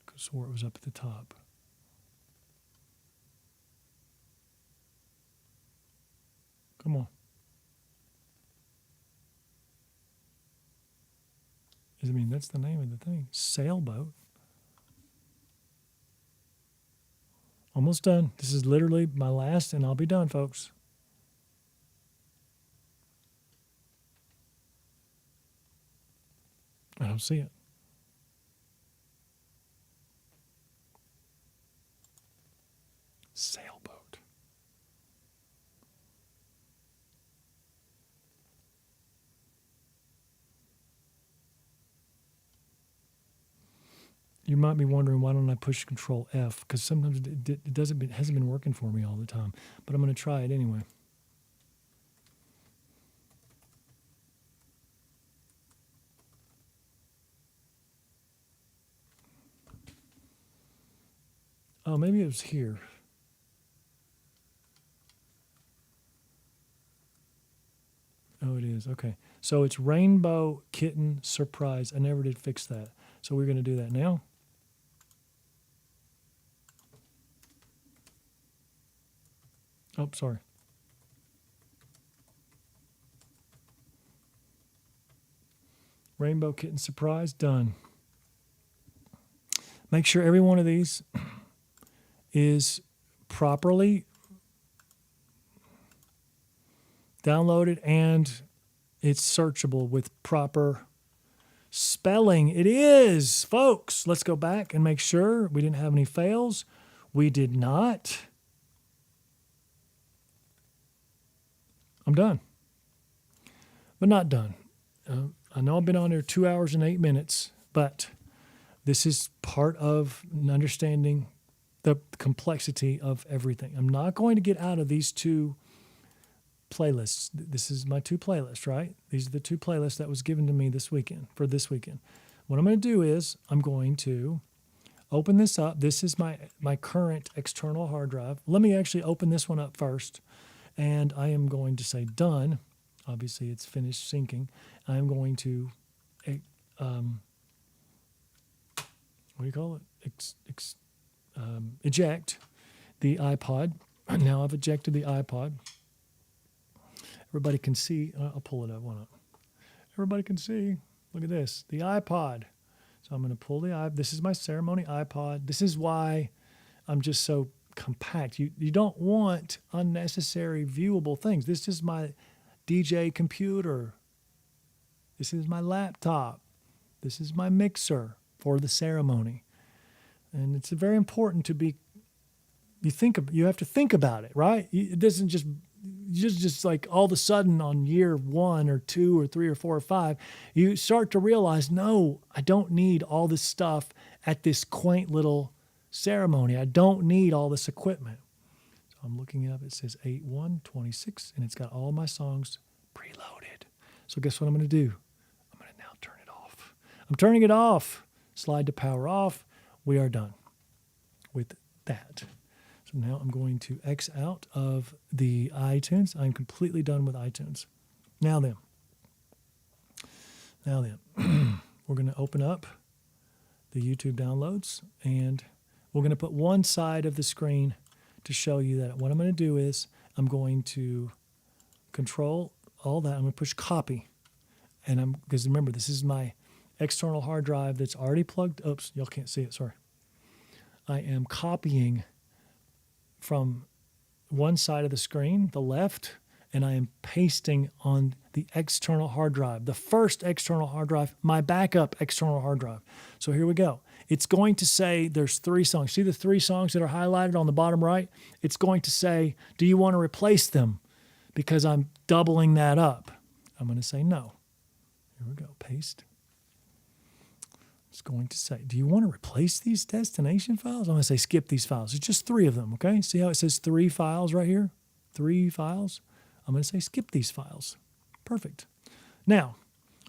I swore it was up at the top. Come on. I mean, that's the name of the thing. Sailboat. Almost done. This is literally my last, and I'll be done, folks. I don't see it. Sailboat. You might be wondering, why don't I push Control F? Because sometimes it hasn't been working for me all the time. But I'm going to try it anyway. Oh, maybe it was here. Oh, it is. Okay. So it's Rainbow Kitten Surprise. I never did fix that. So we're going to do that now. Oh, sorry. Rainbow Kitten Surprise, done. Make sure every one of these is properly downloaded and it's searchable with proper spelling. It is, folks. Let's go back and make sure we didn't have any fails. We did not. I'm done. But not done. I know I've been on there 2 hours and 8 minutes, but this is part of understanding the complexity of everything. I'm not going to get out of these two playlists. This is my two playlists, right? These are the two playlists that was given to me this weekend, for this weekend. What I'm going to do is I'm going to open this up. This is my current external hard drive. Let me actually open this one up first. And I am going to say done. Obviously, it's finished syncing. I'm going to, what do you call it? Eject the iPod. Now I've ejected the iPod. Everybody can see. I'll pull it up. One up. Everybody can see. Look at this. The iPod. So I'm going to pull the iPod. This is my ceremony iPod. This is why I'm just so compact. You don't want unnecessary viewable things. This is my DJ computer. This is my laptop. This is my mixer for the ceremony. And it's very important to be, you have to think about it, right? It doesn't just like all of a sudden on year 1 or 2 or 3 or 4 or 5, you start to realize, no, I don't need all this stuff at this quaint little ceremony. I don't need all this equipment. So I'm looking up, it says 8/1/26, and it's got all my songs preloaded. So guess what I'm going to do? I'm going to now turn it off. I'm turning it off. Slide to power off. We are done with that. So now I'm going to X out of the iTunes. I'm completely done with iTunes. Now then, we're going to open up the YouTube downloads, and we're going to put one side of the screen to show you that what I'm going to do is I'm going to control all that. I'm going to push copy. And because remember, this is my external hard drive that's already plugged. Oops, y'all can't see it. Sorry. I am copying from one side of the screen, the left, and I am pasting on the external hard drive, the first external hard drive, my backup external hard drive. So here we go. It's going to say there's 3 songs. See the 3 songs that are highlighted on the bottom right? It's going to say, do you want to replace them? Because I'm doubling that up. I'm going to say no. Here we go, paste. It's going to say, do you want to replace these destination files? I'm going to say skip these files. It's just 3 of them, okay? See how it says 3 files right here? 3 files. I'm going to say skip these files. Perfect. Now,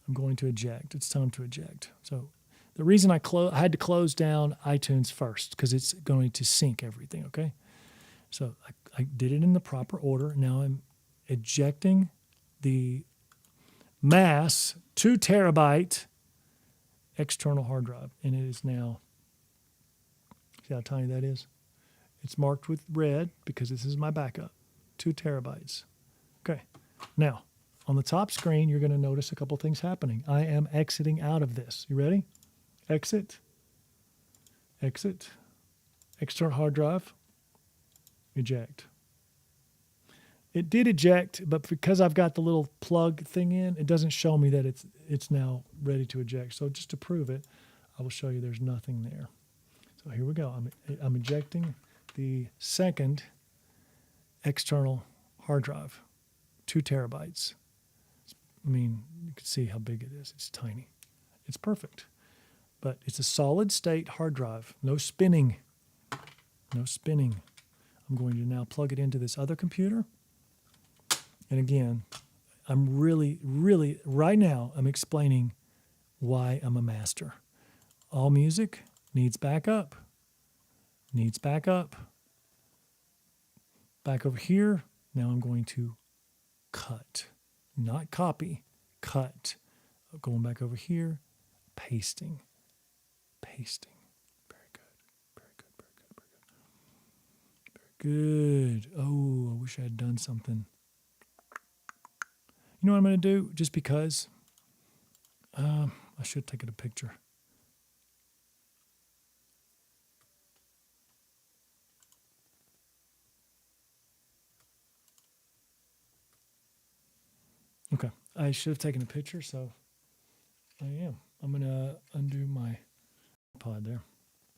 I'm going to eject. It's time to eject. So the reason I had to close down iTunes first because it's going to sync everything, okay? So I did it in the proper order. Now I'm ejecting the mass 2 terabyte external hard drive, and it is now, see how tiny that is? It's marked with red because this is my backup, 2 terabytes. Okay, now on the top screen, you're going to notice a couple things happening. I am exiting out of this. You ready? Exit, exit, external hard drive, eject. It did eject, but because I've got the little plug thing in, it doesn't show me that it's now ready to eject. So just to prove it, I will show you there's nothing there. So here we go. I'm ejecting the second external hard drive, 2 terabytes. I mean, you can see how big it is. It's tiny. It's perfect. But it's a solid state hard drive. No spinning. No spinning. I'm going to now plug it into this other computer. And again, I'm really, right now, I'm explaining why I'm a master. All music needs backup. Needs backup. Back over here. Now I'm going to cut. Not copy. Cut. Going back over here. Pasting. Pasting. Very good. Very good. Very good. Very good. Oh, I wish I had done something. You know what I'm going to do? Just because I should have taken a picture. Okay. I should have taken a picture, so I am. I'm going to undo my iPod there.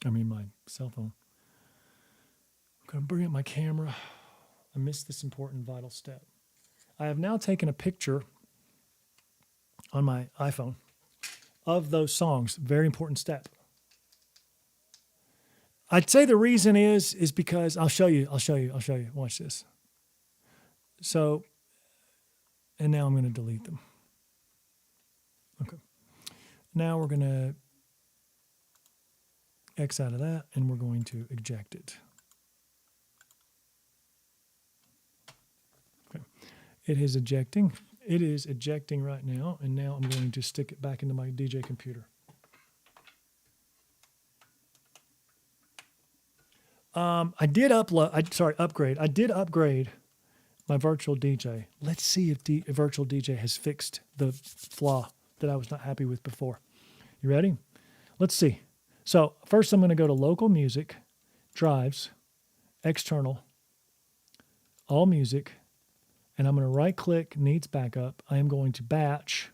I mean, my cell phone. I'm going to bring up my camera. I missed this important, vital step. I have now taken a picture on my iPhone of those songs. Very important step. I'd say the reason is because I'll show you. Watch this. So, and now I'm going to delete them. Okay. Now we're going to X out of that, and we're going to eject it. Okay. It is ejecting. It is ejecting right now, and now I'm going to stick it back into my DJ computer. I did upgrade. I did upgrade my virtual DJ. Let's see if virtual DJ has fixed the flaw that I was not happy with before. You ready? Let's see. So first I'm going to go to local music, drives, external, all music, and I'm going to right click, needs backup. I am going to batch,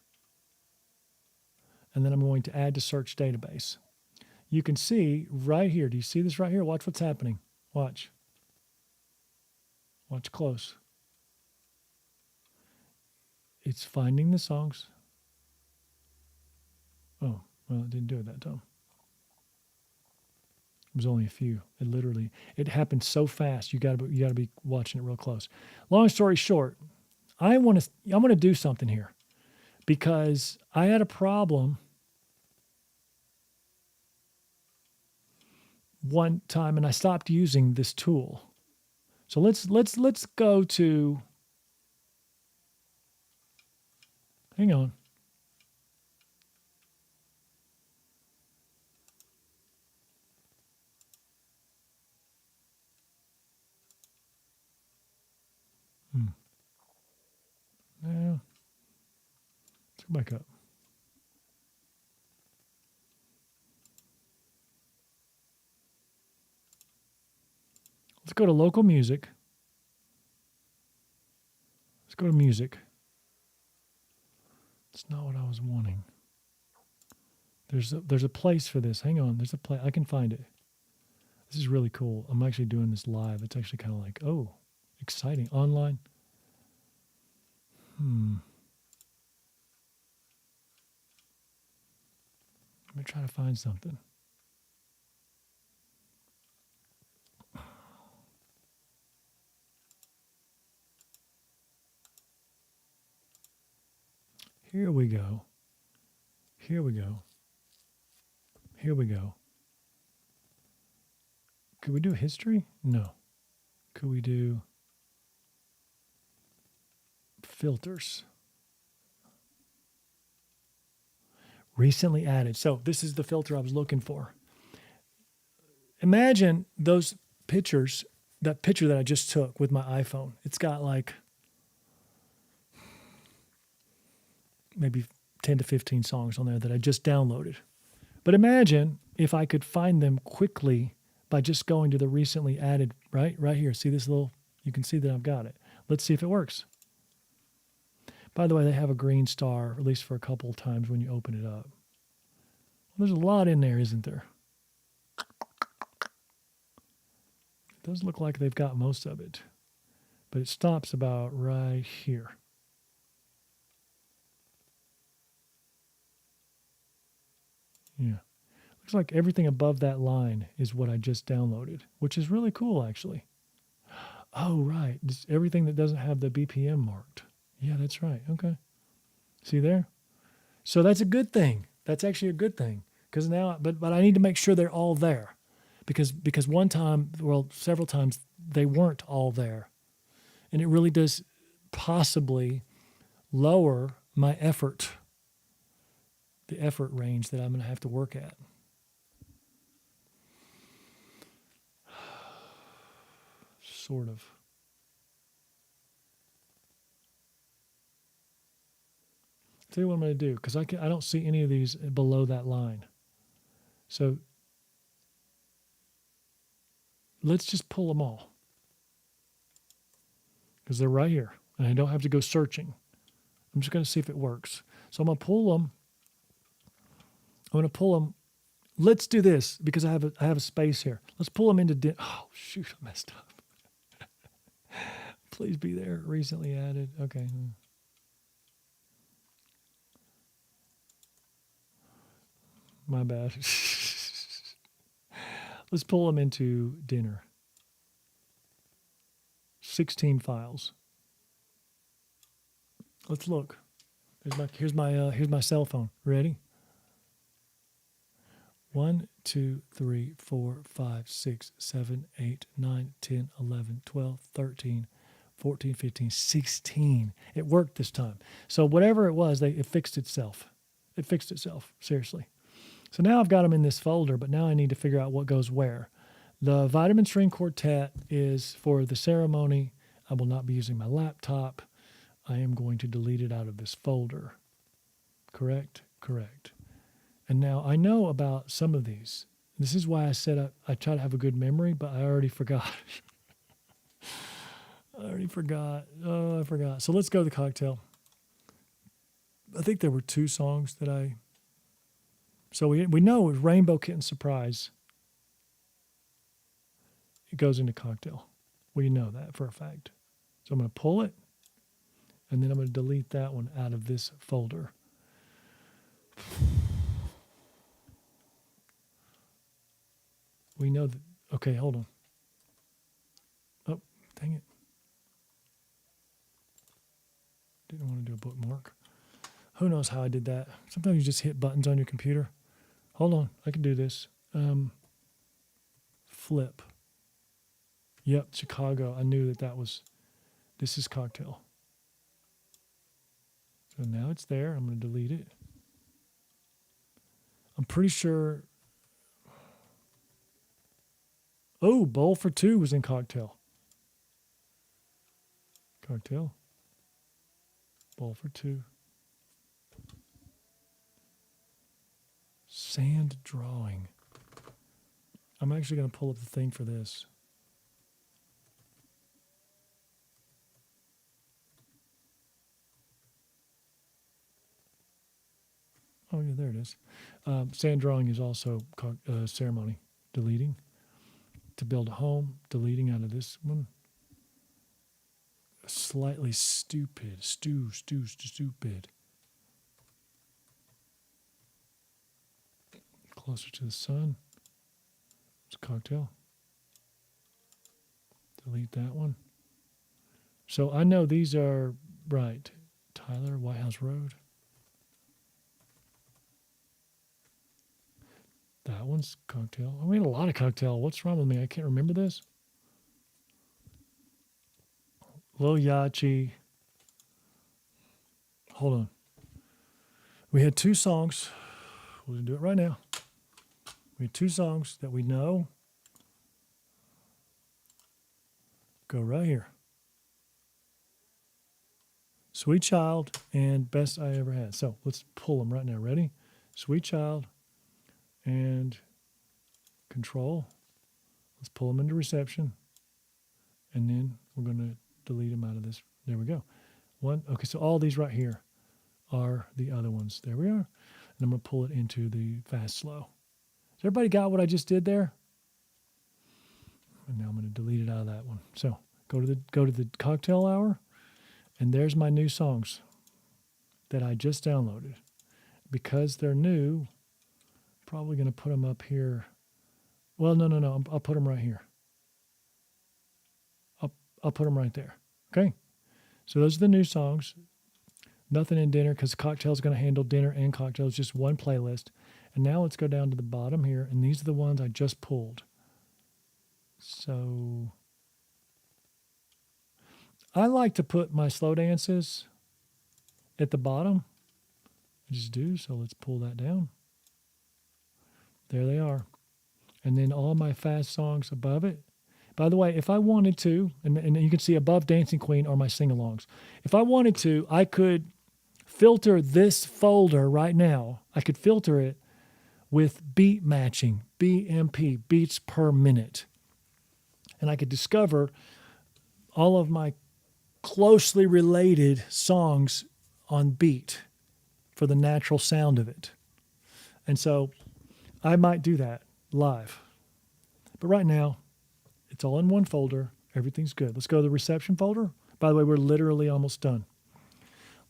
and then I'm going to add to search database. You can see right here. Do you see this right here? Watch what's happening. Watch. Watch close. It's finding the songs. Oh, well, it didn't do it that time. It was only a few. It happened so fast. You got to be watching it real close. Long story short, I'm going to do something here because I had a problem one time and I stopped using this tool. So let's go to, hang on. Yeah. Let's go back up. Let's go to local music. Let's go to music. It's not what I was wanting. There's a place for this. Hang on. There's a place. I can find it. This is really cool. I'm actually doing this live. It's actually kind of like, oh, exciting. Online. Let me try to find something. Here we go. Here we go. Here we go. Could we do history? No. Could we do filters? Recently added. So this is the filter I was looking for. Imagine those pictures, that picture that I just took with my iPhone. It's got like maybe 10 to 15 songs on there that I just downloaded. But imagine if I could find them quickly by just going to the recently added, right here. See this little, you can see that I've got it. Let's see if it works. By the way, they have a green star, at least for a couple of times when you open it up. Well, there's a lot in there, isn't there? It does look like they've got most of it, but it stops about right here. Yeah. Looks like everything above that line is what I just downloaded, which is really cool, actually. Oh, right. It's everything that doesn't have the BPM marked. Yeah, that's right. Okay. See there? So that's a good thing. That's actually a good thing. Because now, but I need to make sure they're all there. Because one time, well, several times, they weren't all there. And it really does possibly lower my effort, the effort range that I'm going to have to work at. Sort of. Tell you what I'm going to do, because I don't see any of these below that line. So let's just pull them all, because they're right here, and I don't have to go searching. I'm just going to see if it works. So I'm going to pull them. Let's do this, because I have a space here. Let's pull them into. Oh shoot! I messed up. Please be there. Recently added. Okay. My bad. Let's pull them into dinner. 16 files. Let's look. Here's my cell phone. Ready? 1, 2, 3, 4, 5, 6, 7, 8, 9, 10, 11, 12, 13, 14, 15, 16. It worked this time. So whatever it was, it fixed itself. It fixed itself. Seriously. So now I've got them in this folder, but now I need to figure out what goes where. The Vitamin String Quartet is for the ceremony. I will not be using my laptop. I am going to delete it out of this folder. Correct? Correct. And now I know about some of these. This is why I said I try to have a good memory, but I already forgot. Oh, I forgot. So let's go to the cocktail. I think there were 2 songs that So we know it was Rainbow Kitten Surprise. It goes into cocktail. We know that for a fact. So I'm going to pull it, and then I'm going to delete that one out of this folder. We know that. Okay, hold on. Oh, dang it. Didn't want to do a bookmark. Who knows how I did that? Sometimes you just hit buttons on your computer. Hold on, I can do this. Flip. Yep, Chicago. I knew that was. This is cocktail. So now it's there. I'm going to delete it. I'm pretty sure. Oh, Bowl for Two was in cocktail. Cocktail. Bowl for Two. Sand drawing. I'm actually going to pull up the thing for this. Oh, yeah, there it is. Sand drawing is also ceremony. Deleting. To build a home. Deleting out of this one. Slightly stupid. Stupid. Closer to the sun. It's a cocktail. Delete that one. So I know these are right. Tyler, White House Road. That one's cocktail. I made a lot of cocktail. What's wrong with me? I can't remember this. Lil Yachi. Hold on. We had two songs. We'll do it right now. We had two songs that we know. Go right here. Sweet Child and Best I Ever Had. So let's pull them right now. Ready? Sweet Child and Control. Let's pull them into reception. And then we're going to delete them out of this. There we go. One. Okay, so all these right here are the other ones. There we are. And I'm going to pull it into the fast slow. Has everybody got what I just did there? And now I'm going to delete it out of that one. So go to the cocktail hour, and there's my new songs that I just downloaded. Because they're new, probably going to put them up here. Well, no. I'll put them right here. I'll put them right there. Okay? So those are the new songs. Nothing in dinner because Cocktail's going to handle dinner and cocktails, just one playlist. And now let's go down to the bottom here, and these are the ones I just pulled. So I like to put my slow dances at the bottom. I just do, so let's pull that down. There they are. And then all my fast songs above it. By the way, if I wanted to, and you can see above Dancing Queen are my sing-alongs. If I wanted to, I could filter this folder right now. I could filter it with beat matching, BMP, beats per minute. And I could discover all of my closely related songs on beat for the natural sound of it. And so I might do that live. But right now, it's all in one folder. Everything's good. Let's go to the reception folder. By the way, we're literally almost done.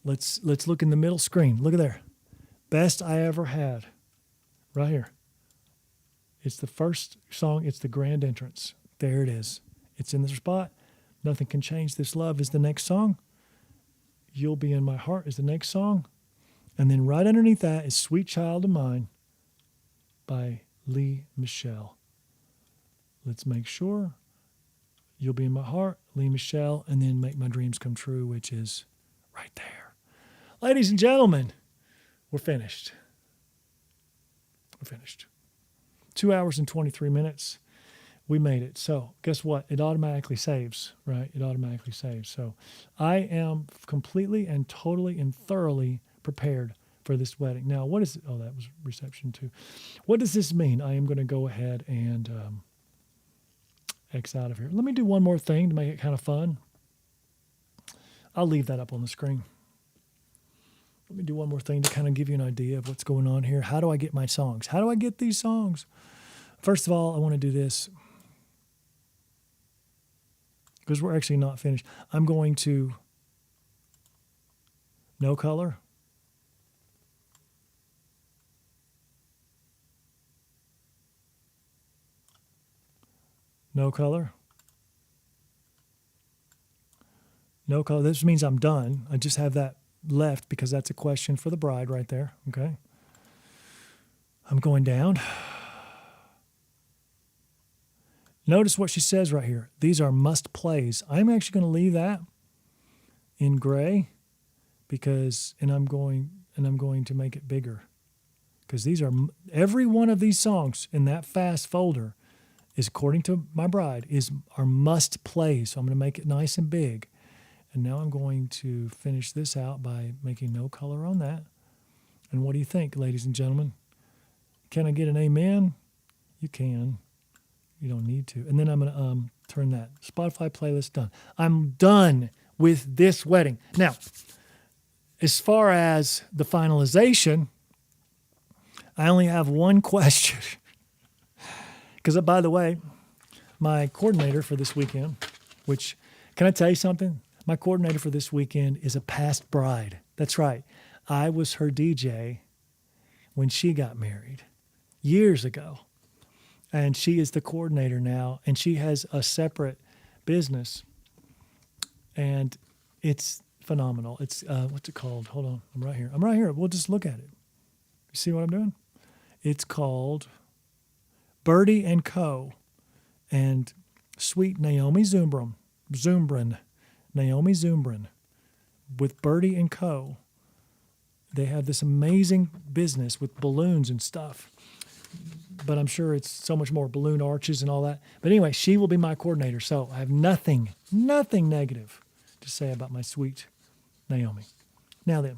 Let's look in the middle screen. Look at there. Best I Ever Had. Right here. It's the first song. It's the grand entrance. There it is. It's in the spot. Nothing Can Change This Love is the next song. You'll Be in My Heart is the next song. And then right underneath that is Sweet Child of Mine by Lee Michelle. Let's make sure. You'll Be in My Heart, Lee Michelle, and then Make My Dreams Come True, which is right there. Ladies and gentlemen, we're finished. We're finished. 2 hours and 23 minutes. We made it. So guess what? It automatically saves, right? It automatically saves. So I am completely and totally and thoroughly prepared for this wedding. Now, what is it? Oh, that was reception too. What does this mean? I am going to go ahead and X out of here. Let me do one more thing to make it kind of fun. I'll leave that up on the screen. Let me do one more thing to kind of give you an idea of what's going on here. How do I get my songs? How do I get these songs? First of all, I want to do this because we're actually not finished. I'm going to no color. No color. No color. This means I'm done. I just have that left because that's a question for the bride right there. Okay. I'm going down. Notice what she says right here. These are must plays. I'm actually going to leave that in gray because, and I'm going to make it bigger because these are, every one of these songs in that fast folder is, according to my bride, are must plays. So I'm going to make it nice and big. And now I'm going to finish this out by making no color on that. And what do you think, ladies and gentlemen? Can I get an amen? You can. You don't need to. And then I'm going to turn that Spotify playlist done. I'm done with this wedding. Now, as far as the finalization, I only have one question. Because, by the way, my coordinator for this weekend, which, can I tell you something? My coordinator for this weekend is a past bride. That's right. I was her DJ when she got married years ago. And she is the coordinator now, and she has a separate business. And it's phenomenal. It's, what's it called? Hold on. I'm right here. We'll just look at it. You see what I'm doing? It's called Birdie & Co. And sweet Naomi Zumbrin, with Birdie & Co. They have this amazing business with balloons and stuff. But I'm sure it's so much more, balloon arches and all that. But anyway, she will be my coordinator. So I have nothing negative to say about my sweet Naomi. Now then,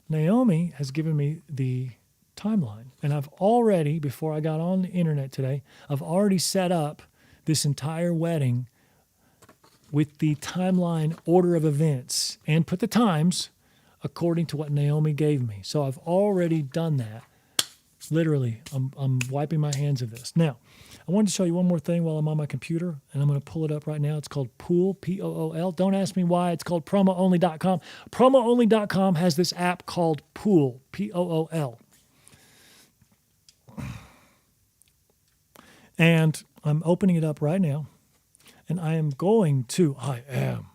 Naomi has given me the timeline. And I've already, before I got on the internet today, I've already set up this entire wedding with the timeline order of events and put the times according to what Naomi gave me. So I've already done that. Literally, I'm wiping my hands of this. Now, I wanted to show you one more thing while I'm on my computer, and I'm going to pull it up right now. It's called Pool, P-O-O-L. Don't ask me why. It's called promoonly.com. Promoonly.com has this app called Pool, P-O-O-L. And I'm opening it up right now, and I am going to, I'm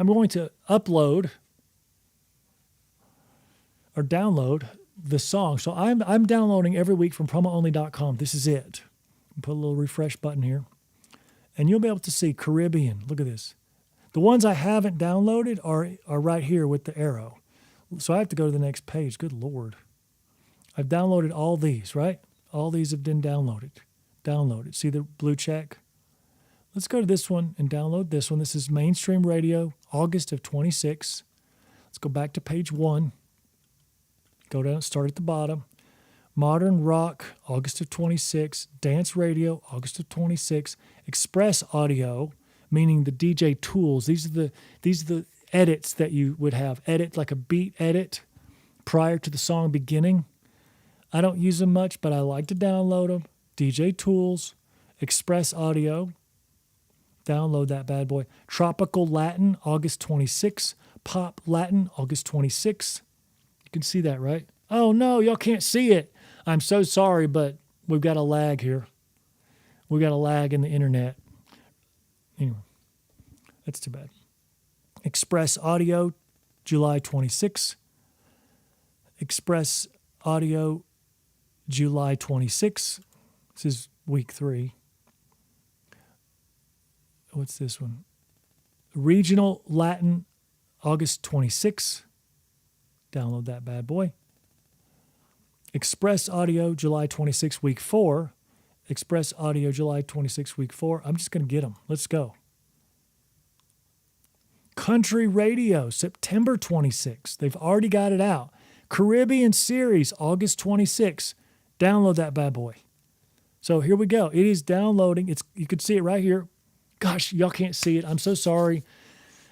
going to upload or download the song. So I'm downloading every week from promoonly.com. This is it. Put a little refresh button here. And you'll be able to see Caribbean. Look at this. The ones I haven't downloaded are right here with the arrow. So I have to go to the next page. Good Lord. I've downloaded all these, right? All these have been downloaded. See the blue check? Let's go to this one and download this one. This is Mainstream Radio, August of 26. Let's go back to page 1. Go down, start at the bottom. Modern Rock, August of 26. Dance Radio, August of 26. Express Audio, meaning the DJ tools. These are the edits that you would have. Edit, like a beat edit prior to the song beginning. I don't use them much, but I like to download them. DJ tools, Express Audio. Download that bad boy. Tropical Latin, August 26. Pop Latin, August 26. You can see that, right? Oh, no, y'all can't see it. I'm so sorry, but we've got a lag here. We've got a lag in the internet. Anyway, that's too bad. Express Audio, July 26. Express Audio, July 26. This is week 3. What's this one? Regional Latin, August 26. Download that bad boy. Express Audio, July 26, week 4. Express Audio, July 26, week 4. I'm just going to get them. Let's go. Country Radio, September 26. They've already got it out. Caribbean Series, August 26. Download that bad boy. So here we go. It is downloading. You can see it right here. Gosh, y'all can't see it. I'm so sorry.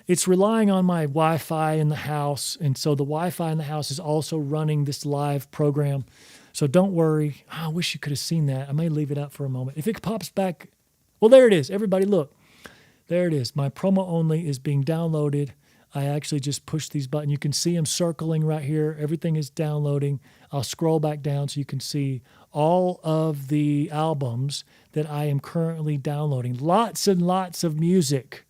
It's relying on my Wi-Fi in the house, and so the Wi-Fi in the house is also running this live program. So don't worry. I wish you could have seen that. I may leave it up for a moment. If it pops back, well, there it is. Everybody look. There it is. My promo only is being downloaded. I actually just push these buttons. You can see them circling right here. Everything is downloading. I'll scroll back down so you can see all of the albums that I am currently downloading. Lots and lots of music.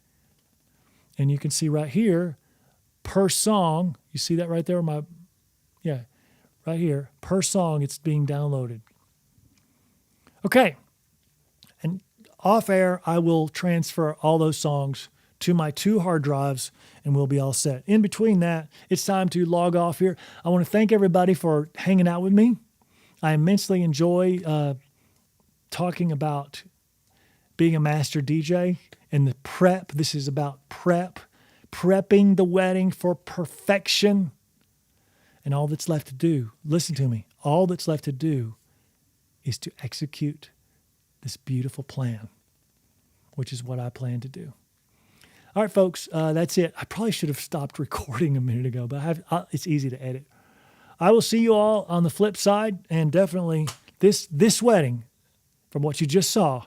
And you can see right here, per song, you see that right there? Right here, per song, it's being downloaded. Okay. And off air, I will transfer all those songs to my 2 hard drives, and we'll be all set. In between that, it's time to log off here. I want to thank everybody for hanging out with me. I immensely enjoy talking about being a master DJ and the prep. This is about prepping the wedding for perfection. And all that's left to do, listen to me, all that's left to do is to execute this beautiful plan, which is what I plan to do. All right, folks, that's it. I probably should have stopped recording a minute ago, but it's easy to edit. I will see you all on the flip side, and definitely this wedding, from what you just saw,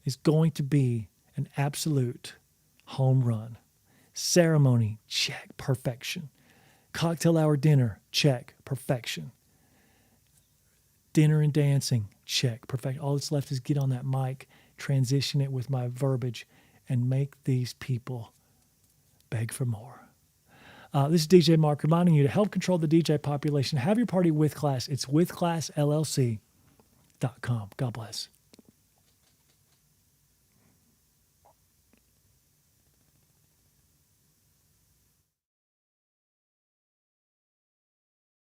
is going to be an absolute home run. Ceremony, check, perfection. Cocktail hour dinner, check, perfection. Dinner and dancing, check, perfect. All that's left is get on that mic, transition it with my verbiage, and make these people beg for more. This is DJ Mark reminding you to help control the DJ population. Have your party with class. It's withclassllc.com. God bless.